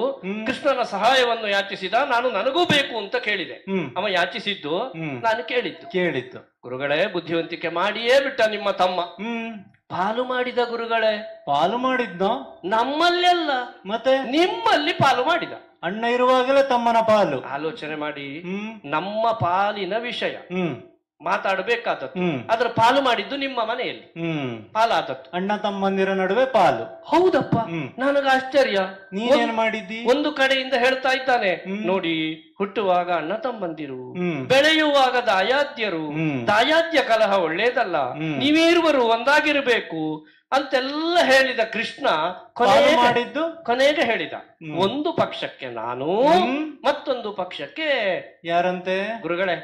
ಕೃಷ್ಣನ ಸಹಾಯವನ್ನು ಯಾಚಿಸಿದ. ನಾನು ನನಗೂ ಬೇಕು ಅಂತ ಕೇಳಿದೆ. ಅವ ಯಾಚಿಸಿದ್ದು, ನಾನು ಕೇಳಿದ್ದು. ಗುರುಗಳೇ, ಬುದ್ಧಿವಂತಿಕೆ ಮಾಡಿಯೇ ಬಿಟ್ಟ ನಿಮ್ಮ ತಮ್ಮ. ಪಾಲು ಮಾಡಿದ ಗುರುಗಳೇ. ಪಾಲು ಮಾಡಿದ್ನ? ನಮ್ಮಲ್ಲಿ ಅಲ್ಲ, ಮತ್ತೆ ನಿಮ್ಮಲ್ಲಿ ಪಾಲು ಮಾಡಿದ. ಅಣ್ಣ ಇರುವಾಗಲೇ ತಮ್ಮನ ಪಾಲು. ಆಲೋಚನೆ ಮಾಡಿ, ನಮ್ಮ ಪಾಲಿನ ವಿಷಯ ಮಾತಾಡಬೇಕಾದದ್ದು, ಅದ್ರ ಪಾಲು ಮಾಡಿದ್ದು ನಿಮ್ಮ ಮನೆಯಲ್ಲಿ ಪಾಲಾದದ್ದು. ಅಣ್ಣ ತಮ್ಮಂದಿರ ನಡುವೆ ಪಾಲು. ಹೌದಪ್ಪ, ನನಗ ಆಶ್ಚರ್ಯ. ನೀನೇನ್ ಮಾಡಿದ್ದಿ? ಒಂದು ಕಡೆಯಿಂದ ಹೇಳ್ತಾ ಇದ್ದಾನೆ, ನೋಡಿ, ಹುಟ್ಟುವಾಗ ಅಣ್ಣ ತಮ್ಮಂದಿರು, ಬೆಳೆಯುವಾಗ ದಾಯಾದ್ಯರು, ದಾಯಾದ್ಯ ಕಲಹ ಒಳ್ಳೇದಲ್ಲ, ನೀವಿರುವರು ಒಂದಾಗಿರ್ಬೇಕು ಅಂತೆಲ್ಲ ಹೇಳಿದ ಕೃಷ್ಣ ಕೊನೆಗೆ ಹೇಳಿದ, ಒಂದು ಪಕ್ಷಕ್ಕೆ ನಾನು, ಮತ್ತೊಂದು ಪಕ್ಷಕ್ಕೆ ಯಾರಂತೆ ಗುರುಗಳೇ?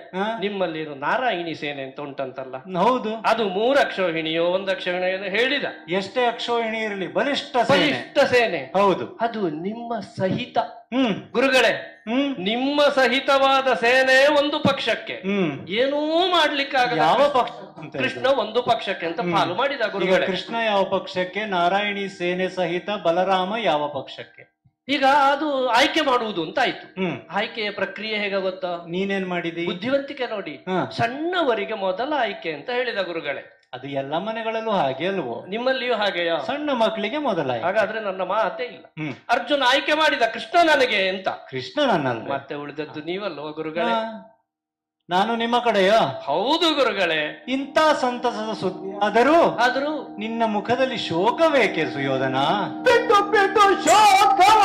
ನಿಮ್ಮಲ್ಲಿರೋ ನಾರಾಯಣಿ ಸೇನೆ ಅಂತ ಉಂಟಂತಲ್ಲ? ಹೌದು. ಅದು 3 ಅಕ್ಷೋಹಿಣಿಯೋ 1 ಅಕ್ಷೋಹಿಣಿಯೋ ಹೇಳಿದ. ಎಷ್ಟೇ ಅಕ್ಷೋಹಿಣಿ ಇರಲಿ, ಬಲಿಷ್ಠ ಸೇನೆ. ಹೌದು, ಅದು ನಿಮ್ಮ ಸಹಿತ. ಗುರುಗಳೇ, ನಿಮ್ಮ ಸಹಿತವಾದ ಸೇನೆ ಒಂದು ಪಕ್ಷಕ್ಕೆ, ಏನೂ ಮಾಡ್ಲಿಕ್ಕಾಗಲ್ಲ. ಯಾವ ಪಕ್ಷ? ಕೃಷ್ಣ ಒಂದು ಪಕ್ಷಕ್ಕೆ ಅಂತ ಪಾಲು ಮಾಡಿದ ಗುರುಗಳೇ. ಕೃಷ್ಣ ಯಾವ ಪಕ್ಷಕ್ಕೆ? ನಾರಾಯಣಿ ಸೇನೆ ಸಹಿತ ಬಲರಾಮ ಯಾವ ಪಕ್ಷಕ್ಕೆ? ಈಗ ಅದು ಆಯ್ಕೆ ಮಾಡುವುದು ಅಂತ ಆಯ್ತು. ಆಯ್ಕೆಯ ಪ್ರಕ್ರಿಯೆ ಹೇಗ ಗೊತ್ತಾ? ನೀನೇನ್ ಮಾಡಿದಿ? ಬುದ್ಧಿವಂತಿಕೆ ನೋಡಿ. ಸಣ್ಣವರಿಗೆ ಮೊದಲ ಆಯ್ಕೆ ಅಂತ ಹೇಳಿದ ಗುರುಗಳೇ. ಅದು ಎಲ್ಲ ಮನೆಗಳಲ್ಲೂ ಹಾಗೆ ಅಲ್ವೋ? ನಿಮ್ಮಲ್ಲಿಯೂ ಹಾಗೆಯಾ? ಸಣ್ಣ ಮಕ್ಕಳಿಗೆ ಮೊದಲ. ಹಾಗಾದ್ರೆ ನನ್ನ ಮಾತೇ ಇಲ್ಲ. ಅರ್ಜುನ ಆಯ್ಕೆ ಮಾಡಿದ ಕೃಷ್ಣ ನನಗೆ ಅಂತ. ಕೃಷ್ಣ ನನ್ನಲ್ಲ, ಮತ್ತೆ ಉಳಿದದ್ದು ನೀವಲ್ವ ಗುರುಗಳೇ? ನಾನು ನಿಮ್ಮ ಕಡೆಯ? ಹೌದು ಗುರುಗಳೇ. ಇಂಥ ಸಂತಸದ ಸುದ್ದಿ ಆದರೂ ನಿನ್ನ ಮುಖದಲ್ಲಿ ಶೋಕವೇಕೆ ಸುಯೋಧನ? ಬಿಟ್ಟು ಬಿಟ್ಟು ಶೋಕವ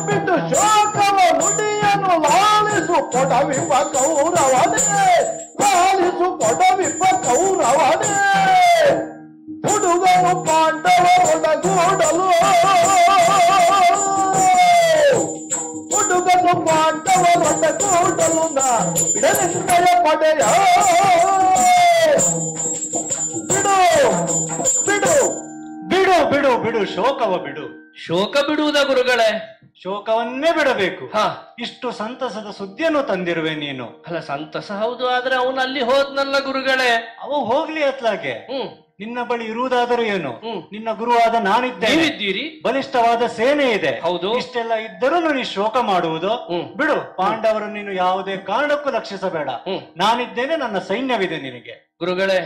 ಬಿಟ್ಟು ಶೋಕವ ನುಡಿಯನು ಲಾಲಿಸು ಕೊಡವಿಪ್ಪ ಕೌರವನೇ, ಲಾಲಿಸು ಕೊಡವಿಪ್ಪ ಕೌರವನೇ. ಹುಡುಗನು ಪಾಂಡವರೊಡಗೂಡಲು, ಹುಡುಗನು ಪಾಂಡವರೊಡಗೂಡಲು ಬಿಡನಿಂದಯ ಪಡೆಯ. ಬಿಡು ಶೋಕವ ಬಿಡು. ಶೋಕ ಬಿಡುವುದ ಗುರುಗಳೇ? ಶೋಕವನ್ನೇ ಬಿಡಬೇಕು. ಇಷ್ಟು ಸಂತಸದ ಸುದ್ದಿಯನ್ನು ತಂದಿರುವೆ ನೀನು. ಅಲ್ಲ, ಸಂತಸ ಹೌದು, ಆದ್ರೆ ಅವನು ಅಲ್ಲಿ ಹೋದ್ನಲ್ಲ ಗುರುಗಳೇ. ಅವ ಹೋಗ್ಲಿ ಅತ್ಲಾಗೆ. ನಿನ್ನ ಬಳಿ ಇರುವುದಾದರೂ ಏನು? ನಿನ್ನ ಗುರುವಾದ ನಾನಿದ್ದೇನೆ, ಬಲಿಷ್ಠವಾದ ಸೇನೆ ಇದೆ. ಹೌದು, ಇಷ್ಟೆಲ್ಲ ಇದ್ದರೂ ನೀನು ಶೋಕ ಮಾಡುವುದು ಬಿಡು. ಪಾಂಡವರು ನೀನು ಯಾವುದೇ ಕಾರಣಕ್ಕೂ ಲಕ್ಷಿಸಬೇಡ. ನಾನಿದ್ದೇನೆ, ನನ್ನ ಸೈನ್ಯವಿದೆ ನಿನಗೆ. ಗುರುಗಳೇ,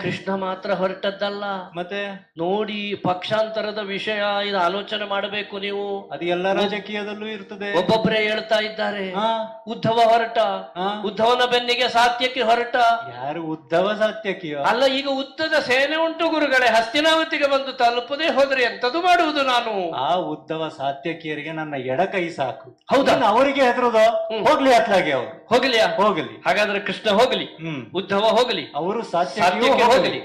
ಕೃಷ್ಣ ಮಾತ್ರ ಹೊರಟದ್ದಲ್ಲ, ಮತ್ತೆ ನೋಡಿ ಪಕ್ಷಾಂತರದ ವಿಷಯ ಇದು ಆಲೋಚನೆ ಮಾಡಬೇಕು ನೀವು. ಅದು ಎಲ್ಲ ರಾಜಕೀಯದಲ್ಲೂ ಇರ್ತದೆ. ಒಬ್ಬೊಬ್ಬರೇ ಹೇಳ್ತಾ ಇದ್ದಾರೆ, ಉದ್ಧವ ಹೊರಟ, ಉದ್ಧವನ ಬೆನ್ನಿಗೆ ಸಾತ್ಯಕಿ ಹೊರಟ. ಯಾರು ಉದ್ಧವ ಸಾತ್ಯಕಿಯೋ? ಅಲ್ಲ, ಈಗ ಉದ್ದದ ಸೇನೆ ಉಂಟು ಗುರುಗಳೇ. ಹಸ್ತಿನಾವತಿಗೆ ಬಂದು ತಲುಪದೇ ಹೋದ್ರೆ ಎಂತದು ಮಾಡುವುದು ನಾನು? ಆ ಉದ್ಧವ ಸಾತ್ಯಕಿಯರಿಗೆ ನನ್ನ ಎಡಕೈ ಸಾಕು. ಹೌದಾ? ಅವರಿಗೆ ಹೆದರುದು? ಹೋಗ್ಲಿ ಅತ್ಲಾಗೆ, ಅವರು ಹೋಗಲಿ. ಹಾಗಾದ್ರೆ ಕೃಷ್ಣ ಹೋಗ್ಲಿ, ಉದ್ಧವ ಹೋಗ್ಲಿ, ಅವರು ಸಾತ್ಯಕಿ ಹೋಗಲಿ.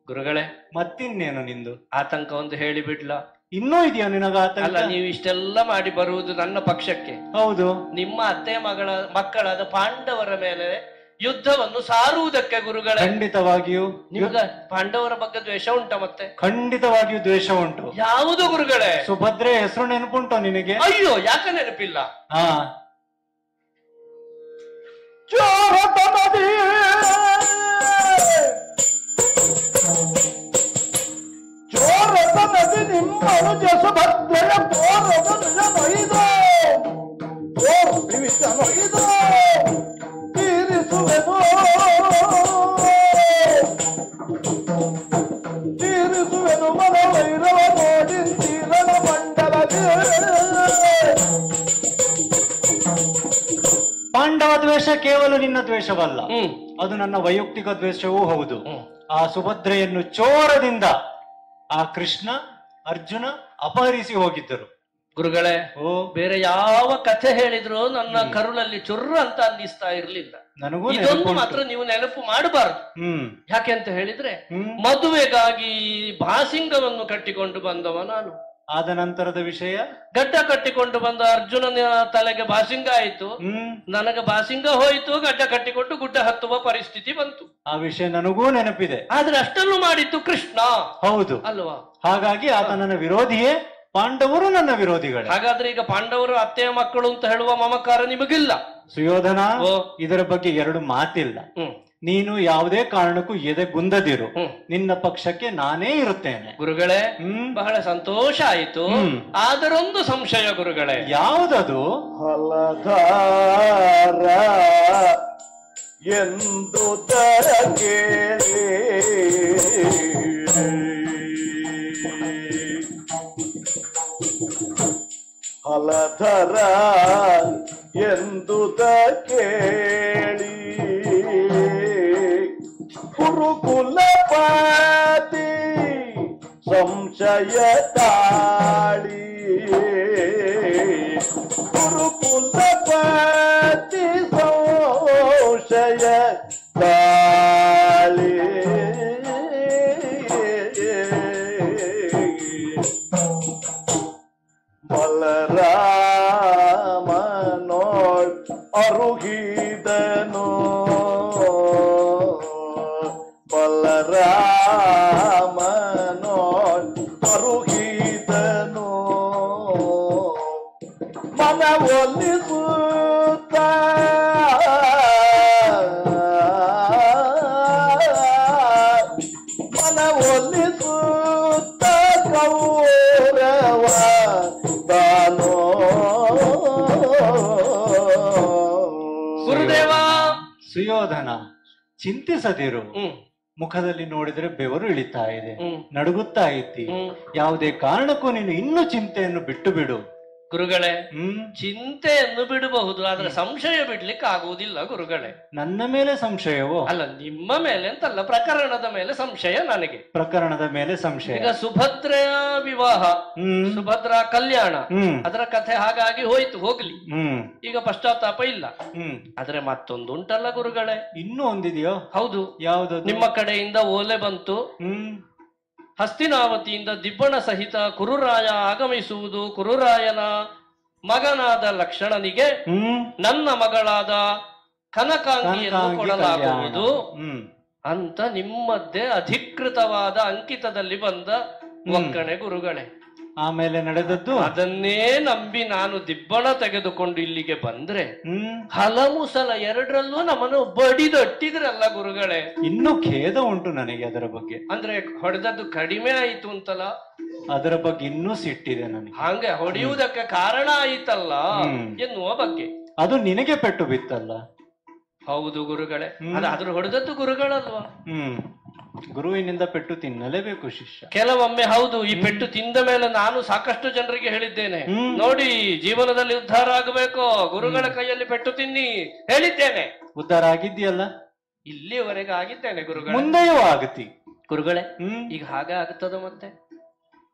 ಗುರುಗಳೇ, ಮತ್ತಿನ್ನೇನು ನಿಂದು ಆತಂಕ ಒಂದು ಹೇಳಿ ಬಿಡ್ಲಾ? ಇನ್ನೂ ಇದೆಯಾ ನಿನಗ ಅಲ್ಲ, ನೀವು ಇಷ್ಟೆಲ್ಲ ಮಾಡಿ ಬರುವುದು ನನ್ನ ಪಕ್ಷಕ್ಕೆ. ಹೌದು. ನಿಮ್ಮ ಅತ್ತೆ ಮಕ್ಕಳಾದ ಪಾಂಡವರ ಮೇಲೆ ಯುದ್ಧವನ್ನು ಸಾರುವುದಕ್ಕೆ ಗುರುಗಳೇ. ಖಂಡಿತವಾಗಿಯೂ. ನಿಮಗ ಪಾಂಡವರ ಬಗ್ಗೆ ದ್ವೇಷ ಉಂಟ? ಮತ್ತೆ ಖಂಡಿತವಾಗಿಯೂ ದ್ವೇಷ ಉಂಟು. ಯಾವುದು ಗುರುಗಳೇ? ಸುಭದ್ರೆ ಹೆಸರು ನೆನಪುಂಟೋ ನಿನಗೆ? ಅಯ್ಯೋ, ಯಾಕೆ ನೆನಪಿಲ್ಲ? ಹಾ, ಚೋರತ ನದಿ ನಿಮ್ಮ ಅನುಜ ಸುಭದ್ರೆಯ ಪೋರದ ನಿಜನೊಯ್ದು ವಿವಿಧನೊಯ್ದು ತೀರಿಸುವೆನು ಮನ ವೈರವ ನೋಡಿ ತೀರಣ ಮಂಡಲದೇ. ಪಾಂಡವ ದ್ವೇಷ ಕೇವಲ ನಿನ್ನ ದ್ವೇಷವಲ್ಲ, ಅದು ನನ್ನ ವೈಯಕ್ತಿಕ ದ್ವೇಷವೂ ಹೌದು. ಆ ಸುಭದ್ರೆಯನ್ನು ಚೋರದಿಂದ ಆ ಕೃಷ್ಣ ಅರ್ಜುನ ಅಪಹರಿಸಿ ಹೋಗಿದ್ದರು. ಗುರುಗಳೇ, ಬೇರೆ ಯಾವ ಕಥೆ ಹೇಳಿದ್ರು ನನ್ನ ಕರುಳಲ್ಲಿ ಚುರ್ರ ಅಂತ ಅನ್ನಿಸ್ತಾ ಇರ್ಲಿಲ್ಲ. ನನಗೂ ಇದೊಂದು ಮಾತ್ರ ನೀವು ನೆನಪು ಮಾಡಬಾರ್ದು. ಯಾಕೆ ಅಂತ ಹೇಳಿದ್ರೆ, ಮದುವೆಗಾಗಿ ಭಾಸಿಂಗವನ್ನು ಕಟ್ಟಿಕೊಂಡು ಬಂದವ ನಾನು. ಆದ ನಂತರದ ವಿಷಯ, ಗಡ್ಡ ಕಟ್ಟಿಕೊಂಡು ಬಂದ ಅರ್ಜುನನ ತಲೆಗೆ ಭಾಸಿಂಗ ಆಯ್ತು, ನನಗೆ ಭಾಸಿಂಗ ಹೋಯ್ತು, ಗಡ್ಡ ಕಟ್ಟಿಕೊಂಡು ಗುಡ್ಡ ಹತ್ತುವ ಪರಿಸ್ಥಿತಿ ಬಂತು. ಆ ವಿಷಯ ನನಗೂ ನೆನಪಿದೆ. ಆದ್ರೆ ಅಷ್ಟನ್ನು ಮಾಡಿತ್ತು ಕೃಷ್ಣ. ಹೌದು ಅಲ್ವಾ? ಹಾಗಾಗಿ ಆತ ನನ್ನ ವಿರೋಧಿಯೇ, ಪಾಂಡವರು ನನ್ನ ವಿರೋಧಿಗಳೇ. ಹಾಗಾದ್ರೆ ಈಗ ಪಾಂಡವರು ಅತ್ತೆಯ ಮಕ್ಕಳು ಅಂತ ಹೇಳುವ ಮಮಕಾರ ನಿಮಗಿಲ್ಲ? ಸುಯೋಧನ, ಇದರ ಬಗ್ಗೆ ಎರಡು ಮಾತಿಲ್ಲ. ನೀನು ಯಾವುದೇ ಕಾರಣಕ್ಕೂ ಎದೆಗುಂದದಿರು. ನಿನ್ನ ಪಕ್ಷಕ್ಕೆ ನಾನೇ ಇರುತ್ತೇನೆ. ಗುರುಗಳೇ, ಬಹಳ ಸಂತೋಷ ಆಯಿತು. ಆದರೊಂದು ಸಂಶಯ ಗುರುಗಳೇ. ಯಾವುದದು? ಹಲಧಾರ ಎಂದು ತರ ಕೇಳಿ ಹಲಧರ ಎಂದು ಕೇಳಿ ಕುರುಕುಲಪತಿ ಸಂಶಯ ತಾಳಿ ಕುರುಕುಲಪತಿ ಸಂಶಯ ತಾಳಿ ಬಲರಾಮನೋಳ್ ಅರುಗಿದನು ಬಲರಾಮನೋಳ್ ಅರುಗಿದನು ಮನವೊಲಿಸುತ್ತ ಮನವೊಲಿಸುತ್ತ ಕೌರವ ತಾನೋ. ಗುರುದೇವ. ಸುಯೋಧನ, ಚಿಂತಿಸದಿರು. ಮುಖದಲ್ಲಿ ನೋಡಿದ್ರೆ ಬೆವರು ಇಳಿತಾ ಇದೆ, ನಡುಗುತ್ತಾ ಇದ್ದಿ. ಯಾವುದೇ ಕಾರಣಕ್ಕೂ ನೀನು ಇನ್ನೂ ಚಿಂತೆಯನ್ನು ಬಿಟ್ಟು ಬಿಡು. ಗುರುಗಳೇ, ಚಿಂತೆಯನ್ನು ಬಿಡಬಹುದು, ಆದ್ರೆ ಸಂಶಯ ಬಿಡ್ಲಿಕ್ಕೆ ಆಗುವುದಿಲ್ಲ ಗುರುಗಳೇ. ನನ್ನ ಮೇಲೆ ಸಂಶಯವೋ? ಅಲ್ಲ, ನಿಮ್ಮ ಮೇಲೆ ಅಂತಲ್ಲ, ಪ್ರಕರಣದ ಮೇಲೆ ಸಂಶಯ ನನಗೆ. ಪ್ರಕರಣದ ಮೇಲೆ ಸಂಶಯ? ಈಗ ಸುಭದ್ರೆಯ ವಿವಾಹ, ಸುಭದ್ರಾ ಕಲ್ಯಾಣ, ಅದರ ಕಥೆ ಹಾಗಾಗಿ ಹೋಯ್ತು, ಹೋಗ್ಲಿ. ಈಗ ಪಶ್ಚಾತ್ತಾಪ ಇಲ್ಲ. ಆದ್ರೆ ಮತ್ತೊಂದು ಉಂಟಲ್ಲ ಗುರುಗಳೇ. ಇನ್ನೂ ಒಂದಿದೆಯೋ? ಹೌದು. ಯಾವುದು? ನಿಮ್ಮ ಕಡೆಯಿಂದ ಓಲೆ ಬಂತು. ಹಸ್ತಿನಾವತಿಯಿಂದ ದಿಬ್ಬಣ ಸಹಿತ ಕುರುರಾಯ ಆಗಮಿಸುವುದು, ಕುರುರಾಯನ ಮಗನಾದ ಲಕ್ಷಣನಿಗೆ ನನ್ನ ಮಗಳಾದ ಕನಕಾಂಗಿಯನ್ನು ಕೊಡಲಾಗುವುದು ಅಂತ ನಿಮ್ಮದ್ದೇ ಅಧಿಕೃತವಾದ ಅಂಕಿತದಲ್ಲಿ ಬಂದ ಒಕ್ಕಣೆ ಗುರುಗಳೇ. ಆಮೇಲೆ ನಡೆದದ್ದು ಅದನ್ನೇ ನಂಬಿ ನಾನು ದಿಬ್ಬಣ ತೆಗೆದುಕೊಂಡು ಇಲ್ಲಿಗೆ ಬಂದ್ರೆ ಹಲಮುಸಲ ಎರಡರಲ್ಲೂ ನಮ್ಮನ್ನು ಬಡಿದೊಟ್ಟಿದ್ರಲ್ಲ ಗುರುಗಳೇ. ಇನ್ನೂ ಖೇದ ಉಂಟು ನನಗೆ ಅದರ ಬಗ್ಗೆ. ಅಂದ್ರೆ ಹೊಡೆದದ್ದು ಕಡಿಮೆ ಆಯಿತು ಅಂತಲ್ಲ, ಅದರ ಬಗ್ಗೆ ಇನ್ನೂ ಸಿಟ್ಟಿದೆ ನನಗೆ. ಹಂಗೆ ಹೊಡೆಯುವುದಕ್ಕೆ ಕಾರಣ ಆಯಿತಲ್ಲ ಎನ್ನುವ ಬಗ್ಗೆ. ಅದು ನಿನಗೆ ಪೆಟ್ಟು ಬಿತ್ತಲ್ಲ? ಹೌದು ಗುರುಗಳೇ, ಅದ್ರ ಹೊಡೆದದ್ದು ಗುರುಗಳಲ್ವಾ? ಗುರುವಿನಿಂದ ಪೆಟ್ಟು ತಿನ್ನಲೇಬೇಕು ಶಿಷ್ಯ. ಕೆಲವೊಮ್ಮೆ ಹೌದು, ಈ ಪೆಟ್ಟು ತಿಂದ ಮೇಲೆ ನಾನು ಸಾಕಷ್ಟು ಜನರಿಗೆ ಹೇಳಿದ್ದೇನೆ, ನೋಡಿ ಜೀವನದಲ್ಲಿ ಉದ್ಧಾರ ಆಗಬೇಕು, ಗುರುಗಳ ಕೈಯಲ್ಲಿ ಪೆಟ್ಟು ತಿನ್ನಿ ಹೇಳಿದ್ದೇನೆ. ಉದ್ಧಾರ ಆಗಿದ್ಯಲ್ಲ? ಇಲ್ಲಿಯವರೆಗೆ ಆಗಿದ್ದೇನೆ ಗುರುಗಳೇ. ಮುಂದೆಯೂ ಆಗುತ್ತಿ ಗುರುಗಳೇ. ಈಗ ಹಾಗೆ ಆಗುತ್ತದ ಮತ್ತೆ?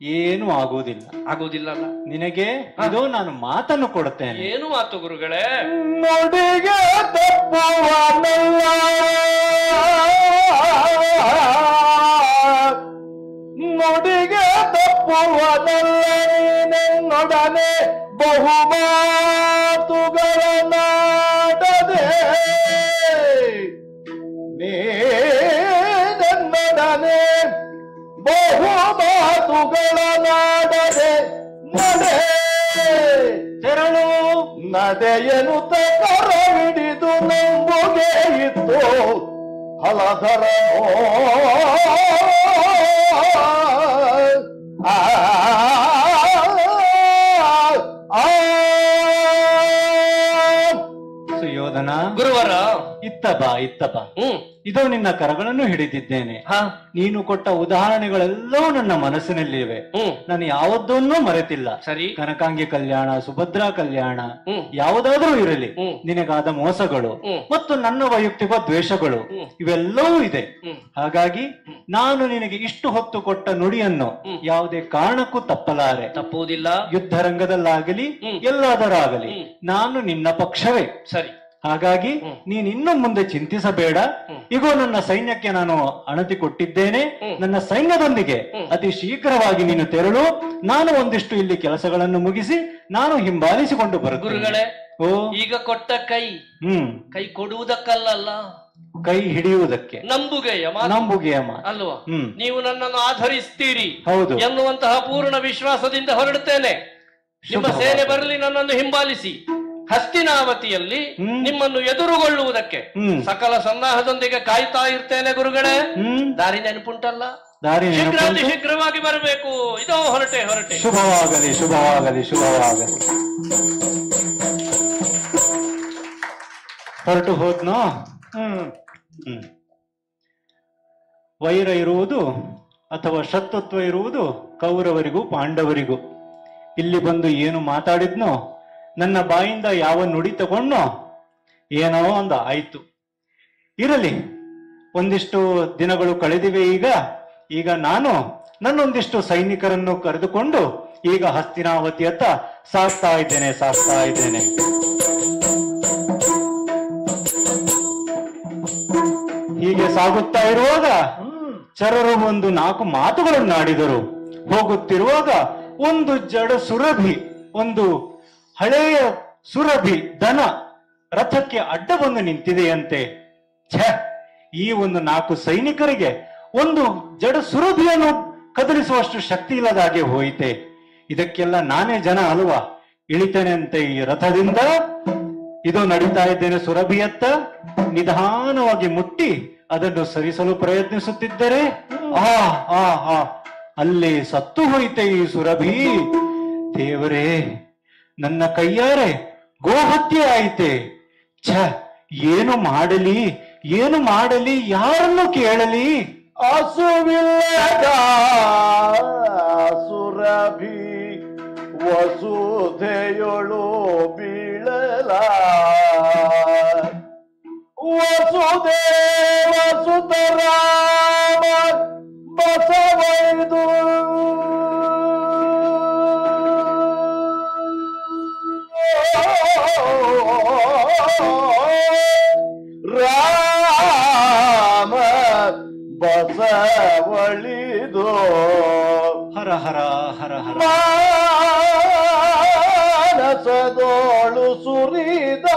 ಏನು ಆಗುವುದಿಲ್ಲ. ಆಗುವುದಿಲ್ಲಲ್ಲ? ನಿನಗೆ ಇದು ನಾನು ಮಾತನ್ನು ಕೊಡುತ್ತೇನೆ. ಏನು ಮಾತು ಗುರುಗಳೇ? ನುಡಿಗೆ ತಪ್ಪುವನಲ್ಲ, ನುಡಿಗೆ ತಪ್ಪು ತಪ್ಪುವನಲ್ಲ ನೀನೆನ್ನೊಡನೆ ಬಹುಮಾತುಗಳನ್ನಾಡದೆ ನೀನೆನ್ನೊಡನೆ ಬಹುಮಾತುಗಳನ್ನಾಡದೆ ನಡೆ ತೆರಳು ನಡೆಯನು ಕರ ಹಿಡಿದು ನಂಬುಗೆ ಇತ್ತು ಹಲಧರನೋ ಸುಯೋಧನ, ಗುರುವರ ಇತ್ತ ಬಾ ಇತ್ತ ಬಾ. ಹ್ಮ್ ಇದು ನಿನ್ನ ಕರಗಳನ್ನು ಹಿಡಿದಿದ್ದೇನೆ. ಹಾ ನೀನು ಕೊಟ್ಟ ಉದಾಹರಣೆಗಳೆಲ್ಲವೂ ನನ್ನ ಮನಸ್ಸಿನಲ್ಲಿವೆ. ಹ್ಮ್ ನಾನು ಯಾವುದನ್ನೂ ಮರೆತಿಲ್ಲ. ಸರಿ. ಕನಕಾಂಗಿ ಕಲ್ಯಾಣ, ಸುಭದ್ರಾ ಕಲ್ಯಾಣ, ಹ್ಮ್ ಯಾವುದಾದ್ರೂ ಇರಲಿ, ಹ್ಮ್ ನಿನಗಾದ ಮೋಸಗಳು ಹ್ಮ್ ಮತ್ತು ನನ್ನ ವೈಯಕ್ತಿಕ ದ್ವೇಷಗಳು ಹ್ಮ್ ಇವೆಲ್ಲವೂ ಇದೆ. ಹ್ಮ್ ಹಾಗಾಗಿ ನಾನು ನಿನಗೆ ಇಷ್ಟು ಹೊತ್ತು ಕೊಟ್ಟ ನುಡಿಯನ್ನು ಹ್ಮ್ ಯಾವುದೇ ಕಾರಣಕ್ಕೂ ತಪ್ಪಲಾರೆ. ತಪ್ಪುವುದಿಲ್ಲ. ಯುದ್ಧ ರಂಗದಲ್ಲಾಗಲಿ ಹ್ಮ್ ಎಲ್ಲಾದರಾಗಲಿ ಹ್ಮ್ ನಾನು ನಿನ್ನ ಪಕ್ಷವೇ. ಸರಿ. ಹಾಗಾಗಿ ಹ್ಮ್ ನೀನ್ ಇನ್ನು ಮುಂದೆ ಚಿಂತಿಸಬೇಡ. ಹ್ಮ್ ಈಗೋ ನನ್ನ ಸೈನ್ಯಕ್ಕೆ ನಾನು ಅಣತಿ ಕೊಟ್ಟಿದ್ದೇನೆ. ಹ್ಮ್ ನನ್ನ ಸೈನ್ಯದೊಂದಿಗೆ ಹ್ಮ್ ಅತಿ ಶೀಘ್ರವಾಗಿ ನೀನು ತೆರಳು. ನಾನು ಒಂದಿಷ್ಟು ಇಲ್ಲಿ ಕೆಲಸಗಳನ್ನು ಮುಗಿಸಿ ನಾನು ಹಿಂಬಾಲಿಸಿಕೊಂಡು ಬರುತ್ತೇನೆ. ಗುರುಗಳೇ, ಓ ಈಗ ಕೊಟ್ಟ ಕೈ ಕೈ ಕೊಡುವುದಕ್ಕಲ್ಲ, ಕೈ ಹಿಡಿಯುವುದಕ್ಕೆ, ನಂಬುಗೆಯ ಮಾತು ನಂಬುಗೆಯ ಮಾತು ಅಲ್ವಾ? ಹ್ಮ್ ನೀವು ನನ್ನನ್ನು ಆಧರಿಸ್ತೀರಿ ಹೌದು. ಎನ್ನುವಂತಹ ಪೂರ್ಣ ವಿಶ್ವಾಸದಿಂದ ಹೊರಡುತ್ತೇನೆ. ನಿಮ್ಮ ಶುಭವಾಗಲಿ. ಸೇನೆ ಬರಲಿ, ನನ್ನನ್ನು ಹಿಂಬಾಲಿಸಿ. ಹಸ್ತಿನಾವತಿಯಲ್ಲಿ ಹ್ಮ್ ನಿಮ್ಮನ್ನು ಎದುರುಗೊಳ್ಳುವುದಕ್ಕೆ ಹ್ಮ್ ಸಕಲ ಸನ್ನಾಹದೊಂದಿಗೆ ಕಾಯ್ತಾ ಇರ್ತೇನೆ ಗುರುಗಳೇ. ಹ್ಮ್ ದಾರಿ ನೆನಪುಂಟಲ್ಲ? ದಾರಿ ಶೀಘ್ರಾತಿ ನೆನಪುಂಟು. ಶೀಘ್ರವಾಗಿ ಬರಬೇಕು. ಇದೋ ಹೊರಟೆ. ಶುಭವಾಗಲಿ ಶುಭವಾಗಲಿ ಶುಭವಾಗಲಿ. ಹೊರಟು ಹೋದ್ನೋ. ಹ್ಮ್ ವೈರ ಇರುವುದು ಅಥವಾ ಶತ್ರುತ್ವ ಇರುವುದು ಕೌರವರಿಗೂ ಪಾಂಡವರಿಗೂ. ಇಲ್ಲಿ ಬಂದು ಏನು ಮಾತಾಡಿದ್ನೋ, ನನ್ನ ಬಾಯಿಂದ ಯಾವ ನುಡಿ ತಗೊಂಡ್ನೋ, ಏನೋ ಒಂದು ಆಯ್ತು. ಇರಲಿ, ಒಂದಿಷ್ಟು ದಿನಗಳು ಕಳೆದಿವೆ. ಈಗ ನಾನು ನನ್ನೊಂದಿಷ್ಟು ಸೈನಿಕರನ್ನು ಕರೆದುಕೊಂಡು ಈಗ ಹಸ್ತಿನಾವತಿಯತ್ತ ಸಾಗ್ತಾ ಇದ್ದೇನೆ. ಹೀಗೆ ಸಾಗುತ್ತಾ ಇರುವಾಗ ಚರರು ಒಂದು 4 ಮಾತುಗಳನ್ನಾಡಿದರು. ಹೋಗುತ್ತಿರುವಾಗ ಒಂದು ಜಡ ಸುರಭಿ, ಒಂದು ಹಳೆಯ ಸುರಭಿ ದನ ರಥಕ್ಕೆ ಅಡ್ಡ ಬಂದು ನಿಂತಿದೆಯಂತೆ. ಈ ಒಂದು 4 ಸೈನಿಕರಿಗೆ ಒಂದು ಜಡ ಸುರಭಿಯನ್ನು ಕದಲಿಸುವಷ್ಟು ಶಕ್ತಿ ಇಲ್ಲದ ಹಾಗೆ ಹೋಯಿತೆ. ಇದಕ್ಕೆಲ್ಲ ನಾನೇ ಜನ ಅಲ್ವಾ? ಇಳಿತೇನೆ ಅಂತೆ ಈ ರಥದಿಂದ. ಇದು ನಡೀತಾ ಇದ್ದೇನೆ ಸುರಭಿಯತ್ತ. ನಿಧಾನವಾಗಿ ಮುಟ್ಟಿ ಅದನ್ನು ಸರಿಸಲು ಪ್ರಯತ್ನಿಸುತ್ತಿದ್ದರೆ ಅಲ್ಲಿ ಸತ್ತು ಹೋಯಿತೆ ಈ ಸುರಭಿ. ದೇವರೇ, ನನ್ನ ಕೈಯಾರೆ ಗೋಹತ್ಯೆ ಆಯಿತೆ. ಏನು ಮಾಡಲಿ, ಯಾರನ್ನು ಕೇಳಲಿ? ಹಸುವಿಲ್ಲದ ಸುರಭಿ ವಸುಧೆಯೊಳು ಬೀಳಲ ವಸುದೇವ ಸುತರಾಮ ಬಸವೈದು ರಾಮ ಬಸವಳಿದು ಹರ ಹರ ಹರ ಹರ. ಮಾನಸದೋಳು ಸುರಿದ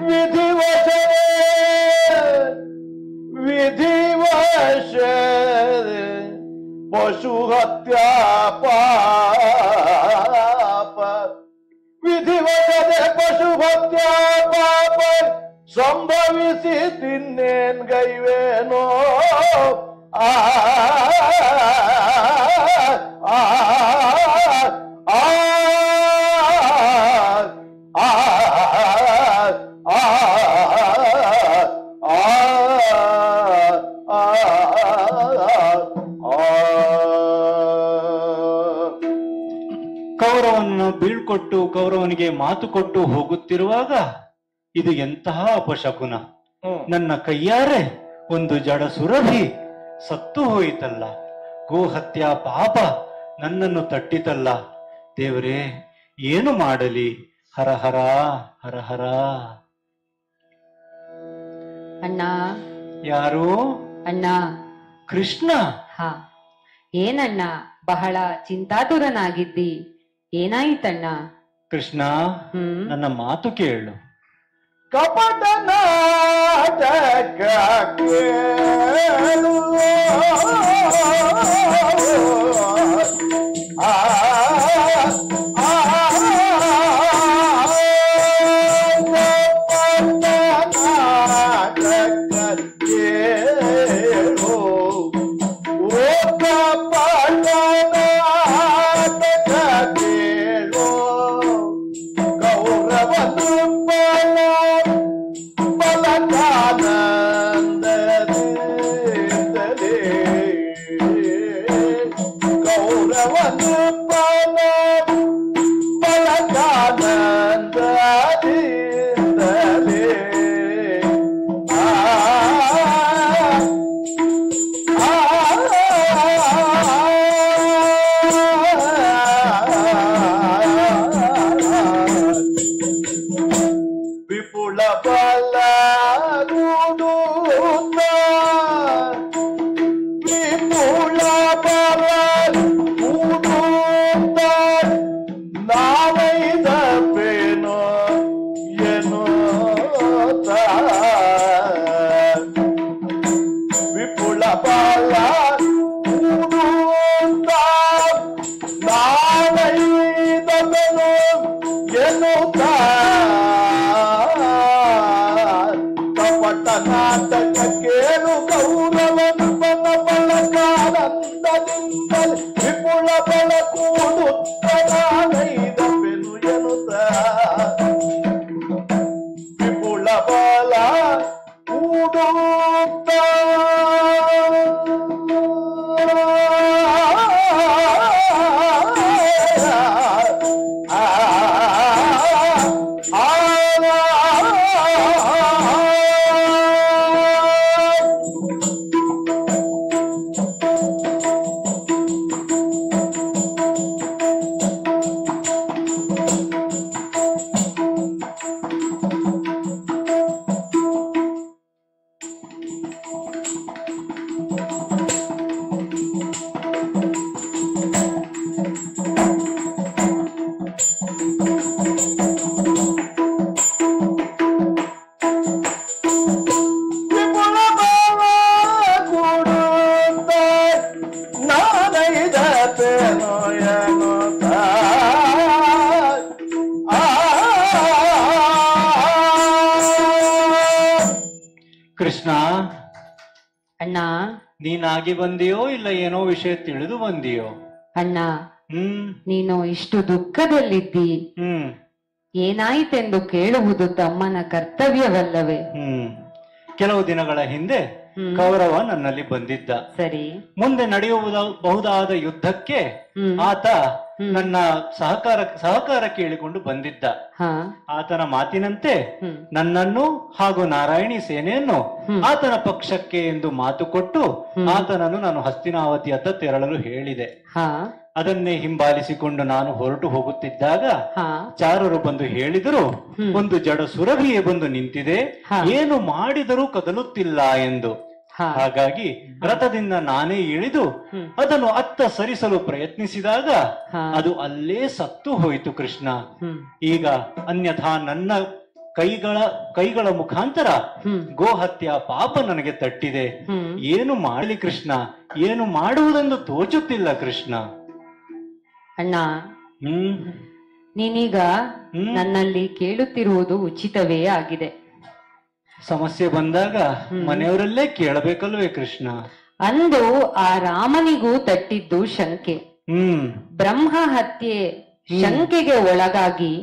ವಿಧಿವಶ ಪಶು ಹತ್ಯಾ ಪಾಪ ವಿಧಿವಶದೆ ಪಶು ಹತ್ಯಾ ಪಾಪ ಸಂಭವಿಸಿ ತಿನ್ನೇನ್ ಗೈವೇನೋ ಆ ಕೌರವನನ್ನು ಬೀಳ್ಕೊಟ್ಟು ಕೌರವನಿಗೆ ಮಾತು ಕೊಟ್ಟು ಹೋಗುತ್ತಿರುವಾಗ ಇದು ಎಂತಹ ಅಪಶಕುನ. ನನ್ನ ಕೈಯಾರೆ ಒಂದು ಜಡ ಸುರಭಿ ಸತ್ತು ಹೋಯಿತಲ್ಲ. ಗೋಹತ್ಯಾ ಪಾಪ ನನ್ನನ್ನು ತಟ್ಟಿತಲ್ಲ. ದೇವರೇ, ಏನು ಮಾಡಲಿ? ಹರ ಹರ ಹರ ಹರ. ಅಣ್ಣ. ಯಾರು? ಅಣ್ಣ. ಕೃಷ್ಣ. ಹಾ, ಏನಣ್ಣ ಬಹಳ ಚಿಂತಾತುರನಾಗಿದ್ದಿ, ಏನಾಯಿತಣ್ಣ? ಕೃಷ್ಣ, ನನ್ನ ಮಾತು ಕೇಳು. ಕಪಟ ನಾಟಕ ಕೇಳು. ಕೃಷ್ಣ, ಅಣ್ಣ, ನೀನಾಗಿ ಬಂದಿಯೋ ಇಲ್ಲ ಏನೋ ವಿಷಯ ತಿಳಿದು ಬಂದಿಯೋ? ಅಣ್ಣ, ನೀನು ಇಷ್ಟು ದುಃಖದಲ್ಲಿದ್ದಿ, ಏನಾಯಿತೆಂದು ಕೇಳುವುದು ತಮ್ಮನ ಕರ್ತವ್ಯವಲ್ಲವೇ? ಕೆಲವು ದಿನಗಳ ಹಿಂದೆ ಕೌರವ ನನ್ನಲ್ಲಿ ಬಂದಿದ್ದ. ಸರಿ. ಮುಂದೆ ನಡೆಯಬಹುದಾದ ಯುದ್ಧಕ್ಕೆ ಆತ ನನ್ನ ಸಹಕಾರ ಕೇಳಿಕೊಂಡು ಬಂದಿದ್ದ. ಆತನ ಮಾತಿನಂತೆ ನನ್ನನ್ನು ಹಾಗೂ ನಾರಾಯಣಿ ಸೇನೆಯನ್ನು ಆತನ ಪಕ್ಷಕ್ಕೆ ಎಂದು ಮಾತು ಕೊಟ್ಟು ಆತನನ್ನು ನಾನು ಹಸ್ತಿನಾವತಿಯತ್ತ ತೆರಳಲು ಹೇಳಿದೆ. ಅದನ್ನೇ ಹಿಂಬಾಲಿಸಿಕೊಂಡು ನಾನು ಹೊರಟು ಹೋಗುತ್ತಿದ್ದಾಗ ಚಾರರು ಬಂದು ಹೇಳಿದರು, ಒಂದು ಜಡ ಸುರಭಿಯೇ ಬಂದು ನಿಂತಿದೆ, ಏನು ಮಾಡಿದರೂ ಕದಲುತ್ತಿಲ್ಲ ಎಂದು. ಹಾಗಾಗಿ ರಥದಿಂದ ನಾನೇ ಇಳಿದು ಅದನ್ನು ಅತ್ತ ಸರಿಸಲು ಪ್ರಯತ್ನಿಸಿದಾಗ ಅದು ಅಲ್ಲೇ ಸತ್ತು ಹೋಯಿತು ಕೃಷ್ಣ. ಈಗ ಅನ್ಯಥಾ ನನ್ನ ಕೈಗಳ ಮುಖಾಂತರ ಗೋಹತ್ಯೆ ಪಾಪ ನನಗೆ ತಟ್ಟಿದೆ. ಏನು ಮಾಡಲಿ ಕೃಷ್ಣ, ಏನು ಮಾಡುವುದೆಂದು ತೋಚುತ್ತಿಲ್ಲ ಕೃಷ್ಣ. ಅಣ್ಣ, ನೀನೀಗ ನನ್ನಲ್ಲಿ ಕೇಳುತ್ತಿರುವುದು ಉಚಿತವೇ ಆಗಿದೆ. ಸಮಸ್ಯೆ ಬಂದಾಗ ಮನೆಯವರಲ್ಲೇ ಕೇಳಬೇಕಲ್ವೇ ಕೃಷ್ಣ? ಅಂದು ಆ ರಾಮನಿಗೂ ತಟ್ಟಿದ್ದು ಶಂಕೆ. ಬ್ರಹ್ಮ ಹತ್ಯೆ ಶಂಕೆಗೆ ಒಳಗಾಗಿ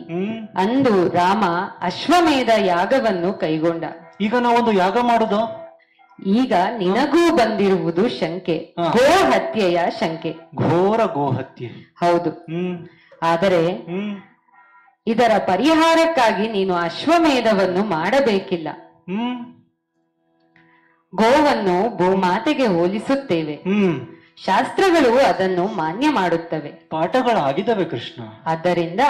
ಅಂದು ರಾಮ ಅಶ್ವಮೇಧ ಯಾಗವನ್ನು ಕೈಗೊಂಡ. ಈಗ ನಾವೊಂದು ಯಾಗ ಮಾಡುದು. ಈಗ ನಿನಗೂ ಬಂದಿರುವುದು ಶಂಕೆ, ಗೋ ಹತ್ಯೆಯ ಶಂಕೆ. ಘೋರ ಗೋಹತ್ಯೆ. ಹೌದು. ಆದರೆ ಇದರ ಪರಿಹಾರಕ್ಕಾಗಿ ನೀನು ಅಶ್ವಮೇಧವನ್ನು ಮಾಡಬೇಕಿಲ್ಲ. ಗೋವನ್ನು ಗೋಮಾತೆಗೆ ಹೋಲಿಸುತ್ತೇವೆ. ಶಾಸ್ತ್ರಗಳು ಅದನ್ನು ಮಾನ್ಯ ಮಾಡುತ್ತವೆ. ಪಾಠಗಳಾಗಿದ್ದಾವೆ ಕೃಷ್ಣ. ಆದ್ದರಿಂದ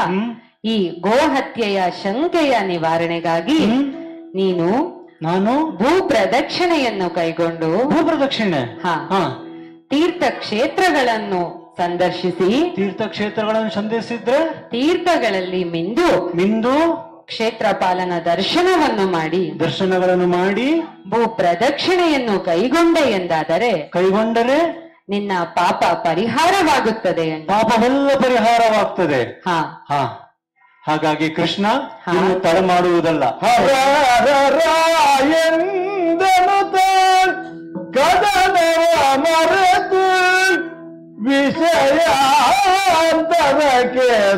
ಈ ಗೋಹತ್ಯೆಯ ಶಂಕೆಯ ನಿವಾರಣೆಗಾಗಿ ನಾನು ಭೂ ಪ್ರದಕ್ಷಿಣೆಯನ್ನು ಕೈಗೊಂಡು ಭೂಪ್ರದಕ್ಷಿಣೆ ತೀರ್ಥ ಕ್ಷೇತ್ರಗಳನ್ನು ಸಂದರ್ಶಿಸಿ ತೀರ್ಥಕ್ಷೇತ್ರಗಳನ್ನು ಸಂದರ್ಶಿಸಿದ್ರೆ ತೀರ್ಥಗಳಲ್ಲಿ ಮಿಂದು ಕ್ಷೇತ್ರಪಾಲನ ದರ್ಶನವನ್ನು ದರ್ಶನಗಳನ್ನು ಮಾಡಿ ಭೂ ಪ್ರದಕ್ಷಿಣೆಯನ್ನು ಕೈಗೊಂಡರೆ ನಿನ್ನ ಪಾಪ ಪರಿಹಾರವಾಗುತ್ತದೆ ಪಾಪವೆಲ್ಲ ಪರಿಹಾರವಾಗ್ತದೆ. ಹಾ ಹಾಗಾಗಿ ಕೃಷ್ಣ ಇನ್ನು ತಡ ಮಾಡುವುದಲ್ಲ. ಎಂದನು ಕದನವ ಮರೆತು ವಿಷಯಾಂತರಕ್ಕೆ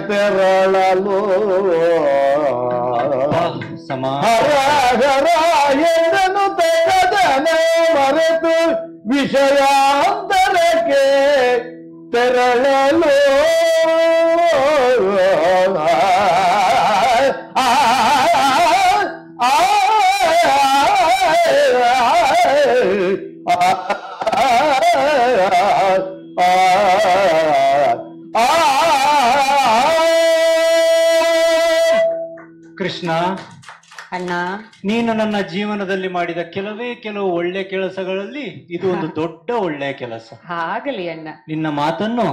ತೆರಳಲು ಎಂದನು ಕದನ ಮರೆತು ವಿಷಯಾಂತರಕ್ಕೆ ತೆರಳಲು ಕೃಷ್ಣ, ಅಣ್ಣ, ನೀನು ನನ್ನ ಜೀವನದಲ್ಲಿ ಮಾಡಿದ ಕೆಲವು ಒಳ್ಳೆ ಕೆಲಸಗಳಲ್ಲಿ ಇದು ಒಂದು ದೊಡ್ಡ ಒಳ್ಳೆ ಕೆಲಸ. ಆಗಲಿ ಅಣ್ಣ. ನಿನ್ನ ಮಾತನ್ನು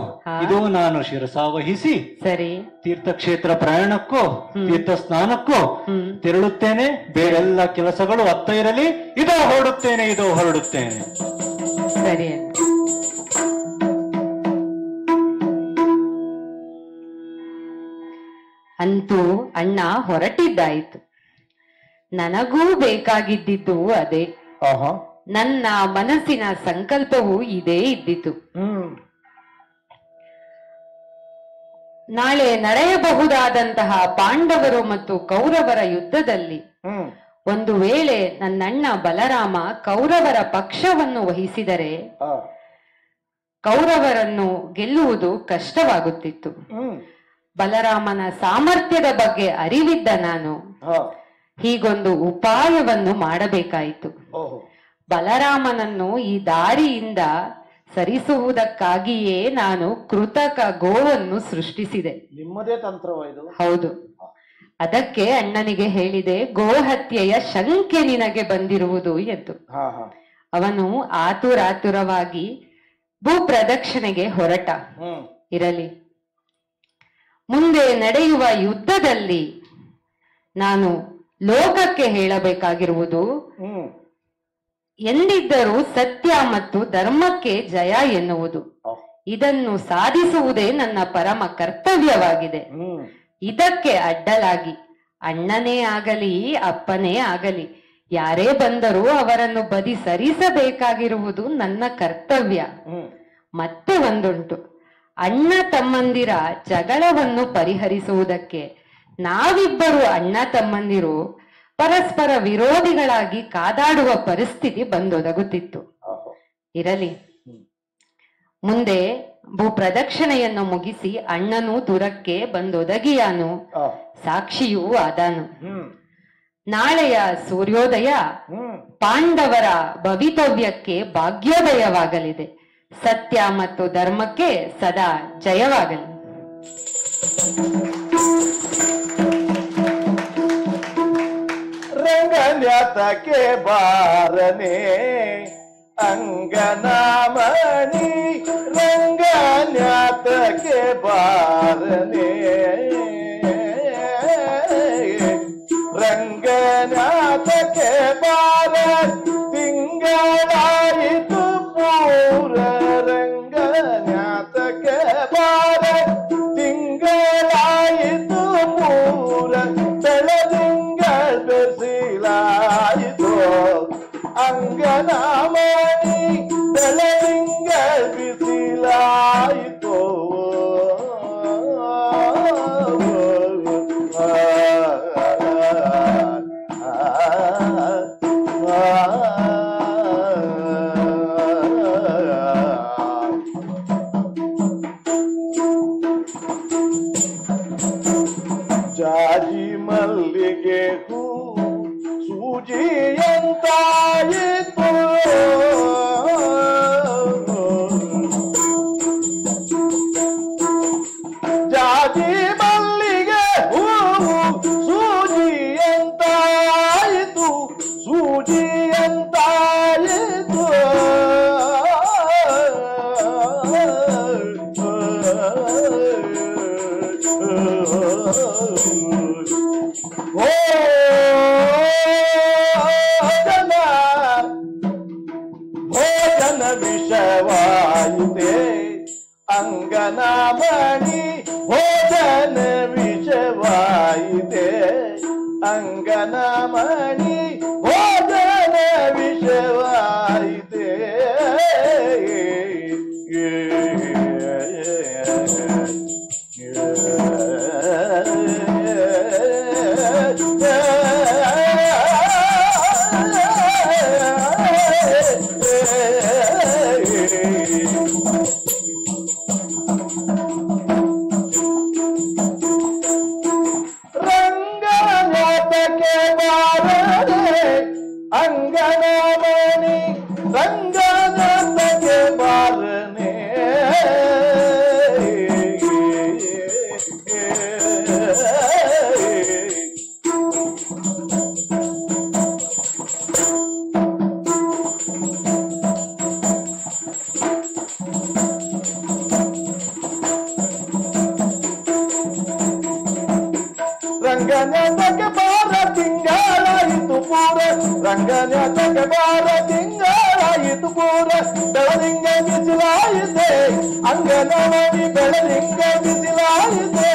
ಇದು ನಾನು ಶಿರಸಾವಹಿಸಿ ಸರಿ ತೀರ್ಥಕ್ಷೇತ್ರ ಪ್ರಯಾಣಕ್ಕೂ ತೀರ್ಥ ಸ್ನಾನಕ್ಕೂ ತೆರಳುತ್ತೇನೆ. ಬೇರೆಲ್ಲ ಕೆಲಸಗಳು ಅತ್ತ ಇರಲಿ, ಇದೋ ಹೊರಡುತ್ತೇನೆ. ಸರಿ. ಅಂತೂ ಅಣ್ಣ ಹೊರಟಿದ್ದಾಯಿತು. ನನಗೂ ಬೇಕಾಗಿದ್ದಿತು ಅದೇ. ನನ್ನ ಮನಸ್ಸಿನ ಸಂಕಲ್ಪವೂ ಇದೇ ಇದ್ದಿತು. ನಾಳೆ ನಡೆಯಬಹುದಾದಂತಹ ಪಾಂಡವರು ಮತ್ತು ಕೌರವರ ಯುದ್ಧದಲ್ಲಿ ಒಂದು ವೇಳೆ ನನ್ನಣ್ಣ ಬಲರಾಮ ಕೌರವರ ಪಕ್ಷವನ್ನು ವಹಿಸಿದರೆ ಕೌರವರನ್ನು ಗೆಲ್ಲುವುದು ಕಷ್ಟವಾಗುತ್ತಿತ್ತು. ಬಲರಾಮನ ಸಾಮರ್ಥ್ಯದ ಬಗ್ಗೆ ಅರಿವಿದ್ದ ನಾನು ಹೀಗೊಂದು ಉಪಾಯವನ್ನು ಮಾಡಬೇಕಾಯಿತು. ಬಲರಾಮನನ್ನು ಈ ದಾರಿಯಿಂದ ಸರಿಸುವುದಕ್ಕಾಗಿಯೇ ನಾನು ಕೃತಕ ಗೋವನ್ನು ಸೃಷ್ಟಿಸಿದೆ. ನಿಮ್ಮದೇ ತಂತ್ರವಾಯಿತು. ಹೌದು. ಅದಕ್ಕೆ ಅಣ್ಣನಿಗೆ ಹೇಳಿದೆ, ಗೋಹತ್ಯೆಯ ಶಂಕೆ ನಿನಗೆ ಬಂದಿರುವುದು ಎಂದು. ಅವನು ಆತುರಾತುರವಾಗಿ ಭೂ ಪ್ರದಕ್ಷಿಣೆಗೆ ಹೊರಟ. ಇರಲಿ, ಮುಂದೆ ನಡೆಯುವ ಯುದ್ಧದಲ್ಲಿ ನಾನು ಲೋಕಕ್ಕೆ ಹೇಳಬೇಕಾಗಿರುವುದು ಎಂದಿದ್ದರೂ ಸತ್ಯ ಮತ್ತು ಧರ್ಮಕ್ಕೆ ಜಯ ಎನ್ನುವುದು. ಇದನ್ನು ಸಾಧಿಸುವುದೇ ನನ್ನ ಪರಮ ಕರ್ತವ್ಯವಾಗಿದೆ. ಇದಕ್ಕೆ ಅಡ್ಡಲಾಗಿ ಅಣ್ಣನೇ ಆಗಲಿ ಅಪ್ಪನೇ ಆಗಲಿ ಯಾರೇ ಬಂದರೂ ಅವರನ್ನು ಬದಿ ಸರಿಸಬೇಕಾಗಿರುವುದು ನನ್ನ ಕರ್ತವ್ಯ. ಮತ್ತೆ ಒಂದುಂಟು, ಅಣ್ಣ ತಮ್ಮಂದಿರ ಜಗಳವನ್ನು ಪರಿಹರಿಸುವುದಕ್ಕೆ ನಾವಿಬ್ಬರು ಅಣ್ಣ ತಮ್ಮಂದಿರು ಪರಸ್ಪರ ವಿರೋಧಿಗಳಾಗಿ ಕಾದಾಡುವ ಪರಿಸ್ಥಿತಿ ಬಂದೊದಗುತ್ತಿತ್ತು. ಇರಲಿ, ಮುಂದೆ ಭೂ ಪ್ರದಕ್ಷಿಣೆಯನ್ನು ಮುಗಿಸಿ ಅಣ್ಣನು ದೂರಕ್ಕೆ ಬಂದೊದಗಿಯಾನು, ಸಾಕ್ಷಿಯೂ ಆದಾನು. ನಾಳೆಯ ಸೂರ್ಯೋದಯ ಪಾಂಡವರ ಭವಿತವ್ಯಕ್ಕೆ ಭಾಗ್ಯೋದಯವಾಗಲಿದೆ. ಸತ್ಯ ಮತ್ತು ಧರ್ಮಕ್ಕೆ ಸದಾ ಜಯವಾಗಲಿ. ರಂಗನ್ಯಾತಕ್ಕೆ ಬಾರನೆ ಅಂಗನಾಮಣಿ, ರಂಗನ್ಯಾತಕ್ಕೆ ಬಾರನೆ ರಂಗನಾಥಕ್ಕೆ ಬಾರ, ತಿಂಗಳಾಯಿತು ಪೂರ ರಂಗನಾಥಕ್ಕೆ ಬಾರ, ತಿಂಗಳಾಯಿತು ಪೂರ ಬೆಳದಿಂಗಳ ಬೆಸಿಲಾಯಿತು ಅಂಗನಾಮಣಿ, ಬೆಳದಿಂಗಳ ಬಿಸಿಲಾಯಿತು ಮಣಿ ಭೋಜನ ವಿಷವಾಯಿತೆ ರಂಗನಾಥಕ್ಕೆ ಬಾರದೆ ಅಂಗನಮಣಿ ರಂಗನಾಥಕ್ಕೆ ಬಾರನೆ ರಂಗನಾಥಕ್ಕೆ ಬಾರ ತಿಂಗಳಾಯಿತು ಪೂರ ರಂಗನಾಥಕ್ಕೆ ಬಾರ ತಿಂಗಳಾಯಿತು ಪೂರ ಬೆಳದಿಂಗ ಬಿಸಿಲಾಯಿತೆ ಅಂಗನಮಣಿ ಬೆಳದಿಂಗ ಬಿಸಿಲಾಯಿತೆ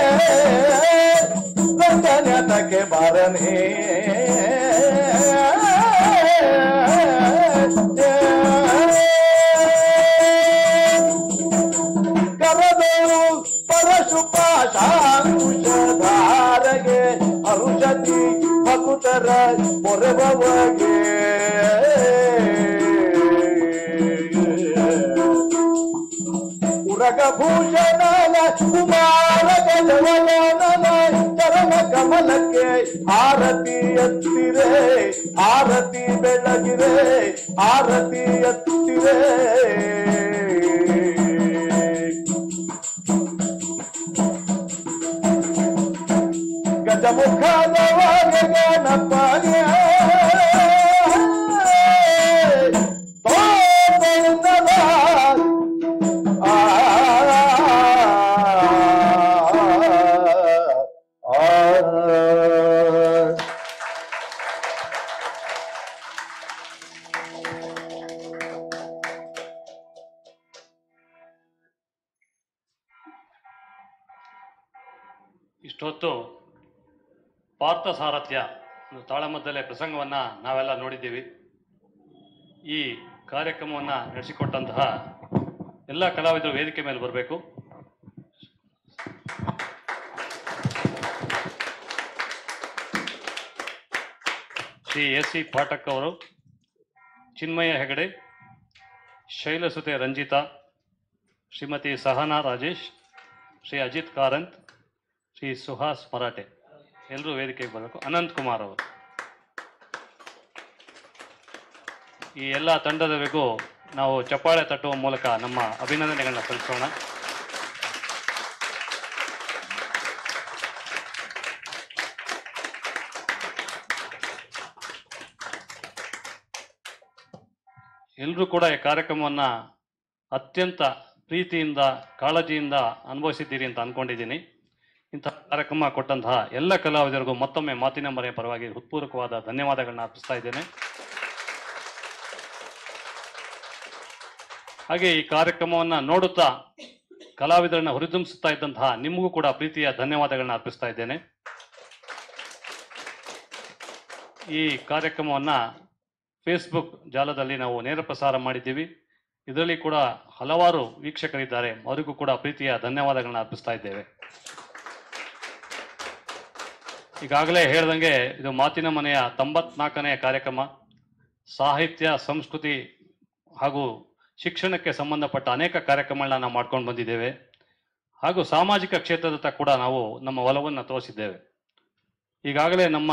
ರಂಗನಾಥಕ್ಕೆ ಬಾರನೇ ಕರದೇವು ಪರಶುಪಾಶಾಂಕುಶಧಾರಗೆ ಅರುಷತಿ ಭಕುತರ ಪೊರಬವಗೆ ಉರಗಭೂಷಣನ ಕುಮಾರ ಗಜವಲನ ಚರಣ ಕಮಲಕ್ಕೆ ಆರತಿ ಎತ್ತಿರೆ ಆರತಿ ಬೆಳಗಿರೆ ಆರತಿ ಎತ್ತಿರೆ ಗಜಮುಖದವಗೆ ಗಣಪಗೆ ತೋಪೆನ್ನದ ಇಷ್ಟೊತ್ತು ಪಾರ್ಥಸಾರಥ್ಯ ಒಂದು ತಾಳಮದ್ದಲೆ ಪ್ರಸಂಗವನ್ನು ನಾವೆಲ್ಲ ನೋಡಿದ್ದೀವಿ. ಈ ಕಾರ್ಯಕ್ರಮವನ್ನು ನಡೆಸಿಕೊಟ್ಟಂತಹ ಎಲ್ಲ ಕಲಾವಿದರು ವೇದಿಕೆ ಮೇಲೆ ಬರಬೇಕು. ಶ್ರೀ ಎಸ್.ಸಿ. ಪಾಠಕ್ ಅವರು, ಚಿನ್ಮಯ ಹೆಗಡೆ, ಶೈಲಸುತೆ ರಂಜಿತಾ, ಶ್ರೀಮತಿ ಸಹನಾ ರಾಜೇಶ್, ಶ್ರೀ ಅಜಿತ್ ಕಾರಂತ್, ಶ್ರೀ ಸುಹಾಸ್ ಮರಾಠೆ ಎಲ್ಲರೂ ವೇದಿಕೆಗೆ ಬರಬೇಕು. ಅನಂತ್ ಕುಮಾರ್ ಅವರು, ಈ ಎಲ್ಲ ತಂಡದವರೆಗೂ ನಾವು ಚಪ್ಪಾಳೆ ತಟ್ಟುವ ಮೂಲಕ ನಮ್ಮ ಅಭಿನಂದನೆಗಳನ್ನ ಸಲ್ಲಿಸೋಣ. ಎಲ್ಲರೂ ಕೂಡ ಈ ಕಾರ್ಯಕ್ರಮವನ್ನು ಅತ್ಯಂತ ಪ್ರೀತಿಯಿಂದ ಕಾಳಜಿಯಿಂದ ಅನುಭವಿಸಿದ್ದೀರಿ ಅಂತ ಅಂದ್ಕೊಂಡಿದ್ದೀನಿ. ಇಂತಹ ಕಾರ್ಯಕ್ರಮ ಕೊಟ್ಟಂತಹ ಎಲ್ಲ ಕಲಾವಿದರಿಗೂ ಮತ್ತೊಮ್ಮೆ ಮಾತಿನ ಮರೆಯ ಪರವಾಗಿ ಹೃತ್ಪೂರ್ವಕವಾದ ಧನ್ಯವಾದಗಳನ್ನ ಅರ್ಪಿಸ್ತಾ ಇದ್ದೇನೆ. ಹಾಗೆ ಈ ಕಾರ್ಯಕ್ರಮವನ್ನು ನೋಡುತ್ತಾ ಕಲಾವಿದರನ್ನ ಹುರಿದುಂಬಿಸುತ್ತಾ ಇದ್ದಂತಹ ನಿಮಗೂ ಕೂಡ ಪ್ರೀತಿಯ ಧನ್ಯವಾದಗಳನ್ನ ಅರ್ಪಿಸ್ತಾ ಇದ್ದೇನೆ. ಈ ಕಾರ್ಯಕ್ರಮವನ್ನು ಫೇಸ್ಬುಕ್ ಜಾಲದಲ್ಲಿ ನಾವು ನೇರ ಪ್ರಸಾರ ಮಾಡಿದ್ದೀವಿ. ಇದರಲ್ಲಿ ಕೂಡ ಹಲವಾರು ವೀಕ್ಷಕರಿದ್ದಾರೆ, ಅವರಿಗೂ ಕೂಡ ಪ್ರೀತಿಯ ಧನ್ಯವಾದಗಳನ್ನ ಅರ್ಪಿಸ್ತಾ ಇದ್ದೇವೆ. ಈಗಾಗಲೇ ಹೇಳ್ದಂಗೆ ಇದು ಮಾತಿನ ಮನೆಯ 94ನೇ ಕಾರ್ಯಕ್ರಮ. ಸಾಹಿತ್ಯ, ಸಂಸ್ಕೃತಿ ಹಾಗೂ ಶಿಕ್ಷಣಕ್ಕೆ ಸಂಬಂಧಪಟ್ಟ ಅನೇಕ ಕಾರ್ಯಕ್ರಮಗಳನ್ನ ನಾವು ಮಾಡ್ಕೊಂಡು ಬಂದಿದ್ದೇವೆ. ಹಾಗೂ ಸಾಮಾಜಿಕ ಕ್ಷೇತ್ರದತ್ತ ಕೂಡ ನಾವು ನಮ್ಮ ಒಲವನ್ನು ತೋರಿಸಿದ್ದೇವೆ. ಈಗಾಗಲೇ ನಮ್ಮ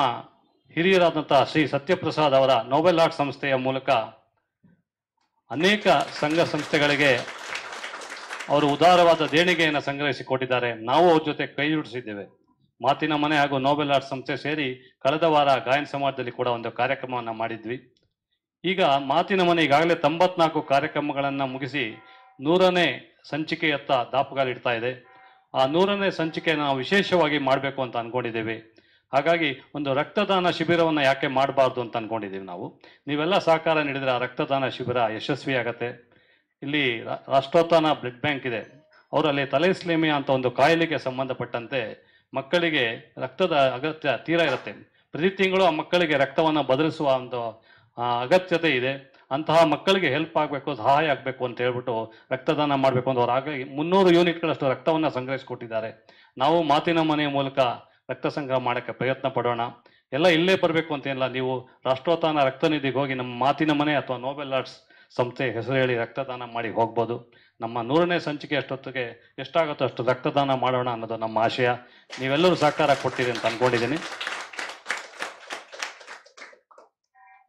ಹಿರಿಯರಾದಂಥ ಶ್ರೀ ಸತ್ಯಪ್ರಸಾದ್ ಅವರ ನೋಬೆಲ್ ಆರ್ಟ್ ಸಂಸ್ಥೆಯ ಮೂಲಕ ಅನೇಕ ಸಂಘ ಸಂಸ್ಥೆಗಳಿಗೆ ಅವರು ಉದಾರವಾದ ದೇಣಿಗೆಯನ್ನು ಸಂಗ್ರಹಿಸಿಕೊಟ್ಟಿದ್ದಾರೆ. ನಾವು ಅವ್ರ ಜೊತೆ ಕೈ ಜೋಡಿಸಿದ್ದೇವೆ. ಮಾತಿನ ಮನೆ ಹಾಗೂ ನೋಬೆಲ್ ಆರ್ಟ್ ಸಂಸ್ಥೆ ಸೇರಿ ಕಳೆದ ವಾರ ಗಾಯನ ಸಮಾಜದಲ್ಲಿ ಕೂಡ ಒಂದು ಕಾರ್ಯಕ್ರಮವನ್ನು ಮಾಡಿದ್ವಿ. ಈಗ ಮಾತಿನ ಮನೆ ಈಗಾಗಲೇ 94 ಕಾರ್ಯಕ್ರಮಗಳನ್ನು ಮುಗಿಸಿ 100ನೇ ಸಂಚಿಕೆಯತ್ತ ದಾಪುಗಾಲಿಡ್ತಾ ಇದೆ. ಆ 100ನೇ ಸಂಚಿಕೆಯನ್ನು ನಾವು ವಿಶೇಷವಾಗಿ ಮಾಡಬೇಕು ಅಂತ ಅಂದ್ಕೊಂಡಿದ್ದೇವೆ. ಹಾಗಾಗಿ ಒಂದು ರಕ್ತದಾನ ಶಿಬಿರವನ್ನು ಯಾಕೆ ಮಾಡಬಾರ್ದು ಅಂತ ಅಂದ್ಕೊಂಡಿದ್ದೀವಿ ನಾವು. ನೀವೆಲ್ಲ ಸಹಕಾರ ನೀಡಿದರೆ ಆ ರಕ್ತದಾನ ಶಿಬಿರ ಯಶಸ್ವಿಯಾಗತ್ತೆ. ಇಲ್ಲಿ ರಾಷ್ಟ್ರೋತ್ಥಾನ ಬ್ಲಡ್ ಬ್ಯಾಂಕ್ ಇದೆ. ಅವರಲ್ಲಿ ತಲೆಸ್ಲೇಮಿಯಾ ಅಂತ ಒಂದು ಕಾಯಿಲೆಗೆ ಸಂಬಂಧಪಟ್ಟಂತೆ ಮಕ್ಕಳಿಗೆ ರಕ್ತದ ಅಗತ್ಯ ತೀರಾ ಇರುತ್ತೆ. ಪ್ರತಿ ತಿಂಗಳು ಆ ಮಕ್ಕಳಿಗೆ ರಕ್ತವನ್ನು ಬದಲಿಸುವ ಒಂದು ಅಗತ್ಯತೆ ಇದೆ. ಅಂತಹ ಮಕ್ಕಳಿಗೆ ಹೆಲ್ಪ್ ಆಗಬೇಕು, ಸಹಾಯ ಆಗಬೇಕು ಅಂತ ಹೇಳ್ಬಿಟ್ಟು ರಕ್ತದಾನ ಮಾಡಬೇಕು ಅಂತ ಅವ್ರು ಆಗ 300 ಯೂನಿಟ್ಗಳಷ್ಟು ರಕ್ತವನ್ನು ಸಂಗ್ರಹಿಸಿಕೊಟ್ಟಿದ್ದಾರೆ. ನಾವು ಮಾತಿನ ಮನೆಯ ಮೂಲಕ ರಕ್ತ ಸಂಗ್ರಹ ಮಾಡೋಕ್ಕೆ ಪ್ರಯತ್ನ ಪಡೋಣ. ಎಲ್ಲ ಇಲ್ಲೇ ಬರಬೇಕು ಅಂತೇನಿಲ್ಲ, ನೀವು ರಾಷ್ಟ್ರೋತ್ಥಾನ ರಕ್ತನಿಧಿಗೆ ಹೋಗಿ ನಮ್ಮ ಮಾತಿನ ಮನೆ ಅಥವಾ ನೋಬೆಲ್ ಆರ್ಟ್ಸ್ ಸಂಸ್ಥೆ ಹೆಸರು ಹೇಳಿ ರಕ್ತದಾನ ಮಾಡಿ ಹೋಗ್ಬೋದು. ನಮ್ಮ 100ನೇ ಸಂಚಿಕೆ ಅಷ್ಟೊತ್ತಿಗೆ ಎಷ್ಟಾಗುತ್ತೋ ಅಷ್ಟು ರಕ್ತದಾನ ಮಾಡೋಣ ಅನ್ನೋದು ನಮ್ಮ ಆಶಯ. ನೀವೆಲ್ಲರೂ ಸಹಕಾರ ಕೊಡ್ತೀರಿ ಅಂತ ಅಂದ್ಕೊಂಡಿದ್ದೀನಿ.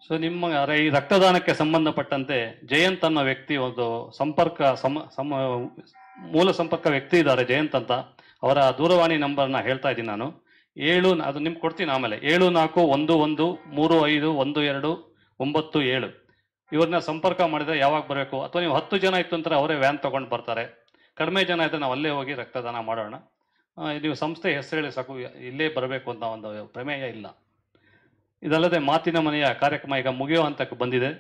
ಸೊ ನಿಮ್ಮ ಈ ರಕ್ತದಾನಕ್ಕೆ ಸಂಬಂಧಪಟ್ಟಂತೆ ಜಯಂತ್ ಅನ್ನೋ ವ್ಯಕ್ತಿ ಒಂದು ಮೂಲ ಸಂಪರ್ಕ ವ್ಯಕ್ತಿ ಇದ್ದಾರೆ, ಜಯಂತ್ ಅಂತ. ಅವರ ದೂರವಾಣಿ ನಂಬರ್ನ ಹೇಳ್ತಾ ಇದ್ದೀನಿ ನಾನು. ಅದು ನಿಮ್ಗೆ ಕೊಡ್ತೀನಿ ಆಮೇಲೆ. 7415121297. ಇವ್ರನ್ನ ಸಂಪರ್ಕ ಮಾಡಿದ್ರೆ ಯಾವಾಗ ಬರಬೇಕು, ಅಥವಾ ನೀವು 10 ಜನ ಇತ್ತು ಅಂತಾರೆ ಅವರೇ ವ್ಯಾನ್ ತೊಗೊಂಡು ಬರ್ತಾರೆ. ಕಡಿಮೆ ಜನ ಇದ್ದರೆ ನಾವು ಅಲ್ಲೇ ಹೋಗಿ ರಕ್ತದಾನ ಮಾಡೋಣ. ನೀವು ಸಂಸ್ಥೆ ಹೆಸರು ಹೇಳಿ ಸಾಕು, ಇಲ್ಲೇ ಬರಬೇಕು ಅಂತ ಒಂದು ಪ್ರಮೇಯ ಇಲ್ಲ. ಇದಲ್ಲದೆ ಮಾತಿನ ಮನೆಯ ಕಾರ್ಯಕ್ರಮ ಈಗ ಮುಗಿಯೋ ಹಂತಕ್ಕೆ ಬಂದಿದೆ.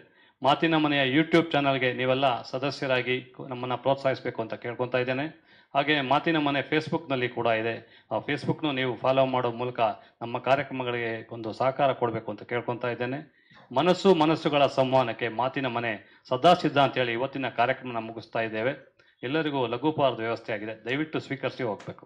ಮಾತಿನ ಮನೆಯ ಯೂಟ್ಯೂಬ್ ಚಾನಲ್ಗೆ ನೀವೆಲ್ಲ ಸದಸ್ಯರಾಗಿ ನಮ್ಮನ್ನು ಪ್ರೋತ್ಸಾಹಿಸಬೇಕು ಅಂತ ಕೇಳ್ಕೊತಾ ಇದ್ದೇನೆ. ಹಾಗೆ ಮಾತಿನ ಮನೆ ಫೇಸ್ಬುಕ್ನಲ್ಲಿ ಕೂಡ ಇದೆ. ಆ ಫೇಸ್ಬುಕ್ನು ನೀವು ಫಾಲೋ ಮಾಡೋ ಮೂಲಕ ನಮ್ಮ ಕಾರ್ಯಕ್ರಮಗಳಿಗೆ ಒಂದು ಸಹಕಾರ ಕೊಡಬೇಕು ಅಂತ ಕೇಳ್ಕೊತಾ ಇದ್ದೇನೆ. ಮನಸ್ಸುಗಳ ಸಂವಹನಕ್ಕೆ ಮಾತಿನ ಮನೆ ಸದಾ ಸಿದ್ಧ ಅಂತೇಳಿ ಇವತ್ತಿನ ಕಾರ್ಯಕ್ರಮನ ಮುಗಿಸ್ತಾ ಇದ್ದೇವೆ. ಎಲ್ಲರಿಗೂ ಲಘುಪಹಾರದ ವ್ಯವಸ್ಥೆ ಆಗಿದೆ, ದಯವಿಟ್ಟು ಸ್ವೀಕರಿಸಿ ಹೋಗಬೇಕು.